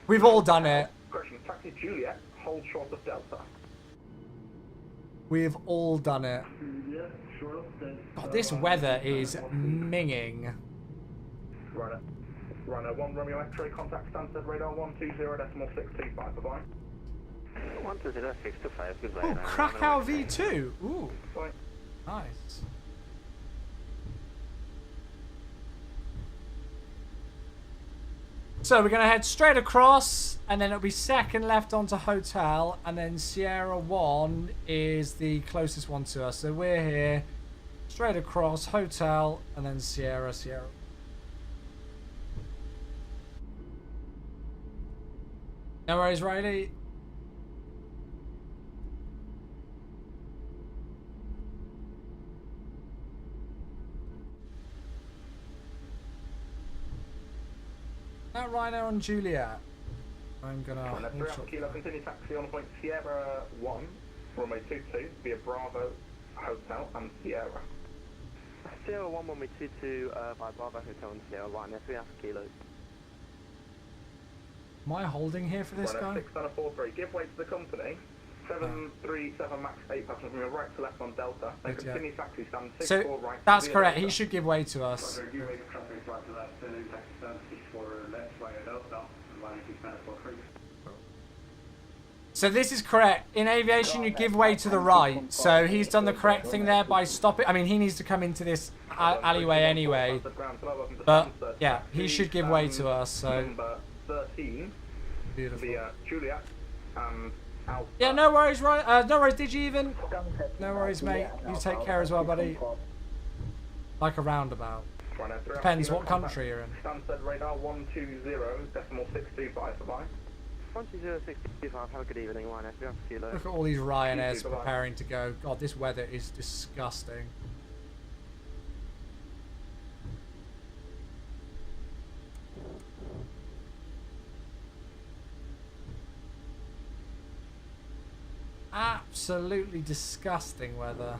We've all done it. Correction, taxi Juliet, hold short of Delta. We've all done it. God, this weather is minging. Ryanair 1 Romeo X-ray, contact Stansted radar 120.625, bye-bye. 120.625, goodbye. Oh, Krakow V2. Ooh. Bye. Nice. So we're going to head straight across, and then it'll be second left onto Hotel, and then Sierra 1 is the closest one to us. So we're here, straight across, Hotel, and then Sierra. No worries, Riley. That Ryanair on Juliet. I'm gonna. Kilo, continue taxi on point Sierra 1, runway 22 via Bravo Hotel and Sierra. Sierra 1, runway 22 by Bravo Hotel and Sierra, Ryanair 3 Alpha Kilo. Am I holding here for this guy? 6743, give way to the company. 737 max 8 passengers from your right to left on Delta. Then continue taxi stand 64 right. That's correct. He should give way to us. So this is correct. In aviation, you give way to the right. So he's done the correct thing there by stopping. I mean, he needs to come into this alleyway anyway. But yeah, he should give way to us. So. Number 13. Beautiful. Via Juliet and Alpha. Yeah, no worries, right? No worries, did you even? No worries, mate. You take care as well, buddy. Like a roundabout. Depends what country you're in. Stansted radar 120.625, bye-bye. 120.625, have a good evening, Ryanair 3 Alpha Kilo. Look at all these Ryanairs preparing to go. God, this weather is disgusting. absolutely disgusting weather.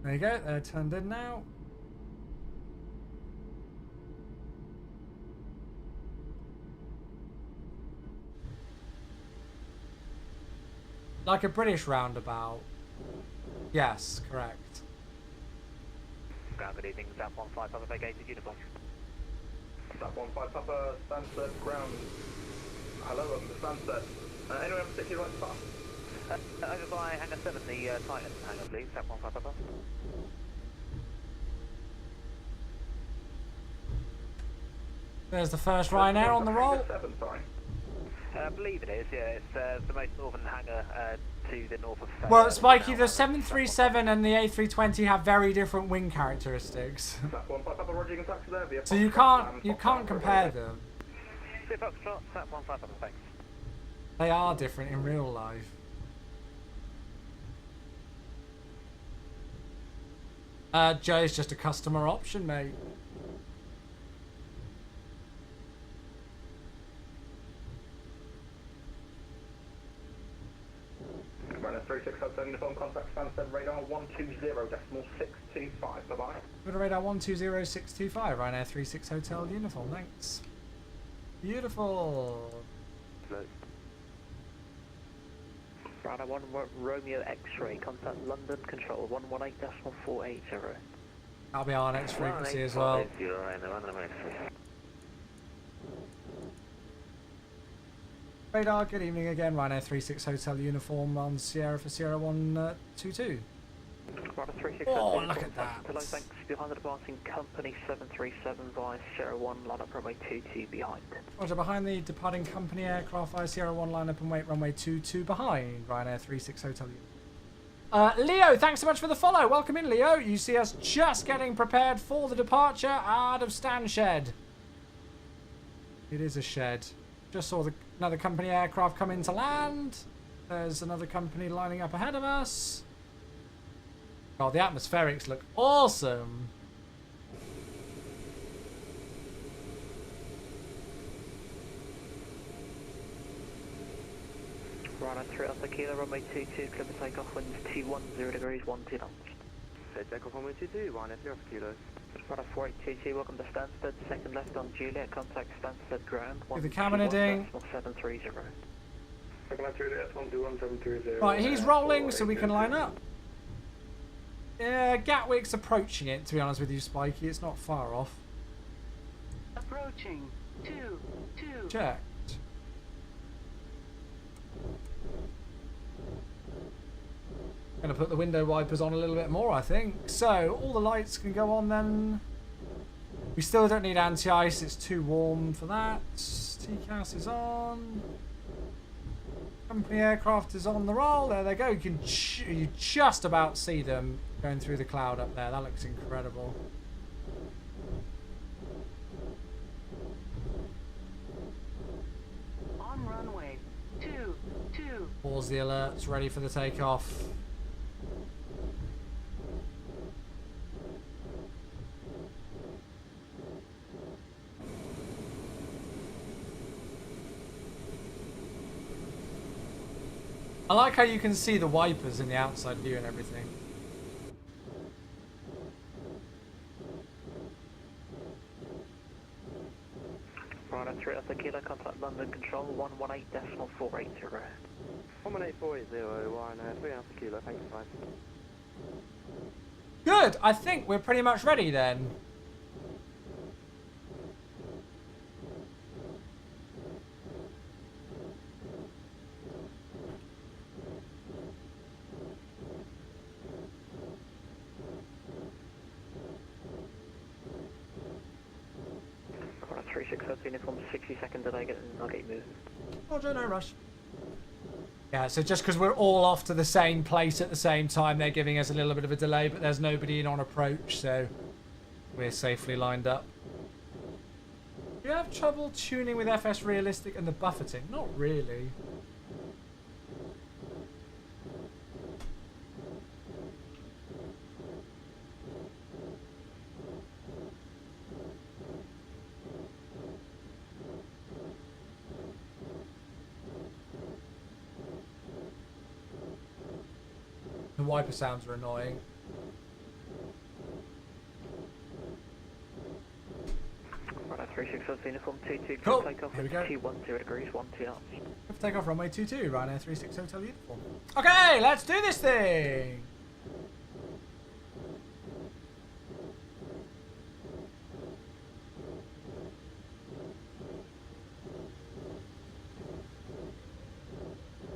There you go, they're turned in now. Like a British roundabout. Yes, correct. Ground, good evening, Zap 15 Papa vacated uniform. Zap 15 Papa, Stansted, ground. Hello, welcome to Stansted. Anyone in particular like to pass? Over by Hangar 7, the Titan hangar, please, Zap 15 Papa. There's the first Ryanair on the roll. 7, sorry. I believe it is, yeah. It's the most northern hangar to the north of... Well, Spikey, the 737 and the A320 have very different wing characteristics. So you can't compare them. They are different in real life. Joe's just a customer option, mate. Runner 36 uniform contact Stansted radar 120.625. Bye bye. Go to radar 120625, Ryanair 36 Hotel uniform. Thanks. Beautiful. Radar 1 Romeo X-ray, contact London control 118.480. That'll be our next frequency as well. Radar, good evening again. Ryanair 36 Hotel uniform on Sierra for Sierra 122. Radar 36 Oh, look at that. Hello, thanks. Behind the departing company 737 via Sierra 1, line up runway 22 behind. Roger, behind the departing company aircraft via Sierra 1, line up and wait runway 22 behind. Ryanair 36 Hotel uniform. Leo, thanks so much for the follow. Welcome in, Leo. You see us just getting prepared for the departure out of Stansted. It is a shed. Just saw another company aircraft come in to land. There's another company lining up ahead of us. Oh, the atmospherics look awesome. Radar 3 Alpha Kilo, runway 22, clear for takeoff, winds 210 degrees, 12 knots. Takeoff runway 22, Ryanair 3 Alpha Kilo. Radar 4822, welcome to Stansted, second left on Juliet, contact Stansted ground. Give the cabin a ding. 730. Second left Juliet 121.730. Right, he's rolling so we can line up. Yeah, Gatwick's approaching it, to be honest with you, Spikey. It's not far off. Approaching. 2. Checked. Gonna put the window wipers on a little bit more, I think. So, all the lights can go on then. We still don't need anti-ice, it's too warm for that. TCAS is on. Company aircraft is on the roll. There they go. You just about see them going through the cloud up there. That looks incredible. On runway 22. Pause the alerts, ready for the takeoff. I like how you can see the wipers in the outside view and everything. Radar 3 Alpha Kilo, contact London control 118.480. 118.480, Ryanair 3 Alpha Kilo, thanks, bye. Good, I think we're pretty much ready then. Radar 36 uniform 60 second delay, I'll get you moving. Roger, no rush. Yeah, so just because we're all off to the same place at the same time, they're giving us a little bit of a delay, but there's nobody in on approach, so we're safely lined up. Do you have trouble tuning with FS Realistic and the buffeting? Not really. wiper sounds are annoying. Right, 36 uniform 22, Cool. takeoff Here we at go. 210 degrees, 12 knots. Takeoff runway 22, Ryanair 36 Hotel uniform. Okay, let's do this thing!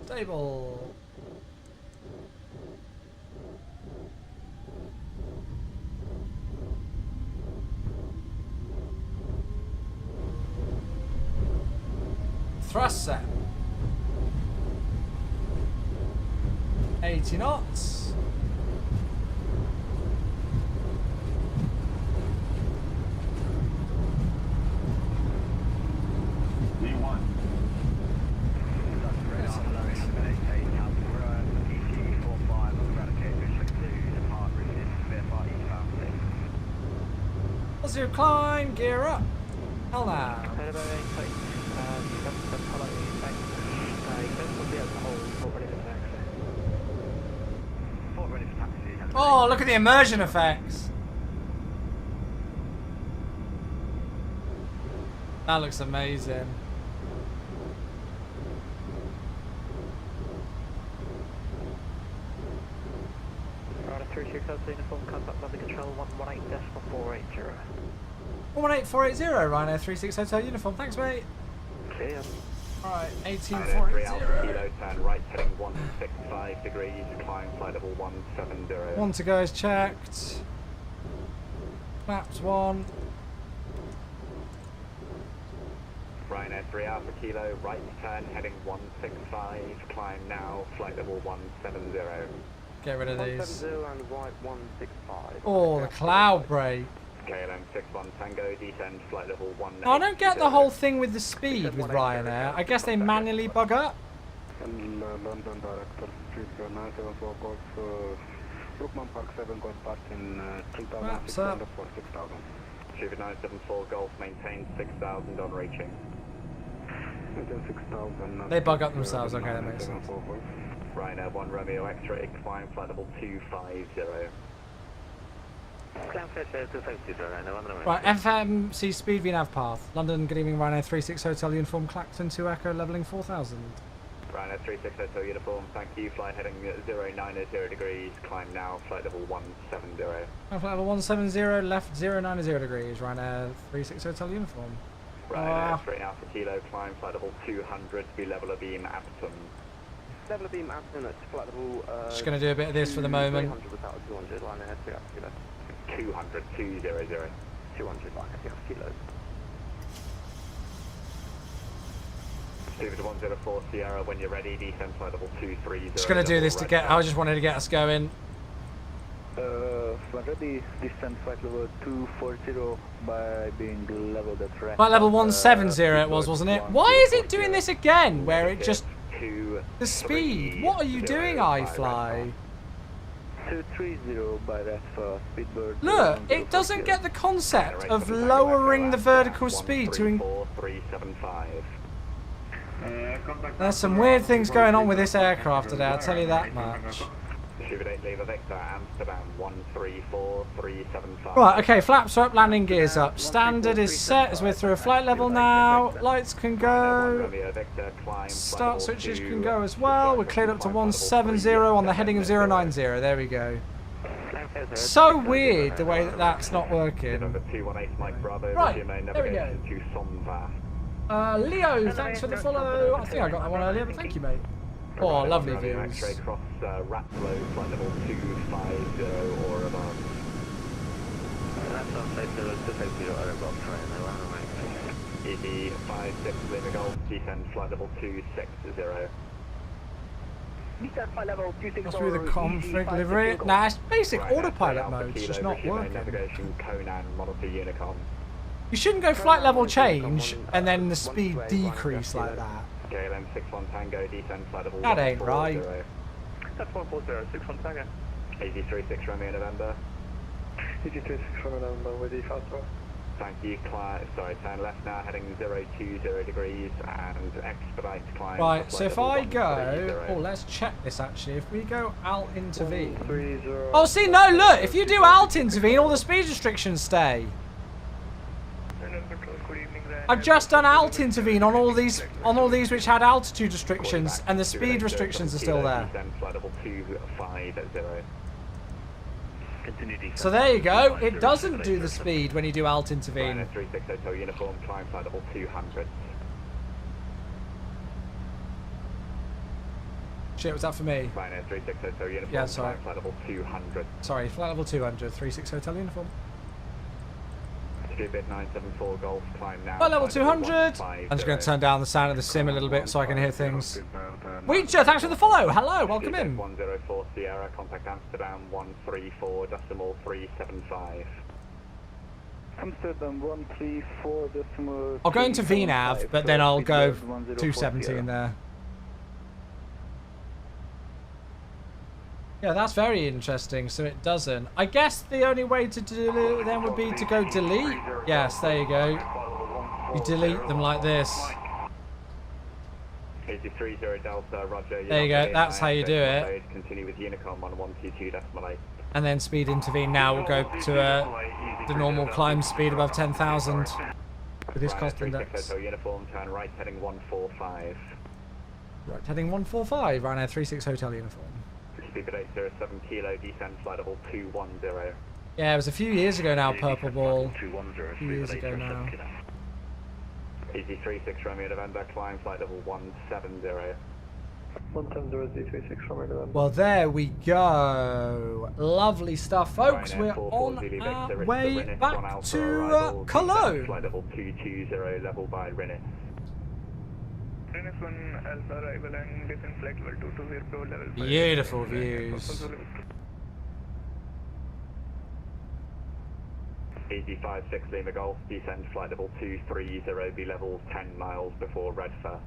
Stable. Thrust set. 80 knots. V1. Positive climb, gear up. Hell now. Head about 8 feet. That's hello, thanks. You don't be able to hold, not ready for taxi. Oh, look at the immersion effects. That looks amazing. Right, 36 Hotel uniform, contact London control 118.480. 118,480, Ryanair 36 Hotel uniform. Thanks, mate. Clear. Alright, 3 Alpha 18,480. Kilo, turn right heading 165 degrees, climb flight level 170. One to go is checked. Flaps 1. Ryanair 3 Alpha Kilo, right turn heading 165, climb now, flight level 170. Get rid of these. 170 and right 165. Oh, the cloud break. KLM 61 Tango, descend flight level 180. Oh, I don't get the whole thing with the speed with Ryanair. I guess they manually bug up. And London Director, Street 974 Golf, Brookman Park 7 going past in 3,600 for 6,000. Shooter 974 Golf, maintain 6,000 on reaching. Maintain 6,000. They bug up themselves, okay, that makes sense. Ryanair 1 Romeo X-ray, climb flight level 250. Right, FMC speed VNAV path. London, good evening, Ryanair 36 Hotel uniform, Clacton 2 Echo, levelling 4,000. Ryanair 36 Hotel uniform, thank you, flight heading 090 degrees, climb now, flight level 170. Flight level 170, left 090 degrees, Ryanair 36 Hotel uniform. Ryanair 3 Alpha Kilo, climb flight level 200, be level of beam Apton. Level of beam Apton at flight level... Just going to do a bit of this for the moment. 300 without 200, Ryanair 3 Alpha Kilo. 200, 200. 200, Ryanair 3 Alpha Kilo. Super 104 Sierra, when you're ready, descend flight level 230. Just going to do this to get, I just wanted to get us going. When ready, descend flight level 240 by being leveled at right. Flight level 170 it was, wasn't it? Why is it doing this again, where it just... The speed! What are you doing, iFly? 230 by Resfa, Speedbird. Look, it doesn't get the concept of lowering the vertical speed to... 375. There's some weird things going on with this aircraft today, I'll tell you that much. Super 8 Lever Victor, Amsterdam 134375. Right, okay, flaps are up, landing gears up. Standard is set as we're through a flight level now. Lights can go. Start switches can go as well. We're cleared up to 170 on the heading of 090. There we go. So weird the way that that's not working. Right, there we go. Leo, thanks for the follow. I think I got that one earlier, but thank you, mate. Oh, lovely views. X-ray cross Ratflow, flight level 250 or above. That's on flight level 250 or above, ED 56 Lima Golf, descend flight level 260. Descend flight level 260. Must be the config livery. Nah, it's basic autopilot mode, it's just not working. Navigation Conan, Monitor Unicom. You shouldn't go flight level change and then the speed decrease like that. KLM 61 Tango, descend flight level That ain't right. That's 140, 61 Tango. 83 6 Romeo November. 83 6 Romeo November with the fast Thank you. Sorry, turn left now, heading 020 degrees and expedite climb. Right, so if I go... Oh, let's check this actually. If we go alt intervene... Oh, see, no, look! If you do alt intervene, all the speed restrictions stay. I've just done alt intervene on all these which had altitude restrictions, and the speed restrictions are still there. So there you go. It doesn't do the speed when you do alt intervene. Ryanair 36 Hotel uniform, climb flight level 200. Shit, was that for me? Ryanair 36 Hotel uniform, yeah, sorry. climb flight level 200. Sorry, flight level 200, 36 Hotel uniform. Bit 974 Golf, climb now. Flight level 200. I'm just going to turn down the sound of the sim a little bit so I can hear things. Weecher, thanks for the follow. Hello, welcome in. 104 Sierra, contact Amsterdam 134.375. Amsterdam 134. I'll go into VNAV, but then I'll go 270 in there. Yeah, that's very interesting. So it doesn't. I guess the only way to do it then would be to go delete. Yes, there you go. You delete them like this. 830 Delta, Roger. There you go. That's how you do it. Continue with Unicom on 122.8. And then speed intervene. Now we'll go to the normal climb speed above 10,000 with this cost index. Uniform, turn right, heading 145. Right, heading 145. Ryanair 36 Hotel uniform. Speed 807 kilo, descend flight level 210. Yeah, it was a few years ago now, Purple Ball. A few years ago now. Easy 36 Romeo November, climb flight level 170. 170 Z36 Romeo November. Well, there we go. Lovely stuff, folks. We're on our way back to Cologne. Flight level 220, level by Rennes. Beautiful views. Easy 56 Lima Golf, descend flight level 230, be level 10 miles before Redfern.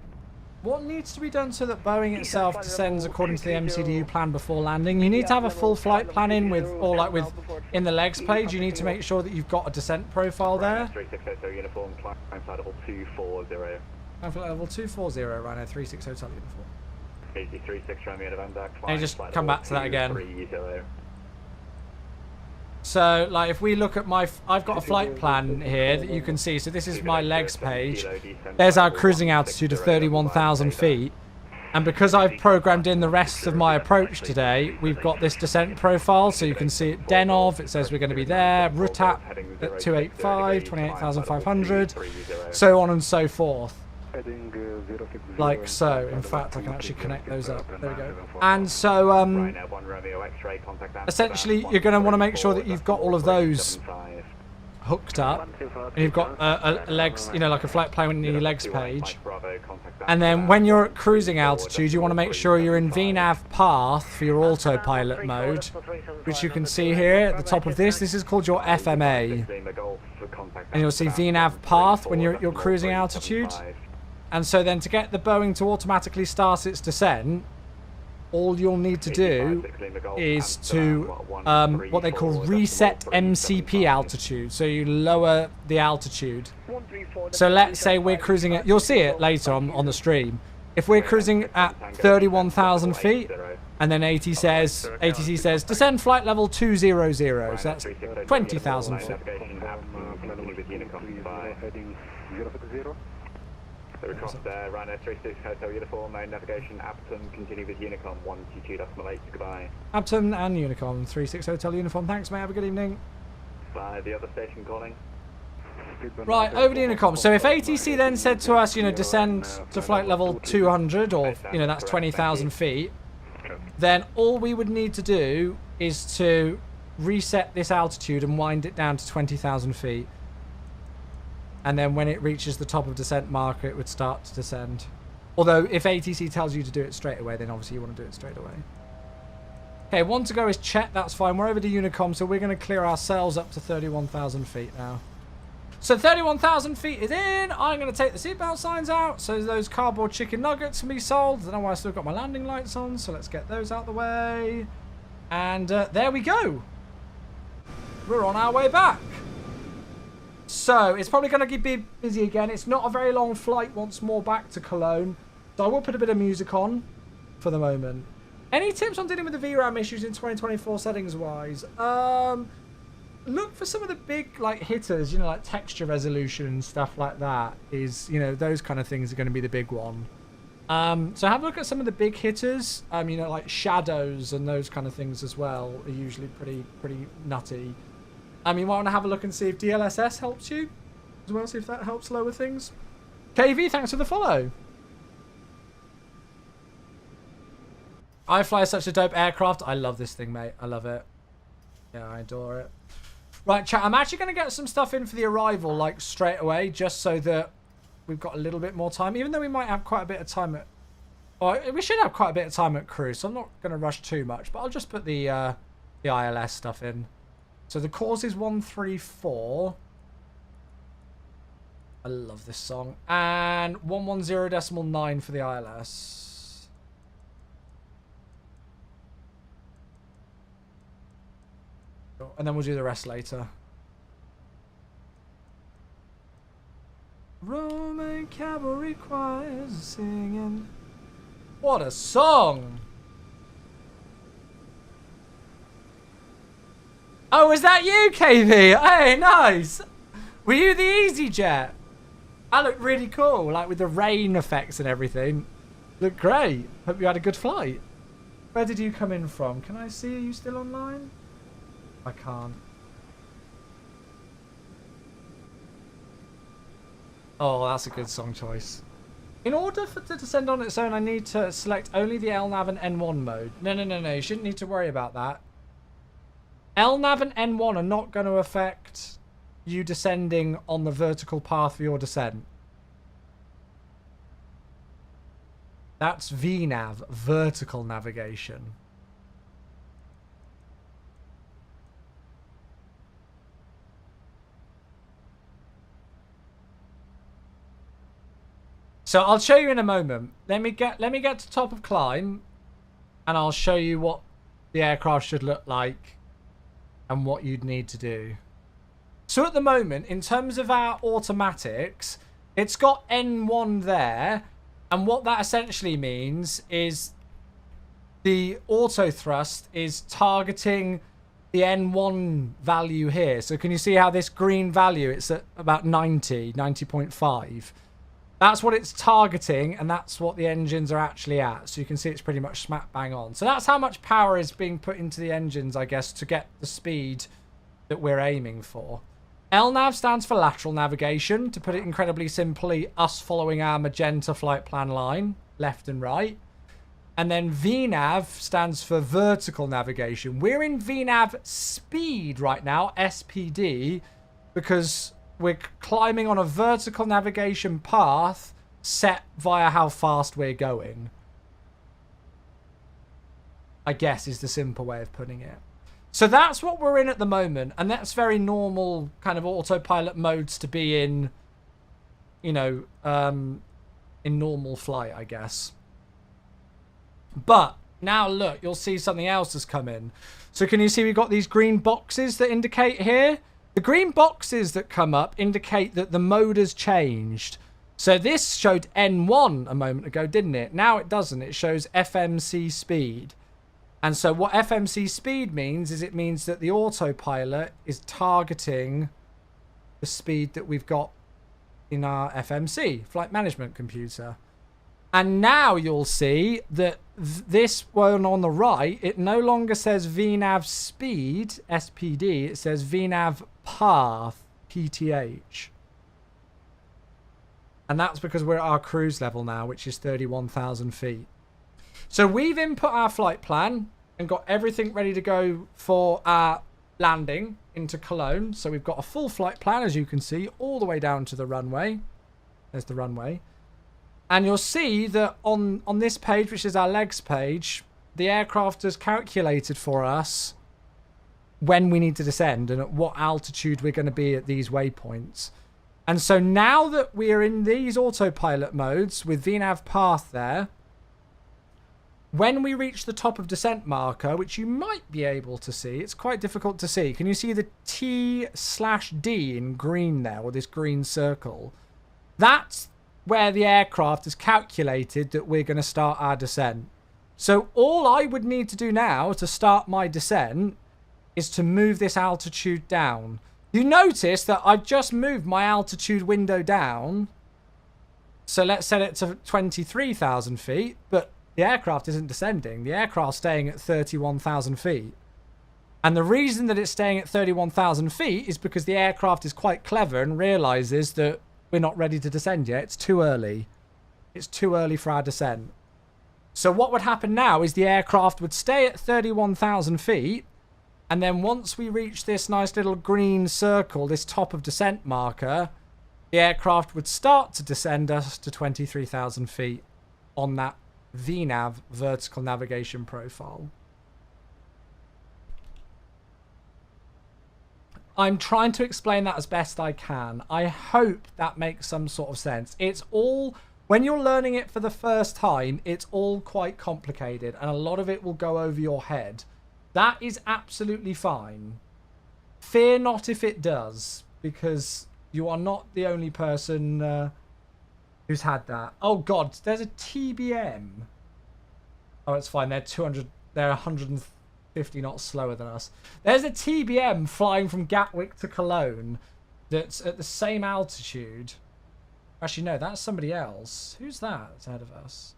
What needs to be done so that Boeing itself descends according to the MCDU plan before landing? You need to have a full flight plan in with, or like with, in the legs page, you need to make sure that you've got a descent profile there. 36 uniform, climb flight level 240. Climb flight level 240, Ryanair 36 Hotel uniform. Easy 36 Romeo November, climb and just flight come level back to that again. 230. So, like, if we look at my... I've got a flight plan here that you can see. So this is my legs page. There's our cruising altitude of 31,000 feet. And because I've programmed in the rest of my approach today, we've got this descent profile. So you can see it Denov, it says we're going to be there. Rutap at 285, 28,500. So on and so forth. Like so. In fact, I can actually connect those up. There we go. And so, essentially, you're going to want to make sure that you've got all of those hooked up, and you've got a legs, you know, like a flight plan in your legs page. And then when you're at cruising altitude, you want to make sure you're in VNAV path for your autopilot mode, which you can see here at the top of this. This is called your FMA, and you'll see VNAV path when you're at your cruising altitude. And so then to get the Boeing to automatically start its descent, all you'll need to do is to what they call reset MCP altitude. So you lower the altitude. So let's say we're cruising at, you'll see it later on the stream. If we're cruising at 31,000 feet, and then ATC says descend flight level 200, so that's 20,000 feet. So across there, Ryanair 36 Hotel uniform, main navigation, Abton, continue with Unicom 122.8, goodbye. Abton and Unicom, 36 Hotel uniform, thanks mate, have a good evening. Bye, the other station calling. Right, over to Unicom. So if ATC then said to us, you know, descend to flight level 200, or, you know, that's 20,000 feet, then all we would need to do is to reset this altitude and wind it down to 20,000 feet. And then when it reaches the top of descent marker, it would start to descend. Although, if ATC tells you to do it straight away, then obviously you want to do it straight away. Okay, one to go is Chet, that's fine. We're over to Unicom, so we're going to clear ourselves up to 31,000 feet now. So 31,000 feet is in. I'm going to take the seatbelt signs out, so those cardboard chicken nuggets can be sold. I don't know why I still got my landing lights on, so let's get those out the way. And there we go. We're on our way back. So it's probably going to be busy again. It's not a very long flight once more back to Cologne. So I will put a bit of music on for the moment. Any tips on dealing with the VRAM issues in 2024 settings wise? Look for some of the big like hitters, you know, like texture resolution and stuff like that. Is, you know, those kind of things are going to be the big one. So have a look at some of the big hitters. You know, like shadows and those kind of things as well are usually pretty nutty. You might want to have a look and see if DLSS helps you as well, see if that helps lower things. KV, thanks for the follow. I fly such a dope aircraft. I love this thing, mate. I love it. Yeah, I adore it. Right, chat, I'm actually going to get some stuff in for the arrival, like, straight away, just so that we've got a little bit more time, even though we might have quite a bit of time at... Or we should have quite a bit of time at cruise, so I'm not going to rush too much, but I'll just put the ILS stuff in. So the course is 134. I love this song. And 110.9 for the ILS. And then we'll do the rest later. Roman cavalry choirs singing. What a song! Oh, is that you, KV? Hey, nice! Were you the EasyJet? That looked really cool, like with the rain effects and everything. Looked great. Hope you had a good flight. Where did you come in from? Can I see? Are you still online? I can't. Oh, that's a good song choice. In order for it to descend on its own, I need to select only the LNAV and N1 mode. No. You shouldn't need to worry about that. LNAV and N1 are not going to affect you descending on the vertical path for your descent. That's VNAV, vertical navigation. So I'll show you in a moment. Let me get to top of climb, and I'll show you what the aircraft should look like and what you'd need to do. So at the moment, in terms of our automatics, it's got N1 there, and what that essentially means is the auto thrust is targeting the N1 value here. So can you see how this green value, it's at about 90.5. That's what it's targeting, and that's what the engines are actually at. So you can see it's pretty much smack bang on. So that's how much power is being put into the engines, I guess, to get the speed that we're aiming for. LNAV stands for lateral navigation. To put it incredibly simply, us following our magenta flight plan line, left and right. And then VNAV stands for vertical navigation. We're in VNAV speed right now, SPD, because we're climbing on a vertical navigation path set via how fast we're going. I guess is the simple way of putting it. So that's what we're in at the moment, and that's very normal kind of autopilot modes to be in, you know, in normal flight, I guess. But now look, you'll see something else has come in. So can you see we've got these green boxes that indicate here? The green boxes that come up indicate that the mode has changed. So this showed N1 a moment ago, didn't it? Now it doesn't. It shows FMC speed. And so what FMC speed means is it means that the autopilot is targeting the speed that we've got in our FMC, flight management computer. And now you'll see that this one on the right, it no longer says VNAV speed, SPD, it says VNAV path, PTH. And that's because we're at our cruise level now, which is 31,000 feet. So we've input our flight plan and got everything ready to go for our landing into Cologne. So we've got a full flight plan, as you can see, all the way down to the runway. There's the runway. And you'll see that on this page, which is our legs page, the aircraft has calculated for us when we need to descend and at what altitude we're going to be at these waypoints. And so now that we're in these autopilot modes with VNAV path there, when we reach the top of descent marker, which you might be able to see, it's quite difficult to see. Can you see the T/D in green there, or this green circle? That's where the aircraft has calculated that we're going to start our descent. So all I would need to do now to start my descent is to move this altitude down. You notice that I've just moved my altitude window down. So let's set it to 23,000 feet, but the aircraft isn't descending. The aircraft's staying at 31,000 feet. And the reason that it's staying at 31,000 feet is because the aircraft is quite clever and realizes that we're not ready to descend yet. It's too early. It's too early for our descent. So what would happen now is the aircraft would stay at 31,000 feet. And then once we reach this nice little green circle, this top of descent marker, the aircraft would start to descend us to 23,000 feet on that VNAV, vertical navigation profile. I'm trying to explain that as best I can. I hope that makes some sort of sense. It's all, when you're learning it for the first time, it's all quite complicated and a lot of it will go over your head. That is absolutely fine. Fear not if it does, because you are not the only person who's had that. Oh God, there's a TBM. Oh, it's fine. They're 150 knots slower than us. There's a TBM flying from Gatwick to Cologne that's at the same altitude. Actually, no, that's somebody else. Who's that that's ahead of us?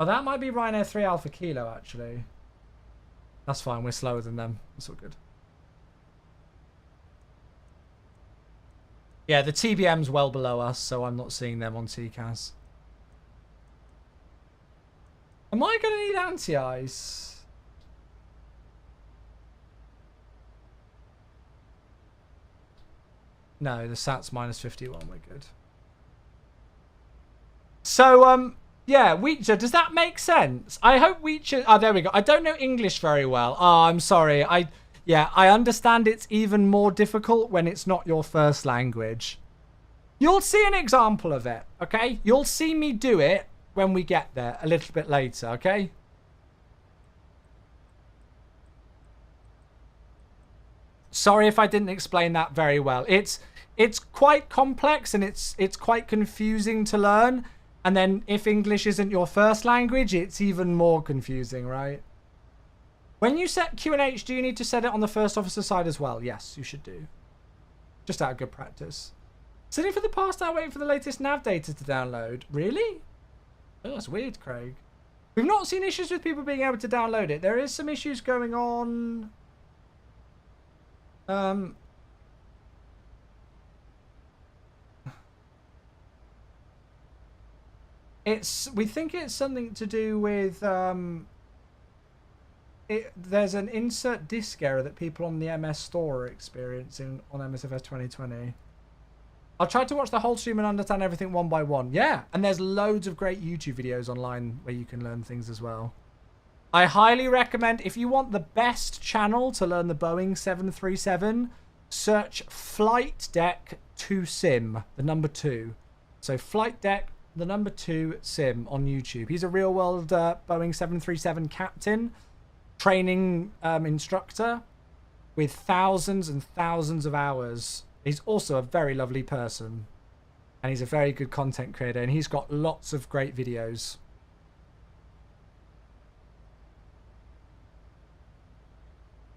Oh, that might be Ryanair 3 Alpha Kilo, actually. That's fine. We're slower than them. It's all good. Yeah, the TBM's well below us, so I'm not seeing them on TCAS. Am I going to need anti-ice? No, the SAT's minus 51. We're good. So, yeah, Weecher, does that make sense? I hope Weecher... Oh, there we go. I don't know English very well. Oh, I'm sorry. Yeah, I understand it's even more difficult when it's not your first language. You'll see an example of it, okay? You'll see me do it when we get there a little bit later, okay? Sorry if I didn't explain that very well. It's quite complex and it's quite confusing to learn. And then if English isn't your first language, it's even more confusing, right? When you set QNH, do you need to set it on the first officer side as well? Yes, you should do. Just out of good practice. Sitting for the past hour waiting for the latest nav data to download. Really? Oh, that's weird, Craig. We've not seen issues with people being able to download it. There is some issues going on. We think it's something to do with there's an insert disk error that people on the MS store are experiencing on MSFS 2020. I'll try to watch the whole stream and understand everything one by one. Yeah, and there's loads of great YouTube videos online where you can learn things as well. I highly recommend, if you want the best channel to learn the Boeing 737, search Flight Deck 2 Sim, the number 2. So Flight Deck, the number 2 Sim on YouTube. He's a real-world Boeing 737 captain, training instructor with thousands and thousands of hours. He's also a very lovely person, and he's a very good content creator, and he's got lots of great videos.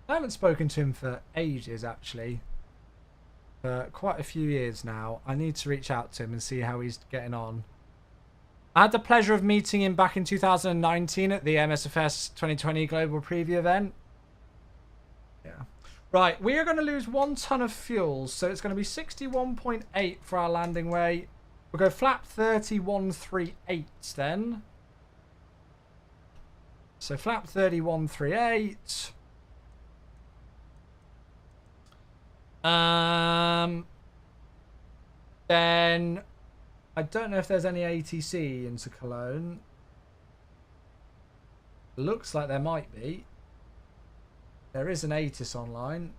I haven't spoken to him for ages, actually. For quite a few years now. I need to reach out to him and see how he's getting on. I had the pleasure of meeting him back in 2019 at the MSFS 2020 Global Preview event. Yeah. Right, we are going to lose 1 ton of fuel, so it's going to be 61.8 for our landing weight. We'll go flap 3138 then. So flap 3138. Then I don't know if there's any ATC into Cologne. Looks like there might be. There is an ATIS online.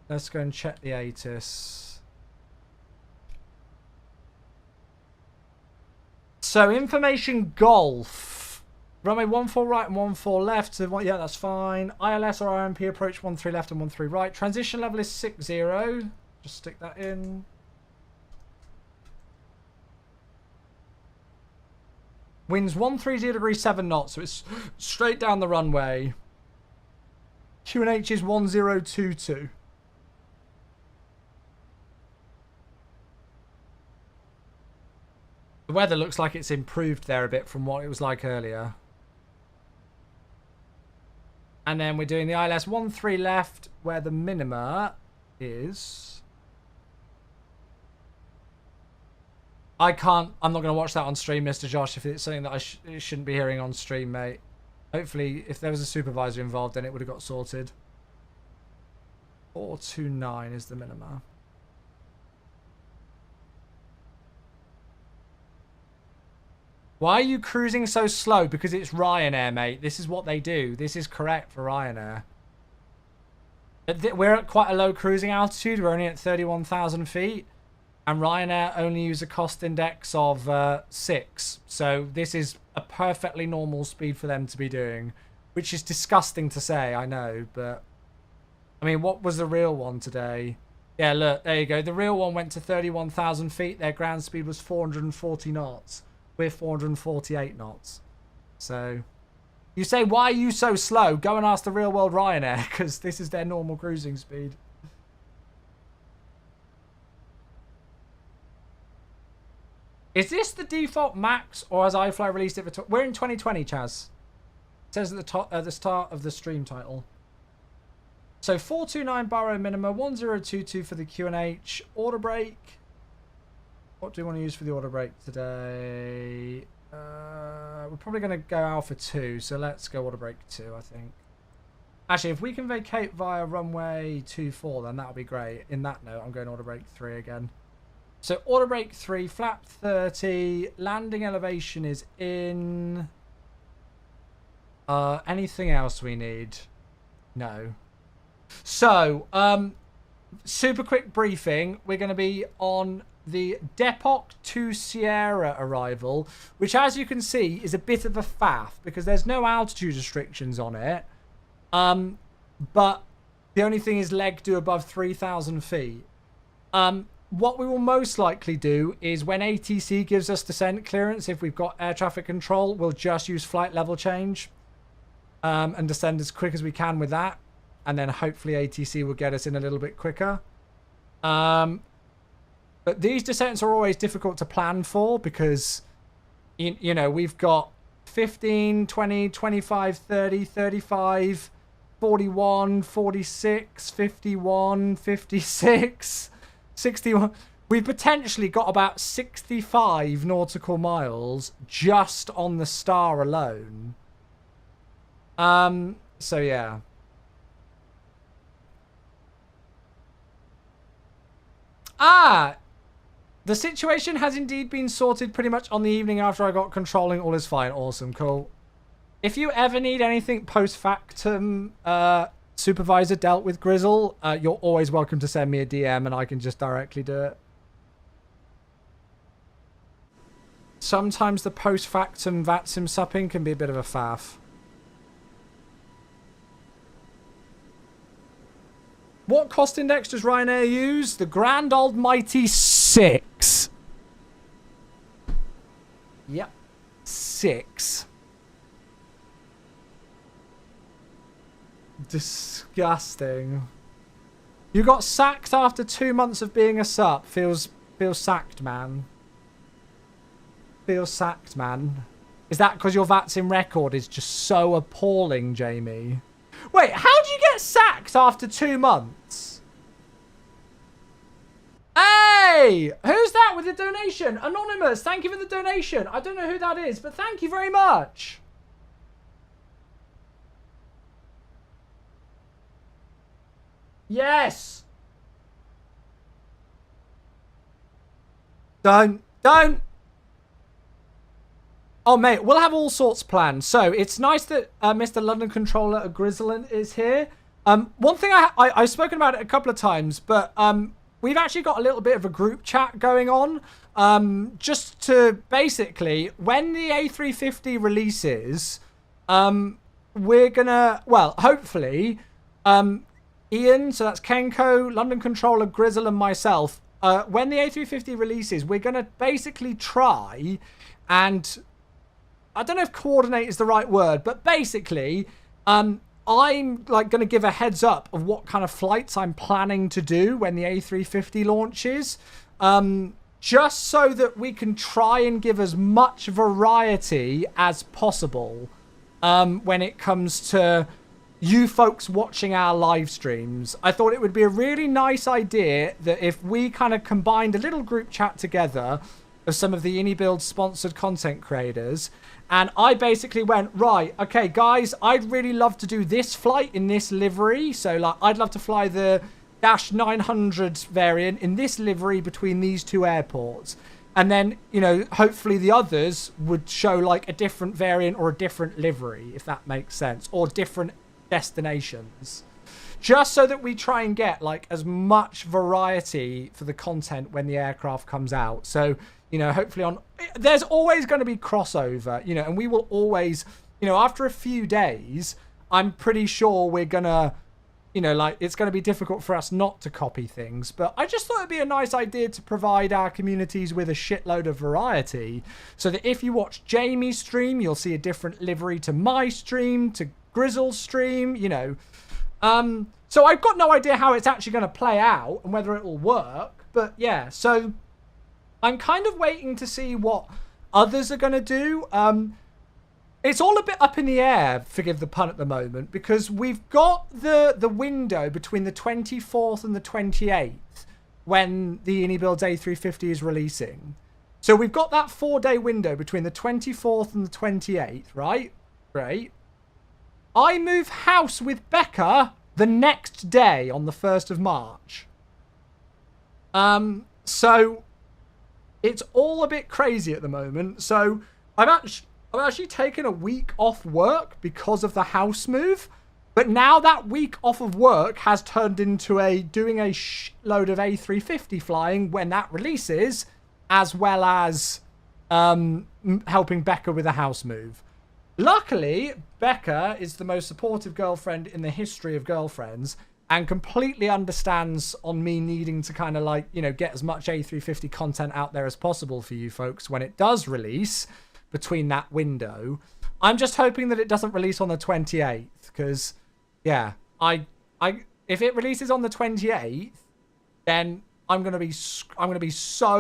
Let's go and check the ATIS. So information golf. Runway 14 right and 14 left. So, yeah, that's fine. ILS or IMP approach 13 left and 13 right. Transition level is 60. Just stick that in. Winds 130 degrees 7 knots. So it's straight down the runway. QNH is 1022. The weather looks like it's improved there a bit from what it was like earlier. And then we're doing the ILS 13 left, where the minima is... I'm not going to watch that on stream, Mr. Josh, if it's something that I shouldn't be hearing on stream, mate. Hopefully, if there was a supervisor involved, then it would have got sorted. 429 is the minima. Why are you cruising so slow? Because it's Ryanair, mate. This is what they do. This is correct for Ryanair. We're at quite a low cruising altitude. We're only at 31,000 feet. And Ryanair only use a cost index of 6. So this is a perfectly normal speed for them to be doing. Which is disgusting to say, I know. But, I mean, what was the real one today? Yeah, look, there you go. The real one went to 31,000 feet. Their ground speed was 440 knots. We're 448 knots. So, you say, why are you so slow? Go and ask the real world Ryanair, because this is their normal cruising speed. Is this the default max, or has iFly released it for... We're in 2020, Chaz. It says at the top, at the start of the stream title. So 429 baro minima, 1022 for the QNH. Order break. What do we want to use for the order break today? We're probably going to go Alpha 2, so let's go order break 2, I think. Actually, if we can vacate via runway 24, then that would be great. In that note, I'm going order break 3 again. So order break 3, flap 30, landing elevation is in. Anything else we need? No. So, super quick briefing. We're going to be on the Depok to Sierra arrival, which, as you can see, is a bit of a faff because there's no altitude restrictions on it. But the only thing is leg do above 3,000 feet. What we will most likely do is when ATC gives us descent clearance, if we've got air traffic control, we'll just use flight level change and descend as quick as we can with that. And then hopefully ATC will get us in a little bit quicker. But these descents are always difficult to plan for because, you know, we've got 15, 20, 25, 30, 35, 41, 46, 51, 56, 61. We've potentially got about 65 nautical miles just on the star alone. So yeah. The situation has indeed been sorted pretty much on the evening after I got controlling. All is fine. Awesome. Cool. If you ever need anything post-factum supervisor dealt with, Grizzle, you're always welcome to send me a DM and I can just directly do it. Sometimes the post-factum VATSIM supping can be a bit of a faff. What cost index does Ryanair use? The grand old mighty 6. Yep. 6. Disgusting. You got sacked after 2 months of being a sup. Feels sacked, man. Feels sacked, man. Is that because your VATSIM record is just so appalling, Jamie? Wait, how do you get sacked after 2 months? Hey! Who's that with the donation? Anonymous, thank you for the donation. I don't know who that is, but thank you very much. Yes! Don't. Oh, mate, we'll have all sorts planned. So, it's nice that Mr. London Controller Grizzlin is here. One thing I've spoken about it a couple of times, but we've actually got a little bit of a group chat going on. Just to basically, when the A350 releases, we're gonna, well, hopefully, Ian, so that's Kenko, London Controller, Grizzle, and myself. When the A350 releases, we're gonna basically try and, I don't know if coordinate is the right word, but basically, I'm like going to give a heads up of what kind of flights I'm planning to do when the A350 launches, just so that we can try and give as much variety as possible when it comes to you folks watching our live streams. I thought it would be a really nice idea that if we kind of combined a little group chat together of some of the IndyBuild sponsored content creators, and I basically went, right, okay, guys, I'd really love to do this flight in this livery. So, like, I'd love to fly the Dash 900 variant in this livery between these two airports. And then, you know, hopefully the others would show, like, a different variant or a different livery, if that makes sense, or different destinations. Just so that we try and get, like, as much variety for the content when the aircraft comes out. So, you know, hopefully there's always going to be crossover, you know, and we will always, you know, after a few days, I'm pretty sure we're going to, you know, like, it's going to be difficult for us not to copy things. But I just thought it'd be a nice idea to provide our communities with a shitload of variety, so that if you watch Jamie's stream, you'll see a different livery to my stream, to Grizzle's stream, you know. So I've got no idea how it's actually going to play out and whether it will work. But yeah, so I'm kind of waiting to see what others are going to do. It's all a bit up in the air, forgive the pun at the moment, because we've got the window between the 24th and the 28th when the IndyBuild A350 is releasing. So we've got that 4-day window between the 24th and the 28th, right? Great. I move house with Becca the next day on the 1st of March. So it's all a bit crazy at the moment. So I've actually taken a week off work because of the house move. But now that week off of work has turned into doing a load of A350 flying when that releases, as well as helping Becca with a house move. Luckily, Becca is the most supportive girlfriend in the history of girlfriends and completely understands on me needing to kind of, like, you know, get as much A350 content out there as possible for you folks when it does release between that window. I'm just hoping that it doesn't release on the 28th because, yeah, if it releases on the 28th, then I'm gonna be so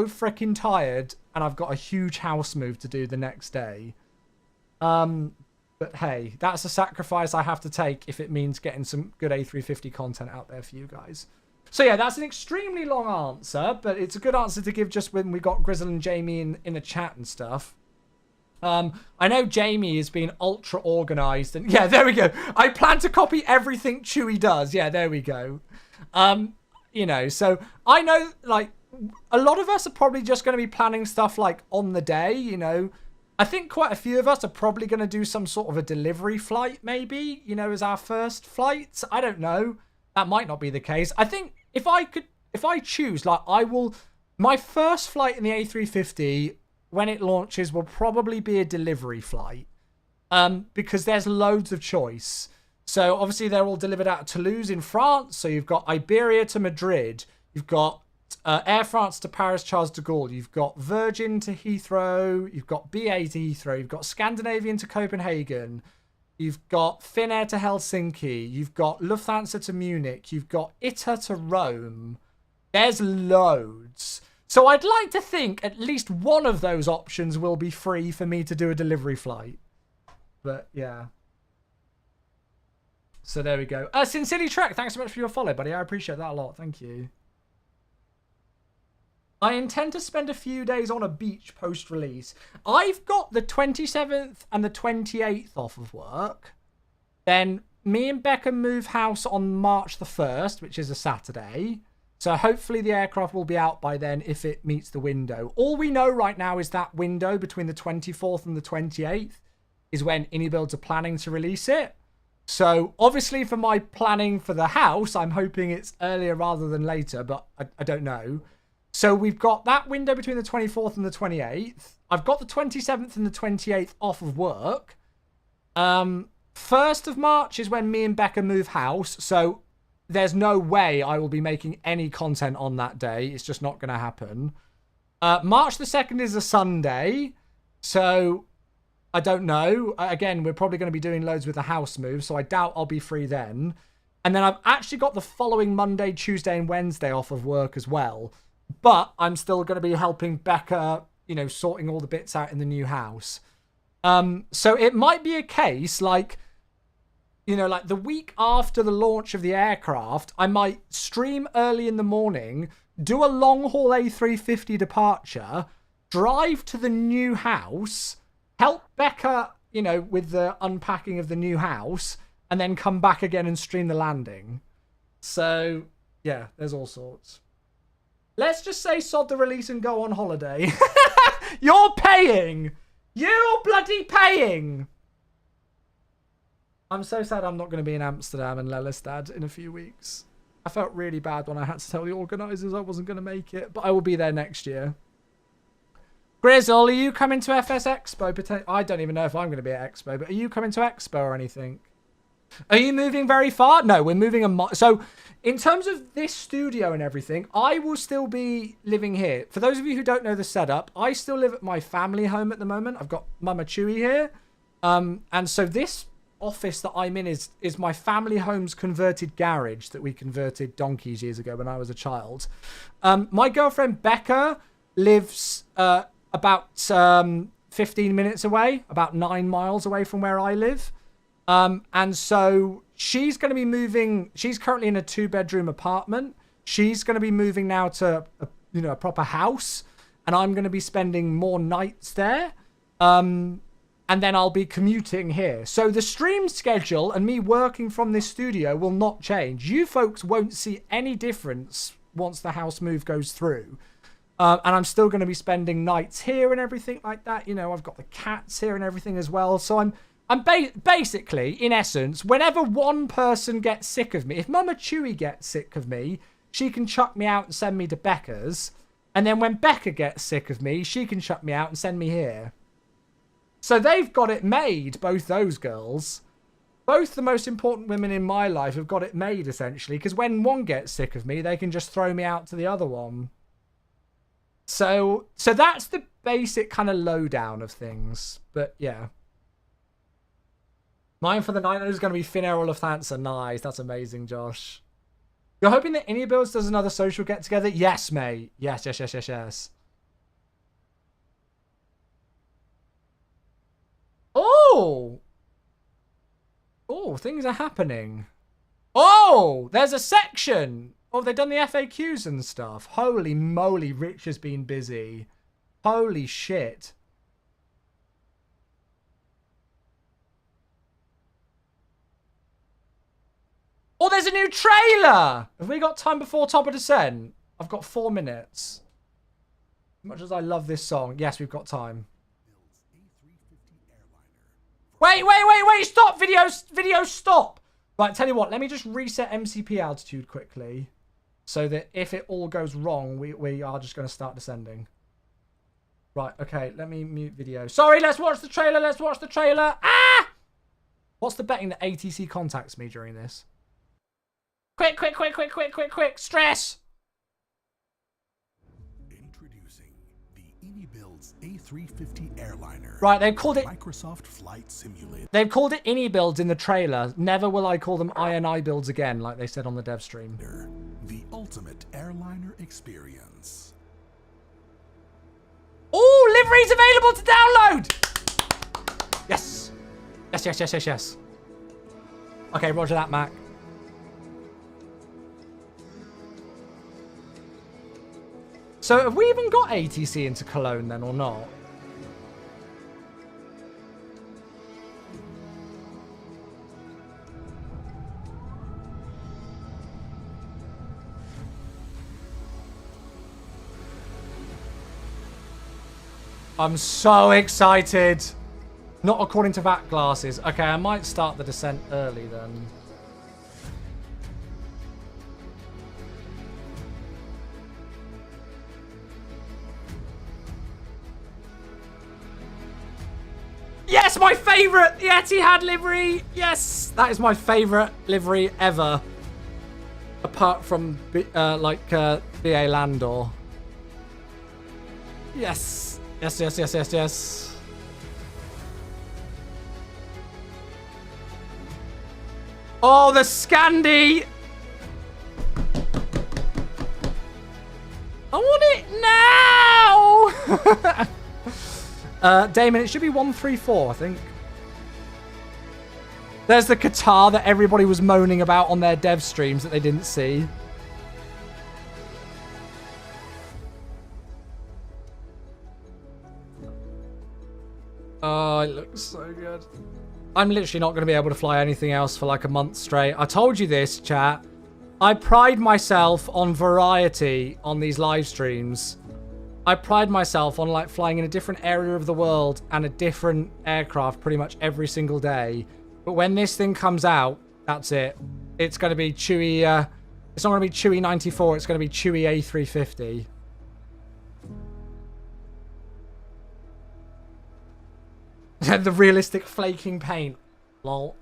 freaking tired, and I've got a huge house move to do the next day. But hey, that's a sacrifice I have to take if it means getting some good A350 content out there for you guys. So yeah, that's an extremely long answer, but it's a good answer to give just when we got Grizzle and Jamie in the chat and stuff. I know Jamie has been ultra organized, and yeah, there we go. I plan to copy everything Chewie does. Yeah, there we go. You know, so I know, like, a lot of us are probably just going to be planning stuff like on the day, you know. I think quite a few of us are probably going to do some sort of a delivery flight, maybe, you know, as our first flight. I don't know. That might not be the case. I think if I choose, like, my first flight in the A350 when it launches will probably be a delivery flight, because there's loads of choice. So obviously they're all delivered out of Toulouse in France. So you've got Iberia to Madrid. You've got Air France to Paris Charles de Gaulle. You've got Virgin to Heathrow. You've got BA to Heathrow. You've got Scandinavian to Copenhagen. You've got Finnair to Helsinki. You've got Lufthansa to Munich. You've got ITA to Rome. There's loads. So I'd like to think at least one of those options will be free for me to do a delivery flight. But yeah. So there we go. Sincerely Trek, thanks so much for your follow, buddy. I appreciate that a lot. Thank you. I intend to spend a few days on a beach post-release. I've got the 27th and the 28th off of work. Then me and Becca move house on March the 1st, which is a Saturday. So hopefully the aircraft will be out by then if it meets the window. All we know right now is that window between the 24th and the 28th is when IndyBuilds are planning to release it. So obviously for my planning for the house, I'm hoping it's earlier rather than later, but I don't know. So we've got that window between the 24th and the 28th. I've got the 27th and the 28th off of work. 1st of March is when me and Becca move house. So there's no way I will be making any content on that day. It's just not going to happen. March the 2nd is a Sunday. So I don't know. Again, we're probably going to be doing loads with the house move. So I doubt I'll be free then. And then I've actually got the following Monday, Tuesday and Wednesday off of work as well. But I'm still going to be helping Becca, you know, sorting all the bits out in the new house. So it might be a case like, you know, like the week after the launch of the aircraft, I might stream early in the morning, do a long haul A350 departure, drive to the new house, help Becca, you know, with the unpacking of the new house, and then come back again and stream the landing. So, yeah, there's all sorts. Let's just say sod the release and go on holiday. You're paying! You're bloody paying! I'm so sad I'm not going to be in Amsterdam and Lelystad in a few weeks. I felt really bad when I had to tell the organisers I wasn't going to make it, but I will be there next year. Grizzle, are you coming to FS Expo? I don't even know if I'm going to be at Expo, but are you coming to Expo or anything? Are you moving very far? No, we're moving so in terms of this studio and everything, I will still be living here. For those of you who don't know the setup, I still live at my family home at the moment. I've got Mama Chewy here. And so this office that I'm in is my family home's converted garage that we converted donkeys years ago when I was a child. My girlfriend Becca lives about 15 minutes away, about 9 miles away from where I live. And so she's going to be moving. She's currently in a 2-bedroom apartment. She's going to be moving now to a proper house, and I'm going to be spending more nights there. And then I'll be commuting here. So the stream schedule and me working from this studio will not change. You folks won't see any difference once the house move goes through. And I'm still going to be spending nights here and everything like that. You know, I've got the cats here and everything as well. So I'm basically, in essence, whenever one person gets sick of me, if Mama Chewy gets sick of me, she can chuck me out and send me to Becca's. And then when Becca gets sick of me, she can chuck me out and send me here. So they've got it made, both those girls. Both the most important women in my life have got it made, essentially, because when one gets sick of me, they can just throw me out to the other one. So that's the basic kind of lowdown of things. But, yeah. Mine for the night is going to be Finnair or Lufthansa. Nice. That's amazing, Josh. You're hoping that Builds does another social get-together? Yes, mate. Yes. Oh! Oh, things are happening. Oh! There's a section! Oh, they've done the FAQs and stuff. Holy moly, Rich has been busy. Holy shit. Oh, there's a new trailer! Have we got time before Top of Descent? I've got 4 minutes. As much as I love this song. Yes, we've got time. Wait! Stop! Video, stop! Right, tell you what. Let me just reset MCP altitude quickly. So that if it all goes wrong, we are just going to start descending. Right, okay. Let me mute video. Sorry, let's watch the trailer. Ah! What's the betting that ATC contacts me during this? Quick. Stress! Introducing the EDDK A350 airliner. Right, they've called it Microsoft Flight Simulator. They've called it INI builds in the trailer. Never will I call them INI builds again, like they said on the dev stream. The ultimate airliner experience. Oh, livery's available to download! Yes. Okay, roger that, Mac. So have we even got ATC into Cologne then or not? I'm so excited. Not according to VAC glasses. Okay, I might start the descent early then. Yes, my favourite! The Etihad livery! Yes! That is my favourite livery ever. Apart from, BA Landor. Yes! Yes, yes, yes, yes, yes. Oh, the Scandi! I want it now! Damon, it should be 134, I think. There's the Qatar that everybody was moaning about on their dev streams that they didn't see. Oh, it looks so good. I'm literally not going to be able to fly anything else for like a month straight. I told you this, chat. I pride myself on variety on these live streams. I pride myself on like flying in a different area of the world and a different aircraft pretty much every single day. But when this thing comes out, that's it. It's going to be Chewy. It's not going to be Chewy 94. It's going to be Chewy A350. The realistic flaking paint. Lol.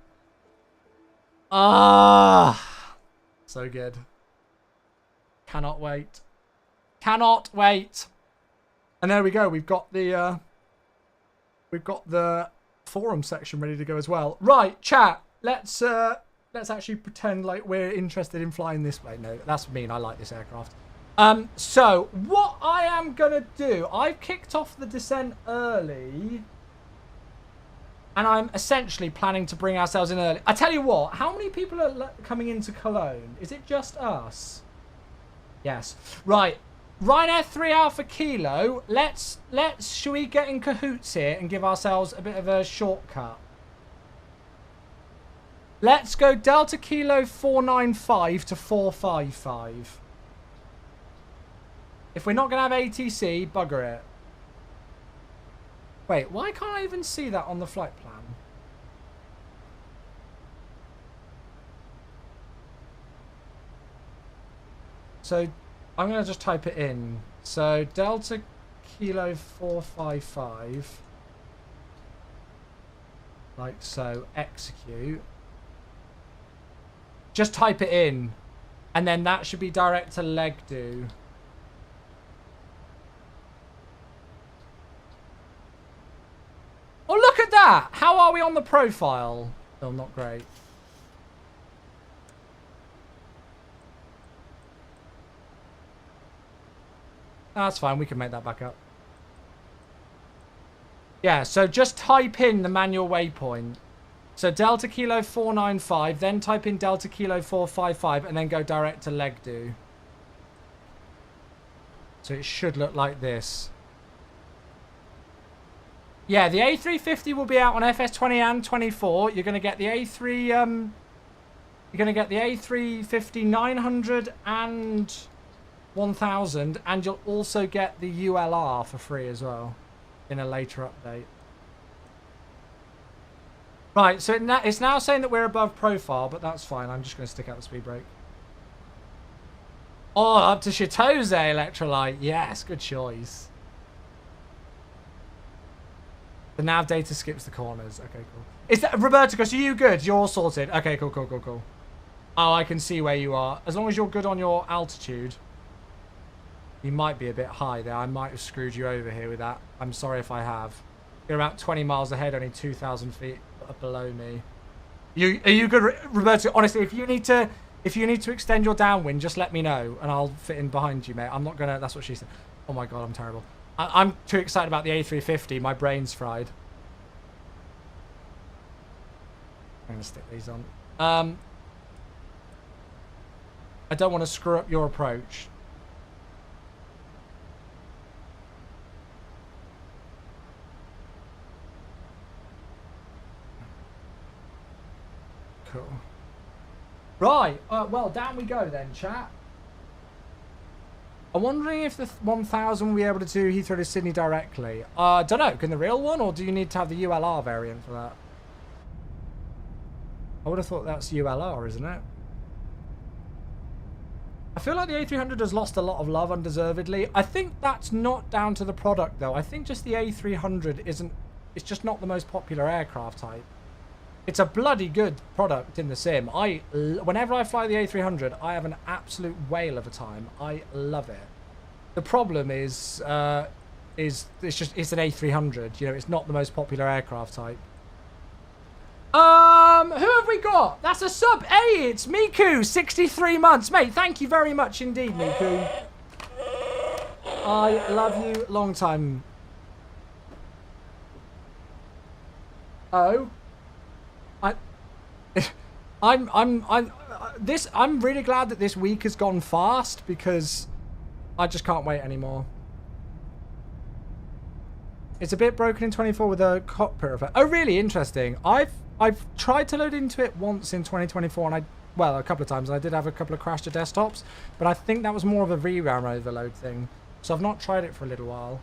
Ah, so good. Cannot wait. Cannot wait. And there we go. We've got the forum section ready to go as well. Right, chat. Let's actually pretend like we're interested in flying this way. No, that's mean. I like this aircraft. So what I am gonna do, I've kicked off the descent early, and I'm essentially planning to bring ourselves in early. I tell you what, how many people are coming into Cologne? Is it just us? Yes. Right. Ryanair 3 Alpha Kilo. Should we get in cahoots here and give ourselves a bit of a shortcut? Let's go Delta Kilo 495 to 455. If we're not going to have ATC, bugger it. Wait, why can't I even see that on the flight plan? So I'm going to just type it in. So Delta Kilo 455. Like so. Execute. Just type it in. And then that should be direct to Legdu. Oh, look at that! How are we on the profile? Oh, not great. That's fine, we can make that back up. Yeah, so just type in the manual waypoint. So Delta Kilo 495, then type in Delta Kilo 455, and then go direct to Legdu. So it should look like this. Yeah, the A350 will be out on FS20 and 24. You're going to get the A3, you're going to get the A350 900 and 1000, and you'll also get the ULR for free as well in a later update. Right, so it's now saying that we're above profile, but that's fine. I'm just going to stick out the speed brake. Oh, up to Chitose Electrolyte. Yes, good choice. The nav data skips the corners. Okay, cool. Is that Roberticus? Are you good? You're all sorted. Okay, cool, cool, cool, cool. Oh, I can see where you are. As long as you're good on your altitude. You might be a bit high there. I might have screwed you over here with that. I'm sorry if I have. You're about 20 miles ahead, only 2,000 feet below me. Are you good, Roberto? Honestly, if you need to extend your downwind, just let me know and I'll fit in behind you, mate. I'm not gonna. That's what she said. Oh my god, I'm terrible. I'm too excited about the A350. My brain's fried. I'm gonna stick these on. I don't want to screw up your approach. Cool. Right. Well, down we go then, chat. I'm wondering if the 1000 will be able to do Heathrow to Sydney directly. Don't know. Can the real one, or do you need to have the ULR variant for that? I would have thought that's ULR, isn't it? I feel like the A300 has lost a lot of love undeservedly. I think that's not down to the product, though. I think just the A300 isn't... It's just not the most popular aircraft type. It's a bloody good product in the sim. Whenever I fly the A300, I have an absolute whale of a time. I love it. The problem is it's an A300. You know, it's not the most popular aircraft type. Who have we got? That's a sub. Hey, it's Miku, 63 months. Mate, thank you very much indeed, Miku. I love you. Long time. Oh. I'm really glad that this week has gone fast because I just can't wait anymore. It's a bit broken in 24 with a cockpit effect. Oh, really? Interesting. I've tried to load into it once in 2024 and well, a couple of times, and I did have a couple of crash to desktops, but I think that was more of a VRAM overload thing. So I've not tried it for a little while.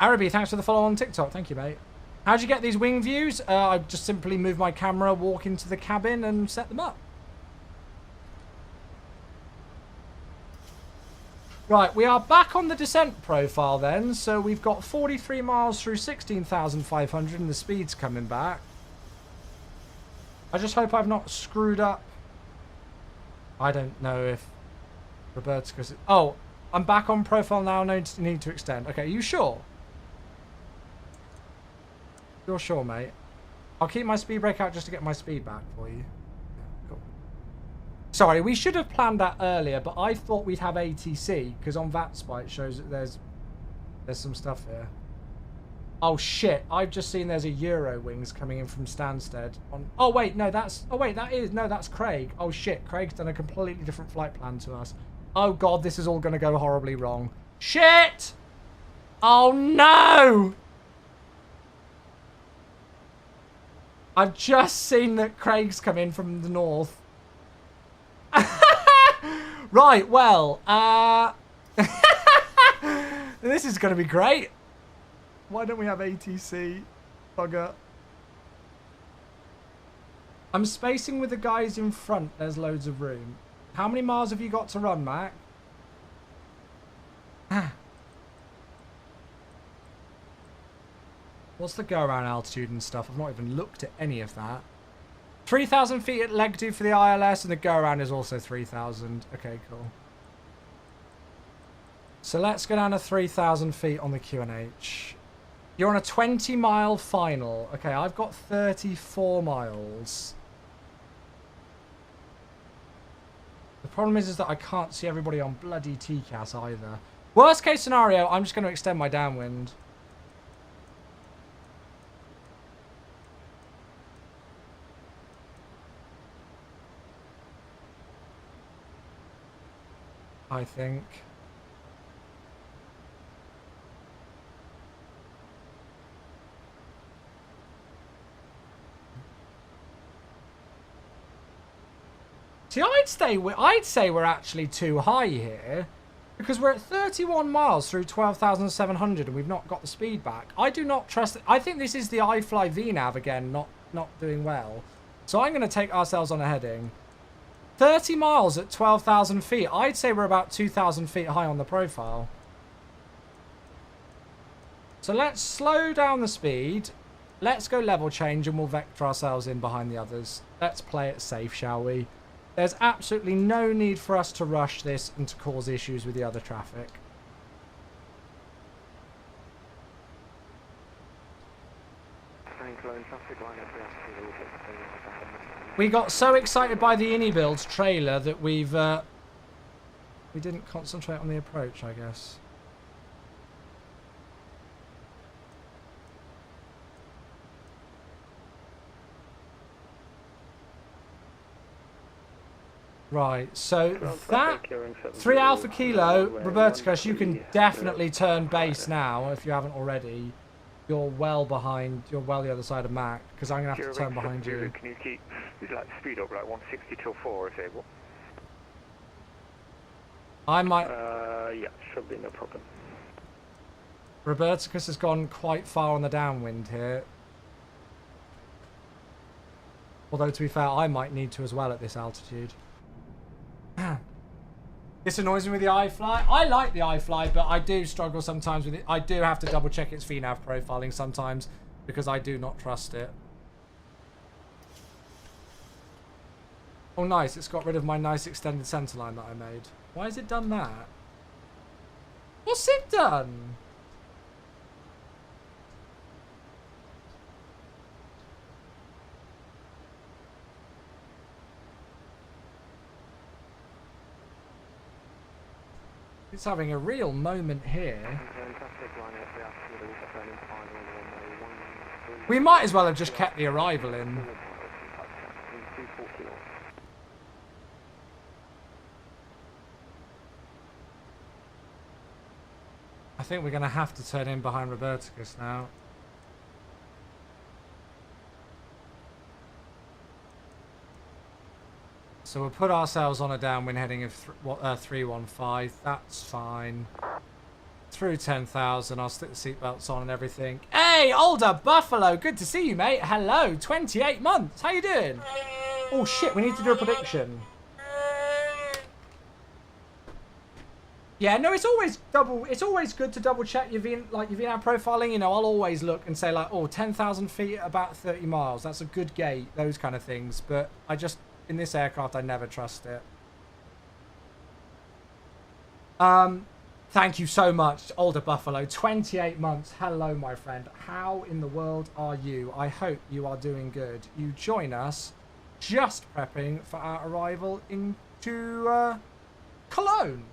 Araby, thanks for the follow on TikTok. Thank you, mate. How'd you get these wing views? I just simply move my camera, walk into the cabin and set them up. Right, we are back on the descent profile then. So we've got 43 miles through 16,500 and the speed's coming back. I just hope I've not screwed up. I don't know if Robert's... Oh, I'm back on profile now. No need to extend. Okay, are you sure? You're sure, mate? I'll keep my speed brake out just to get my speed back for you. Cool. Sorry, we should have planned that earlier, but I thought we'd have ATC because on VATSPY it shows that there's some stuff here. Oh shit! I've just seen there's a Euro Wings coming in from Stansted. Oh wait, no, that's... Oh wait, that's Craig. Oh shit, Craig's done a completely different flight plan to us. Oh god, this is all going to go horribly wrong. Shit! Oh no! I've just seen that Craig's come in from the north. Right, well, this is going to be great. Why don't we have ATC? Bugger. I'm spacing with the guys in front. There's loads of room. How many miles have you got to run, Mac? What's the go-around altitude and stuff? I've not even looked at any of that. 3,000 feet at leg 2 for the ILS, and the go-around is also 3,000. Okay, cool. So let's go down to 3,000 feet on the QNH. You're on a 20-mile final. Okay, I've got 34 miles. The problem is that I can't see everybody on bloody TCAS either. Worst case scenario, I'm just going to extend my downwind. I think. See, I'd say we're actually too high here because we're at 31 miles through 12,700 and we've not got the speed back. I do not trust it. I think this is the iFly VNav again, not doing well. So I'm going to take ourselves on a heading. 30 miles at 12,000 feet. I'd say we're about 2,000 feet high on the profile. So let's slow down the speed. Let's go level change and we'll vector ourselves in behind the others. Let's play it safe, shall we? There's absolutely no need for us to rush this and to cause issues with the other traffic. We got so excited by the Innie Builds trailer that we didn't concentrate on the approach, I guess. Right, so that 3 Alpha Kilo, Roberticus, you can definitely turn base now if you haven't already. You're well behind. You're well the other side of Mac because I'm gonna have to turn behind you. Can you keep like speed up like 160 till 4 if able? I might. Yeah, should be no problem. Roberticus has gone quite far on the downwind here. Although to be fair, I might need to as well at this altitude. This annoys me with the iFly. I like the iFly, but I do struggle sometimes with it. I do have to double check its VNAV profiling sometimes because I do not trust it. Oh nice, it's got rid of my nice extended centerline that I made. Why has it done that? What's it done? It's having a real moment here. We might as well have just kept the arrival in. I think we're going to have to turn in behind Roberticus now. So we'll put ourselves on a downwind heading of 315. That's fine. Through 10,000. I'll stick the seatbelts on and everything. Hey, older Buffalo. Good to see you, mate. Hello. 28 months. How you doing? Oh, shit. We need to do a prediction. Yeah, no, it's always good to double check your VNAV profiling. You know, I'll always look and say like, oh, 10,000 feet at about 30 miles. That's a good gate. Those kind of things. But I just, in this aircraft, I never trust it. Thank you so much, older Buffalo. 28 months. Hello, my friend. How in the world are you? I hope you are doing good. You join us just prepping for our arrival into Cologne.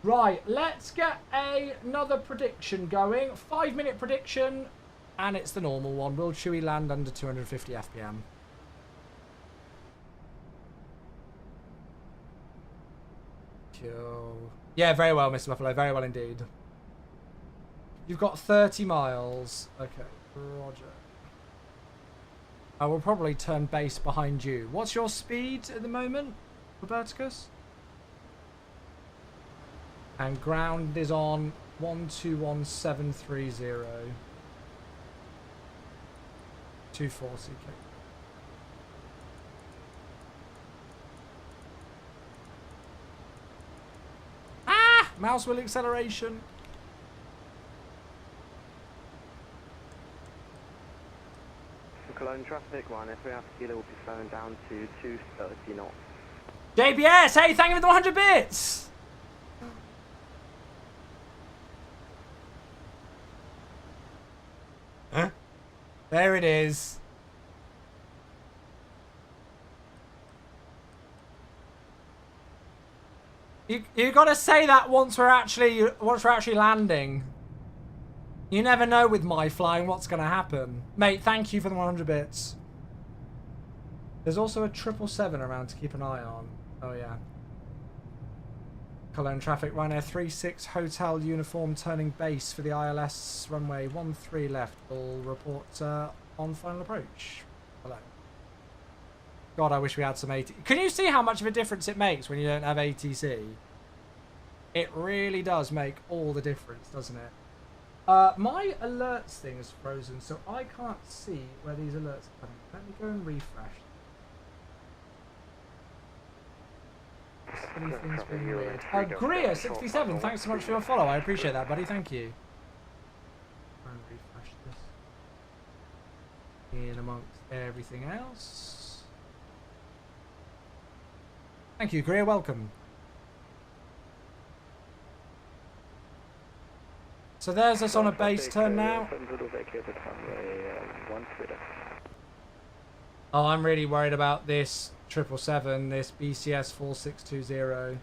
Right, let's get another prediction going. 5-minute prediction, and it's the normal one. Will Chewie land under 250 FPM? Cool. Yeah, very well, Mr. Buffalo. Very well indeed. You've got 30 miles. Okay, roger. I will probably turn base behind you. What's your speed at the moment, Roberticus? And ground is on 121730. 240. Okay. Ah! Mouse wheel acceleration. Cologne traffic, Ryanair 3 Alpha Kilo will be slowing down to 230 knots. JBS, hey, thank you for the 100 bits! Huh? There it is. You gotta say that once we're actually landing. You never know with my flying what's gonna happen. Mate, thank you for the 100 bits. There's also a 777 around to keep an eye on. Oh yeah. Cologne traffic, Ryanair 36 Hotel Uniform turning base for the ILS runway 13 left. Will report on final approach. Hello. God, I wish we had some AT. Can you see how much of a difference it makes when you don't have ATC? It really does make all the difference, doesn't it? My alerts thing is frozen, so I can't see where these alerts are coming. Let me go and refresh. Anything's been weird. Gria67, thanks so much for your follow. I appreciate that, buddy. Thank you. Try and refresh this. In amongst everything else. Thank you, Gria. Welcome. So there's us on a base turn now. Oh, I'm really worried about this 777, this BCS 4620.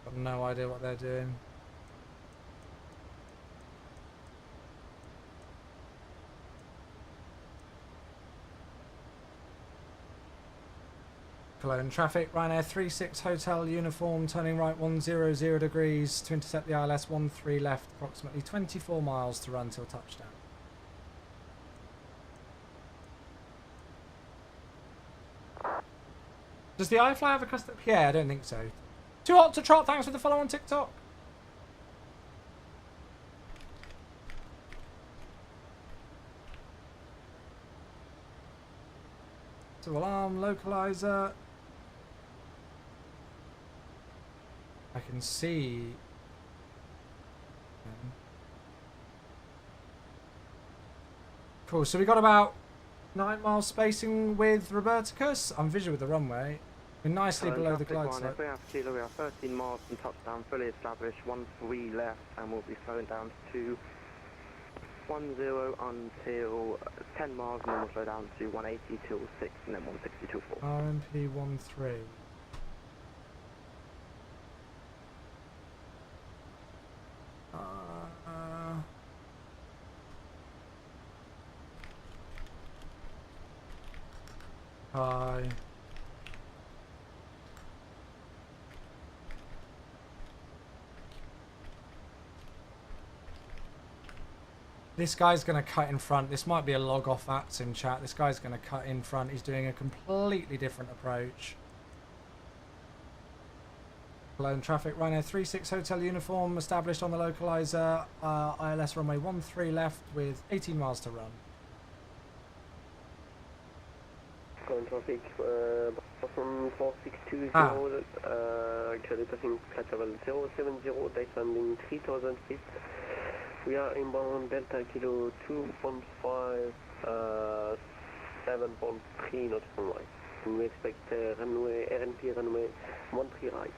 Got no idea what they're doing. Cologne traffic, Ryanair 36 Hotel uniform, turning right 100 degrees to intercept the ILS 13 left, approximately 24 miles to run till touchdown. Does the iFly have a custom? Yeah, I don't think so. Too hot to trot, thanks for the follow on TikTok. So alarm, localizer. I can see. Cool, so we got about 9 miles spacing with Roberticus. I'm visual with the runway. We're nicely below the glide slope. We have Kilo, we are 13 miles from touchdown, fully established, 13 left, and we'll be slowing down to 10 until 10 miles, and then we'll slow down to 180 till 6, and then 160 till 4. RMP 13. Hi. This guy's going to cut in front. This might be a log off that's in chat. This guy's going to cut in front. He's doing a completely different approach. Cologne traffic, Ryanair 36 Hotel uniform established on the localizer. ILS runway 13 left with 18 miles to run. Cologne traffic from 4620, actually passing flight level 070, day landing 3000 feet. We are inbound Delta Kilo 2.5, 7.3 nautical right. And we expect runway, RNP runway 13 right.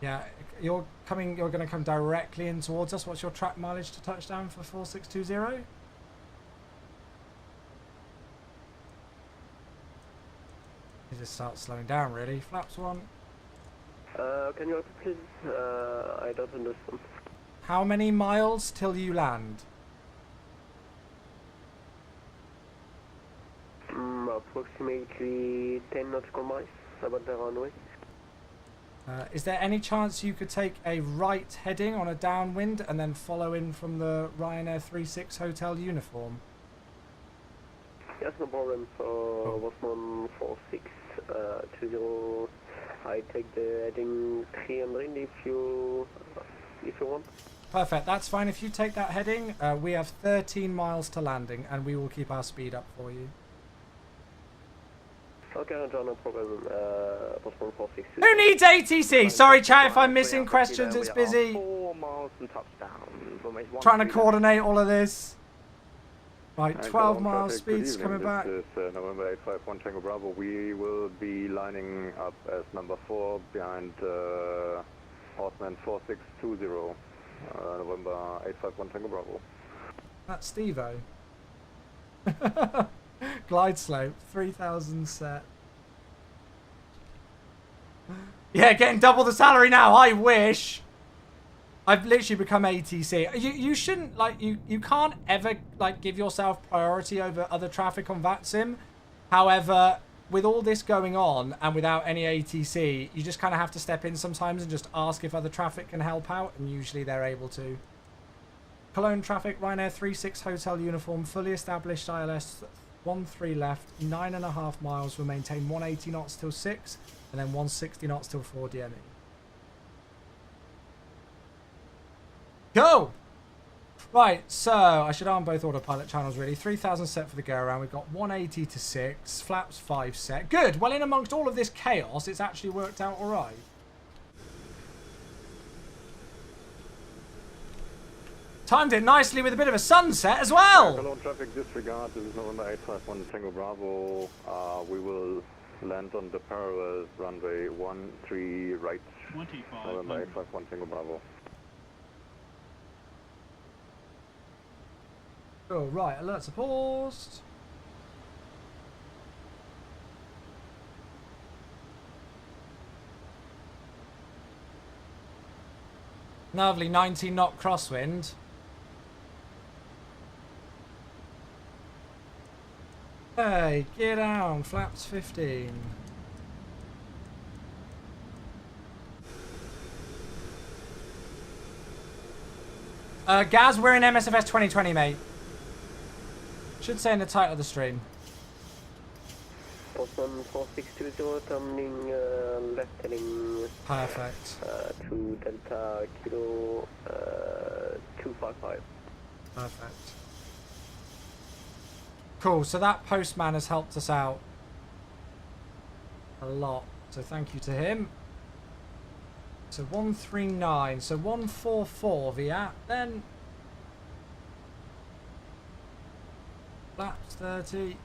Yeah, you're going to come directly in towards us. What's your track mileage to touchdown for 4620? You just start slowing down really. Flaps 1. Can you repeat please? I don't understand. How many miles till you land? Approximately 10 nautical miles about the runway. Is there any chance you could take a right heading on a downwind and then follow in from the Ryanair 36 Hotel uniform? Yes, no problem. So, Bosman 4620. I take the heading 300 if you want. Perfect, that's fine. If you take that heading, we have 13 miles to landing and we will keep our speed up for you. Okay, no problem. Bosman 4620. Who needs ATC? Sorry chat if I'm missing questions, it's busy. 4 miles from touchdown. Trying to coordinate all of this. Right, 12 miles speeds coming back. This is November 851 Tango Bravo. We will be lining up as number 4 behind Horseman 4620. November 851 Tango Bravo. That's Steve-O. Glide slope, 3000 set. Yeah, getting double the salary now. I wish. I've literally become ATC. You shouldn't, like, you can't ever, like, give yourself priority over other traffic on VATSIM. However, with all this going on and without any ATC, you just kind of have to step in sometimes and just ask if other traffic can help out, and usually they're able to. Cologne traffic, Ryanair 36 Hotel uniform, fully established ILS 13 left, 9.5 miles, will maintain 180 knots till 6, and then 160 knots till 4 DME. Go! Right, so I should arm both autopilot channels really. 3000 set for the go around. We've got 180 to 6, flaps 5 set. Good. Well, in amongst all of this chaos, it's actually worked out all right. Timed it nicely with a bit of a sunset as well. Hello, traffic disregard. This is November 851 Tango Bravo. We will land on the parallel runway 13 right. 25. November 851 Tango Bravo. Oh, right, alerts are paused. Lovely 19 knot crosswind. Hey, get down, flaps 15. Gaz, we're in MSFS 2020, mate. Should say in the title of the stream. Postman 4620, turning left heading Perfect. To Delta Kilo 255. Perfect. Cool, so that postman has helped us out a lot. So thank you to him. So 139, so 144 Viat, then laps 30.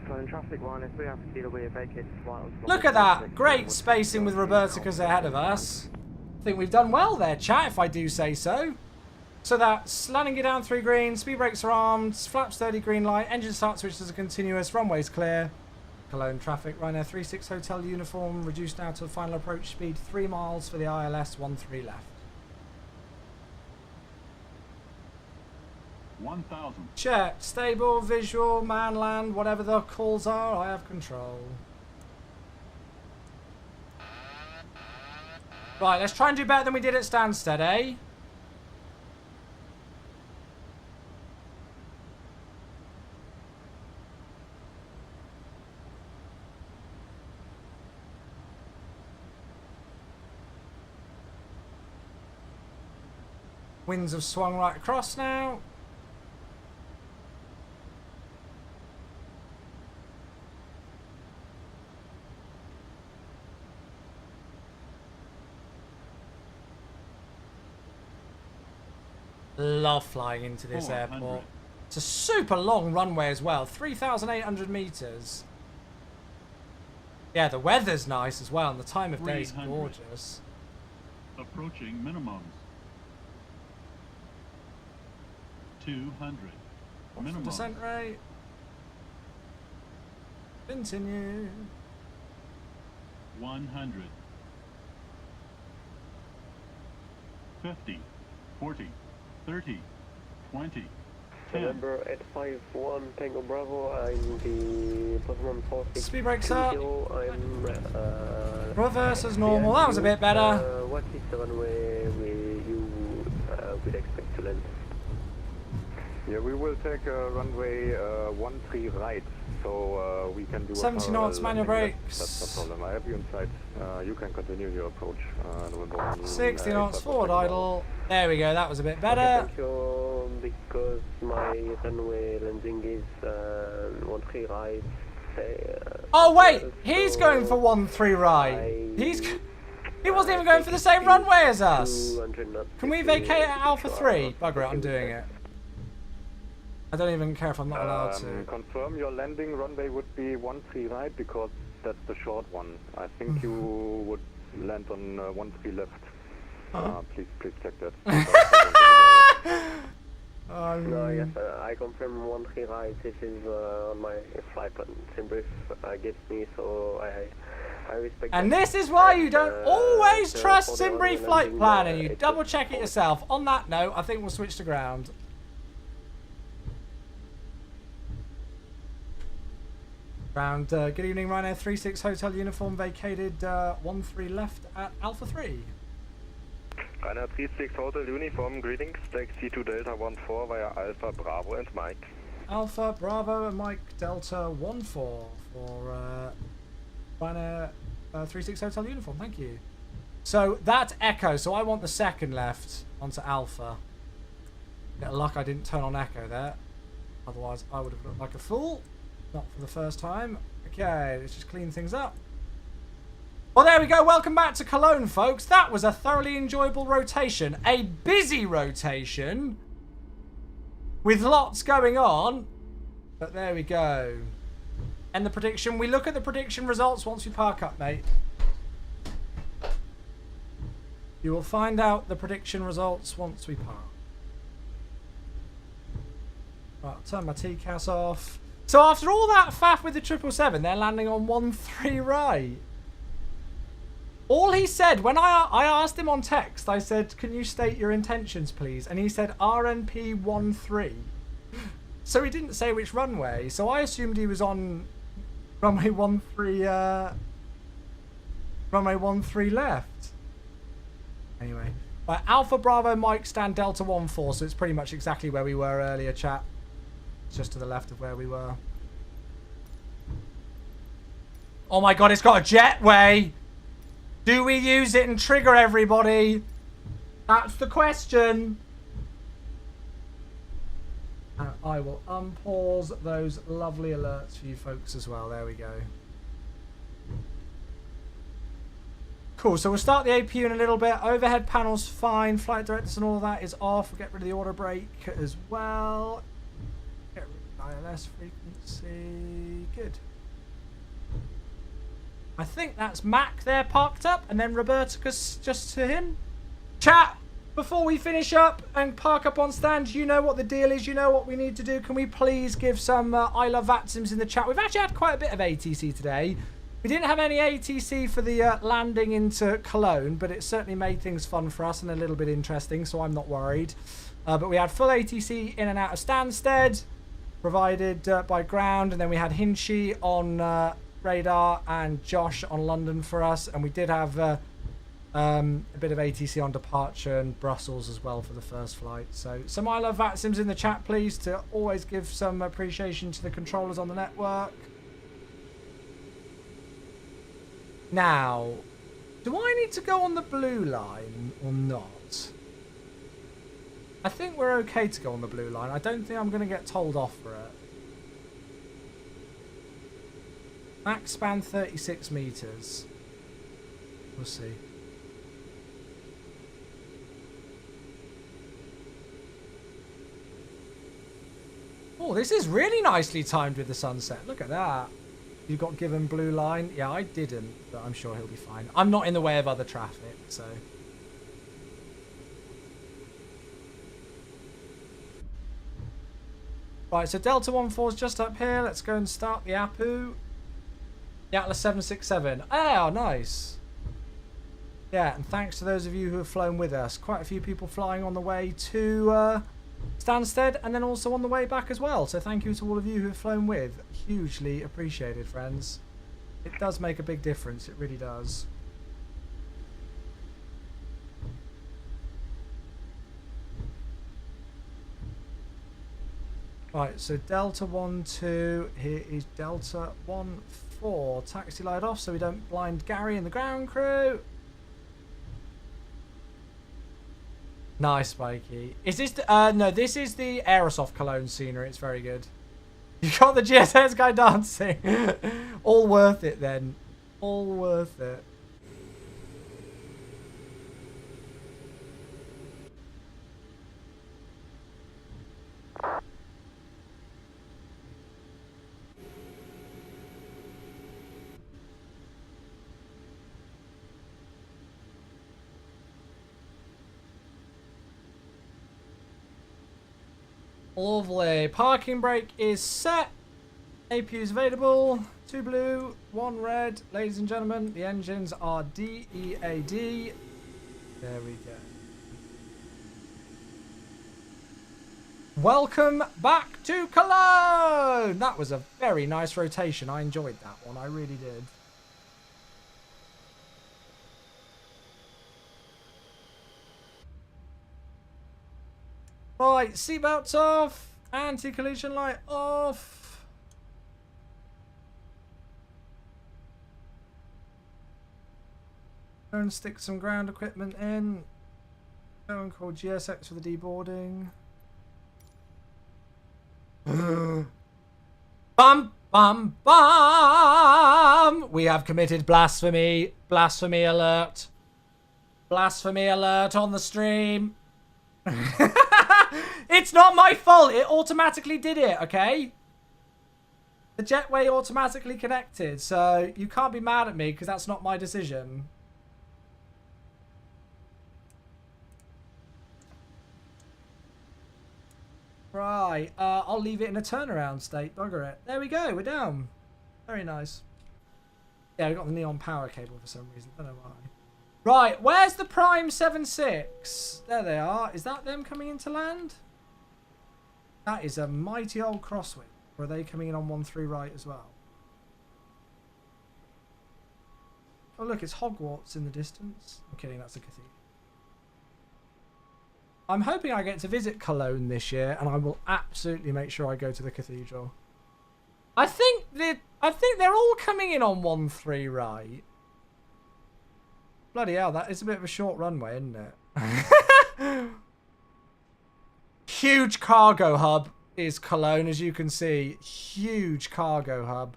So in traffic one, if we have to deal with vacated while... Look at that! Great spacing with Roberticas ahead of us. I think we've done well there, chat, if I do say so. So that's landing gear down 3 green, speed brakes are armed, flaps 30 green light, engine start switches are continuous, runways clear. Cologne traffic, Ryanair 36 hotel uniform, reduced now to final approach speed 3 miles for the ILS 13 left. 1,000. Check, stable, visual, man land, whatever the calls are, I have control. Right, let's try and do better than we did at Stansted, eh? Winds have swung right across now. Love flying into this airport. It's a super long runway as well, 3,800 meters. Yeah, the weather's nice as well, and the time of day is gorgeous. Approaching minimums. 200. Minimum. Descent rate. Continue. 100. 50. 40. 30. 20. 10. November 851 Tango Bravo, I'm the Postman 46. Speed brakes up. I'm reverse as normal, that was a bit better. What is the runway you would expect to land? Yeah, we will take runway 13 right, so we can do 70 knots, manual brakes. That's no problem. I have you inside. You can continue your approach. 60 knots, forward idle. There we go, that was a bit better. Okay, thank you, because my runway landing is 13 right. Oh wait, he's going for 13 right. He wasn't even going for the same runway as us. Can we vacate at Alpha 3? Bugger it, I'm doing it. I don't even care if I'm not allowed to. Confirm your landing runway would be 13 right, because that's the short one. I think you would land on 13 left. Please check that. No, yes, I confirm 13 right. This is on my flight plan. Simbrief gives me, so I respect. And this is why you don't always trust Simbrief flight plan, and you double check it yourself. On that note, I think we'll switch to ground. Good evening, Ryanair 36 hotel uniform vacated 13 left at Alpha 3. Ryanair 36 hotel uniform, greetings, taxi to Delta 14 via Alpha Bravo and Mike. Alpha Bravo and Mike Delta 14 for Ryanair 36 hotel uniform, thank you. So that's Echo, so I want the second left onto Alpha. Bit of luck I didn't turn on Echo there, otherwise I would have looked like a fool. Not for the first time. Okay, let's just clean things up. Well, there we go. Welcome back to Cologne, folks. That was a thoroughly enjoyable rotation. A busy rotation with lots going on. But there we go. And the prediction. We look at the prediction results once we park up, mate. You will find out the prediction results once we park. Right, I'll turn my TCAS off. So after all that faff with the 777, they're landing on 13 right. All he said, when I asked him on text, I said, can you state your intentions, please? And he said, RNP 13. So he didn't say which runway. So I assumed he was on runway 13 left. Anyway. Right, Alpha Bravo Mike stand Delta 1-4, so it's pretty much exactly where we were earlier, chat. It's just to the left of where we were. Oh my god, it's got a jetway! Do we use it and trigger everybody? That's the question. And I will unpause those lovely alerts for you folks as well. There we go. Cool, so we'll start the APU in a little bit. Overhead panel's fine. Flight directors and all that is off. We'll get rid of the auto brake as well. Get rid of ILS frequency. Good. I think that's Mac there parked up, and then Roberticus just to him. Chat, before we finish up and park up on stand, you know what the deal is. You know what we need to do. Can we please give some I Love Vatsims in the chat? We've actually had quite a bit of ATC today. We didn't have any ATC for the landing into Cologne, but it certainly made things fun for us and a little bit interesting, so I'm not worried. But we had full ATC in and out of Stansted, provided by ground, and then we had Hinchy on radar and Josh on London for us, and we did have a bit of ATC on departure and Brussels as well for the first flight. So some I Love Vatsims in the chat, please, to always give some appreciation to the controllers on the network. Now, do I need to go on the blue line or not? I think we're okay to go on the blue line. I don't think I'm going to get told off for it. Max span 36 meters. We'll see. Oh, this is really nicely timed with the sunset. Look at that. You got given blue line? Yeah, I didn't, but I'm sure he'll be fine. I'm not in the way of other traffic, so. Right, so Delta 1-4 is just up here. Let's go and start the APU. The Atlas 767. Oh, nice. Yeah, and thanks to those of you who have flown with us. Quite a few people flying on the way to Stansted and then also on the way back as well. So thank you to all of you who have flown with. Hugely appreciated, friends. It does make a big difference. It really does. Right, so Delta 1-2. Here is Delta 1-4. Taxi light off so we don't blind Gary and the ground crew. Nice, Mikey. Is this the, no, this is the Aerosoft Cologne scenery. It's very good. You got the GSS guy dancing. All worth it then. All worth it. Lovely. Parking brake is set. APU is available. 2 blue, 1 red. Ladies and gentlemen, the engines are DEAD. There we go. Welcome back to Cologne. That was a very nice rotation. I enjoyed that one. I really did. Right, seatbelts off, anti-collision light off. Go and stick some ground equipment in. Go and call GSX for the deboarding. Bum, bum, bum! We have committed blasphemy. Blasphemy alert. Blasphemy alert on the stream. It's not my fault. It automatically did it, okay? The jetway automatically connected, so you can't be mad at me because that's not my decision. Right, I'll leave it in a turnaround state. Bugger it. There we go. We're down. Very nice. Yeah, we got the neon power cable for some reason. Don't know why. Right, where's the Prime 76? There they are. Is that them coming into land? That is a mighty old crosswind. Or are they coming in on 1-3 right as well? Oh look, it's Hogwarts in the distance. I'm kidding, that's a cathedral. I'm hoping I get to visit Cologne this year, and I will absolutely make sure I go to the cathedral. I think they're all coming in on 1-3, right? Bloody hell, that is a bit of a short runway, isn't it? Huge cargo hub is Cologne, as you can see. Huge cargo hub.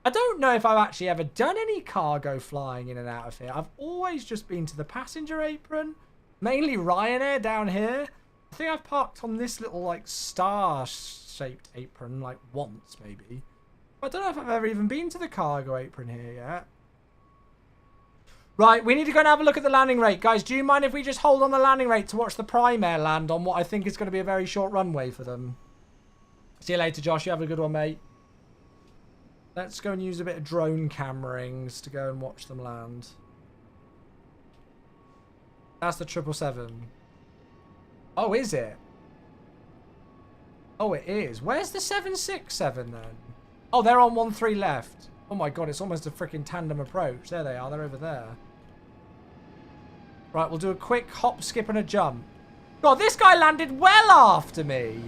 I don't know if I've actually ever done any cargo flying in and out of here. I've always just been to the passenger apron. Mainly Ryanair down here. I think I've parked on this little, like, star-shaped apron, like, once, maybe. I don't know if I've ever even been to the cargo apron here yet. Right, we need to go and have a look at the landing rate. Guys, do you mind if we just hold on the landing rate to watch the Prime Air land on what I think is going to be a very short runway for them? See you later, Josh. You have a good one, mate. Let's go and use a bit of drone camerings to go and watch them land. That's the 777. Oh, is it? Oh, it is. Where's the 767 then? Oh, they're on 1-3 left. Oh my god, it's almost a freaking tandem approach. There they are. They're over there. Right, we'll do a quick hop, skip, and a jump. God, this guy landed well after me.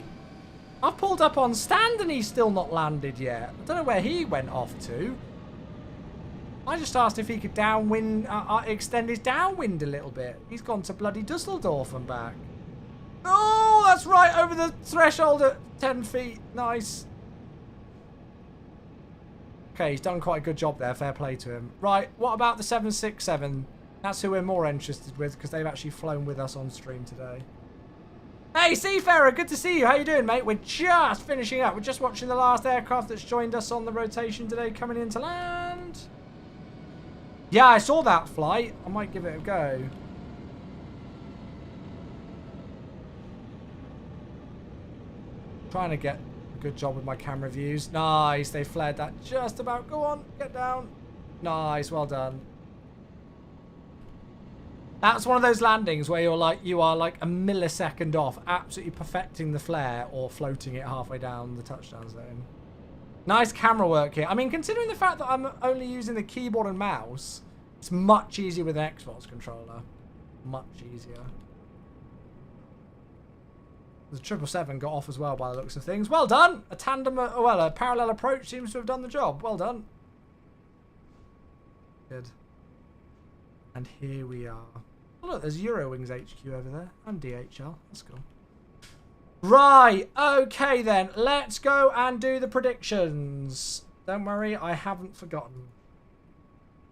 I've pulled up on stand and he's still not landed yet. I don't know where he went off to. I just asked if he could downwind, extend his downwind a little bit. He's gone to bloody Dusseldorf and back. Oh, that's right, over the threshold at 10 feet. Nice. Okay, he's done quite a good job there. Fair play to him. Right, what about the 767? That's who we're more interested with because they've actually flown with us on stream today. Hey, Seafarer, good to see you. How you doing, mate? We're just finishing up. We're just watching the last aircraft that's joined us on the rotation today coming into land. Yeah, I saw that flight. I might give it a go. Trying to get a good job with my camera views. Nice, they flared that just about. Go on, get down. Nice, well done. That's one of those landings where you are like a millisecond off, absolutely perfecting the flare or floating it halfway down the touchdown zone. Nice camera work here. I mean, considering the fact that I'm only using the keyboard and mouse, it's much easier with an Xbox controller. Much easier. The 777 got off as well by the looks of things. Well done! A tandem, well, a parallel approach seems to have done the job. Well done. Good. And here we are. Oh, look, there's Eurowings HQ over there. And DHL. That's cool. Right. Okay, then. Let's go and do the predictions. Don't worry, I haven't forgotten.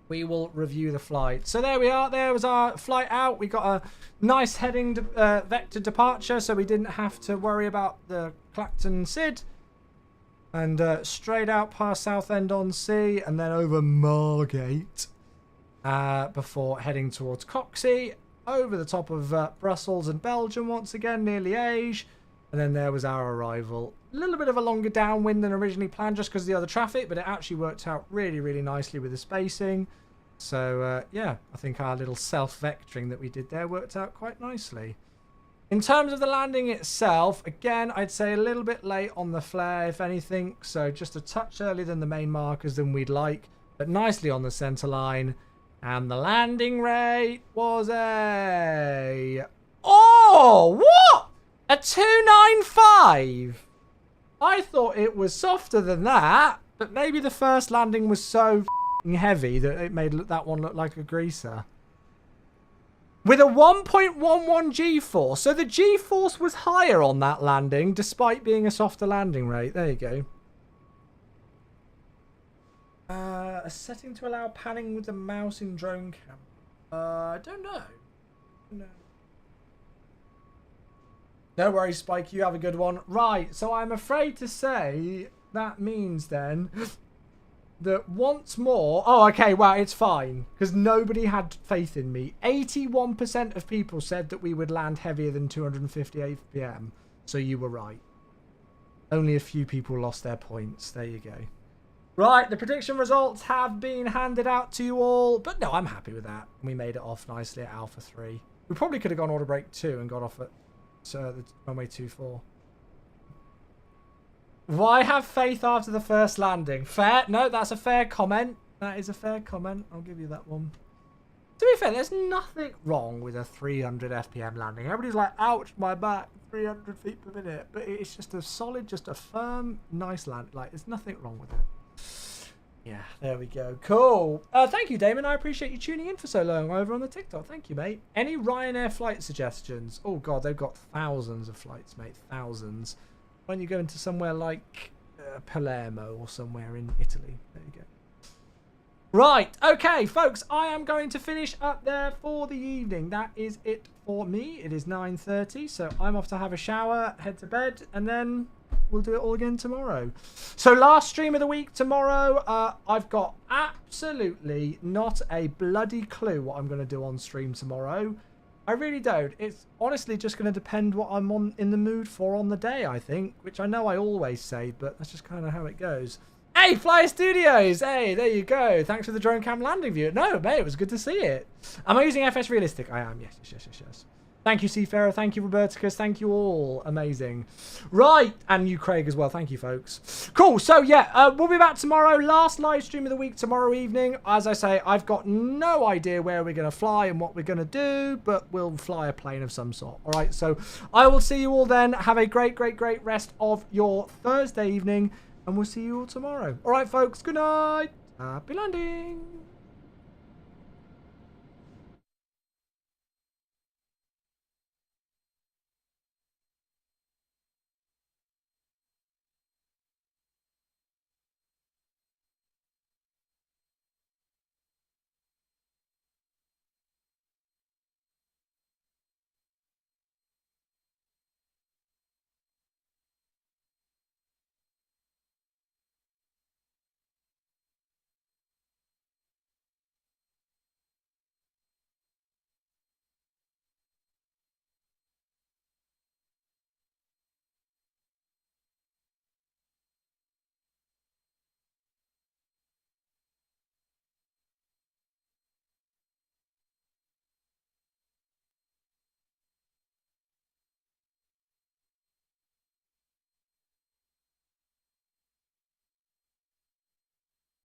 We will review the flight. So there we are. There was our flight out. We got a nice heading vector departure, so we didn't have to worry about the Clacton SID. And straight out past Southend-on-Sea and then over Margate before heading towards Coxey, over the top of Brussels and Belgium once again, near Liège. And then there was our arrival. A little bit of a longer downwind than originally planned just because of the other traffic, but it actually worked out really, really nicely with the spacing. So, yeah, I think our little self-vectoring that we did there worked out quite nicely. In terms of the landing itself, again, I'd say a little bit late on the flare, if anything. So just a touch earlier than the main markers than we'd like, but nicely on the centre line. And the landing rate was a... Oh, what? A 295? I thought it was softer than that, but maybe the first landing was so heavy that it made that one look like a greaser. With a 1.11 G-force. So the G-force was higher on that landing, despite being a softer landing rate. There you go. A setting to allow panning with the mouse in drone cam. I don't know. No. No worries, Spike. You have a good one. Right, so I'm afraid to say that means then that once more... Oh, okay, well, it's fine. Because nobody had faith in me. 81% of people said that we would land heavier than 258 ppm. So you were right. Only a few people lost their points. There you go. Right, the prediction results have been handed out to you all. But no, I'm happy with that. We made it off nicely at Alpha 3. We probably could have gone order break 2 and got off at the runway 24. Why have faith after the first landing? Fair? No, that's a fair comment. That is a fair comment. I'll give you that one. To be fair, there's nothing wrong with a 300 FPM landing. Everybody's like, ouch, my back, 300 feet per minute. But it's just a solid, just a firm, nice land. Like, there's nothing wrong with it. Yeah, there we go. Cool. Thank you, Damon. I appreciate you tuning in for so long over on the TikTok. Thank you, mate. Any Ryanair flight suggestions? Oh, God, they've got thousands of flights, mate. Thousands. When you go into somewhere like Palermo or somewhere in Italy. There you go. Right, okay, folks, I am going to finish up there for the evening. That is it for me. It is 9:30, so I'm off to have a shower, head to bed, and then we'll do it all again tomorrow. So last stream of the week tomorrow, I've got absolutely not a bloody clue what I'm going to do on stream tomorrow. I really don't. It's honestly just going to depend what I'm in the mood for on the day, I think, which I know I always say, but that's just kind of how it goes. Hey, Flyer Studios! Hey, there you go. Thanks for the drone cam landing view. No, mate, it was good to see it. Am I using FS Realistic? I am. Yes. Thank you, Seafarer. Thank you, Roberticus. Thank you all. Amazing. Right. And you, Craig, as well. Thank you, folks. Cool. So, yeah, we'll be back tomorrow. Last live stream of the week tomorrow evening. As I say, I've got no idea where we're going to fly and what we're going to do, but we'll fly a plane of some sort. All right. So, I will see you all then. Have a great rest of your Thursday evening. And we'll see you all tomorrow. All right, folks. Good night. Happy landing.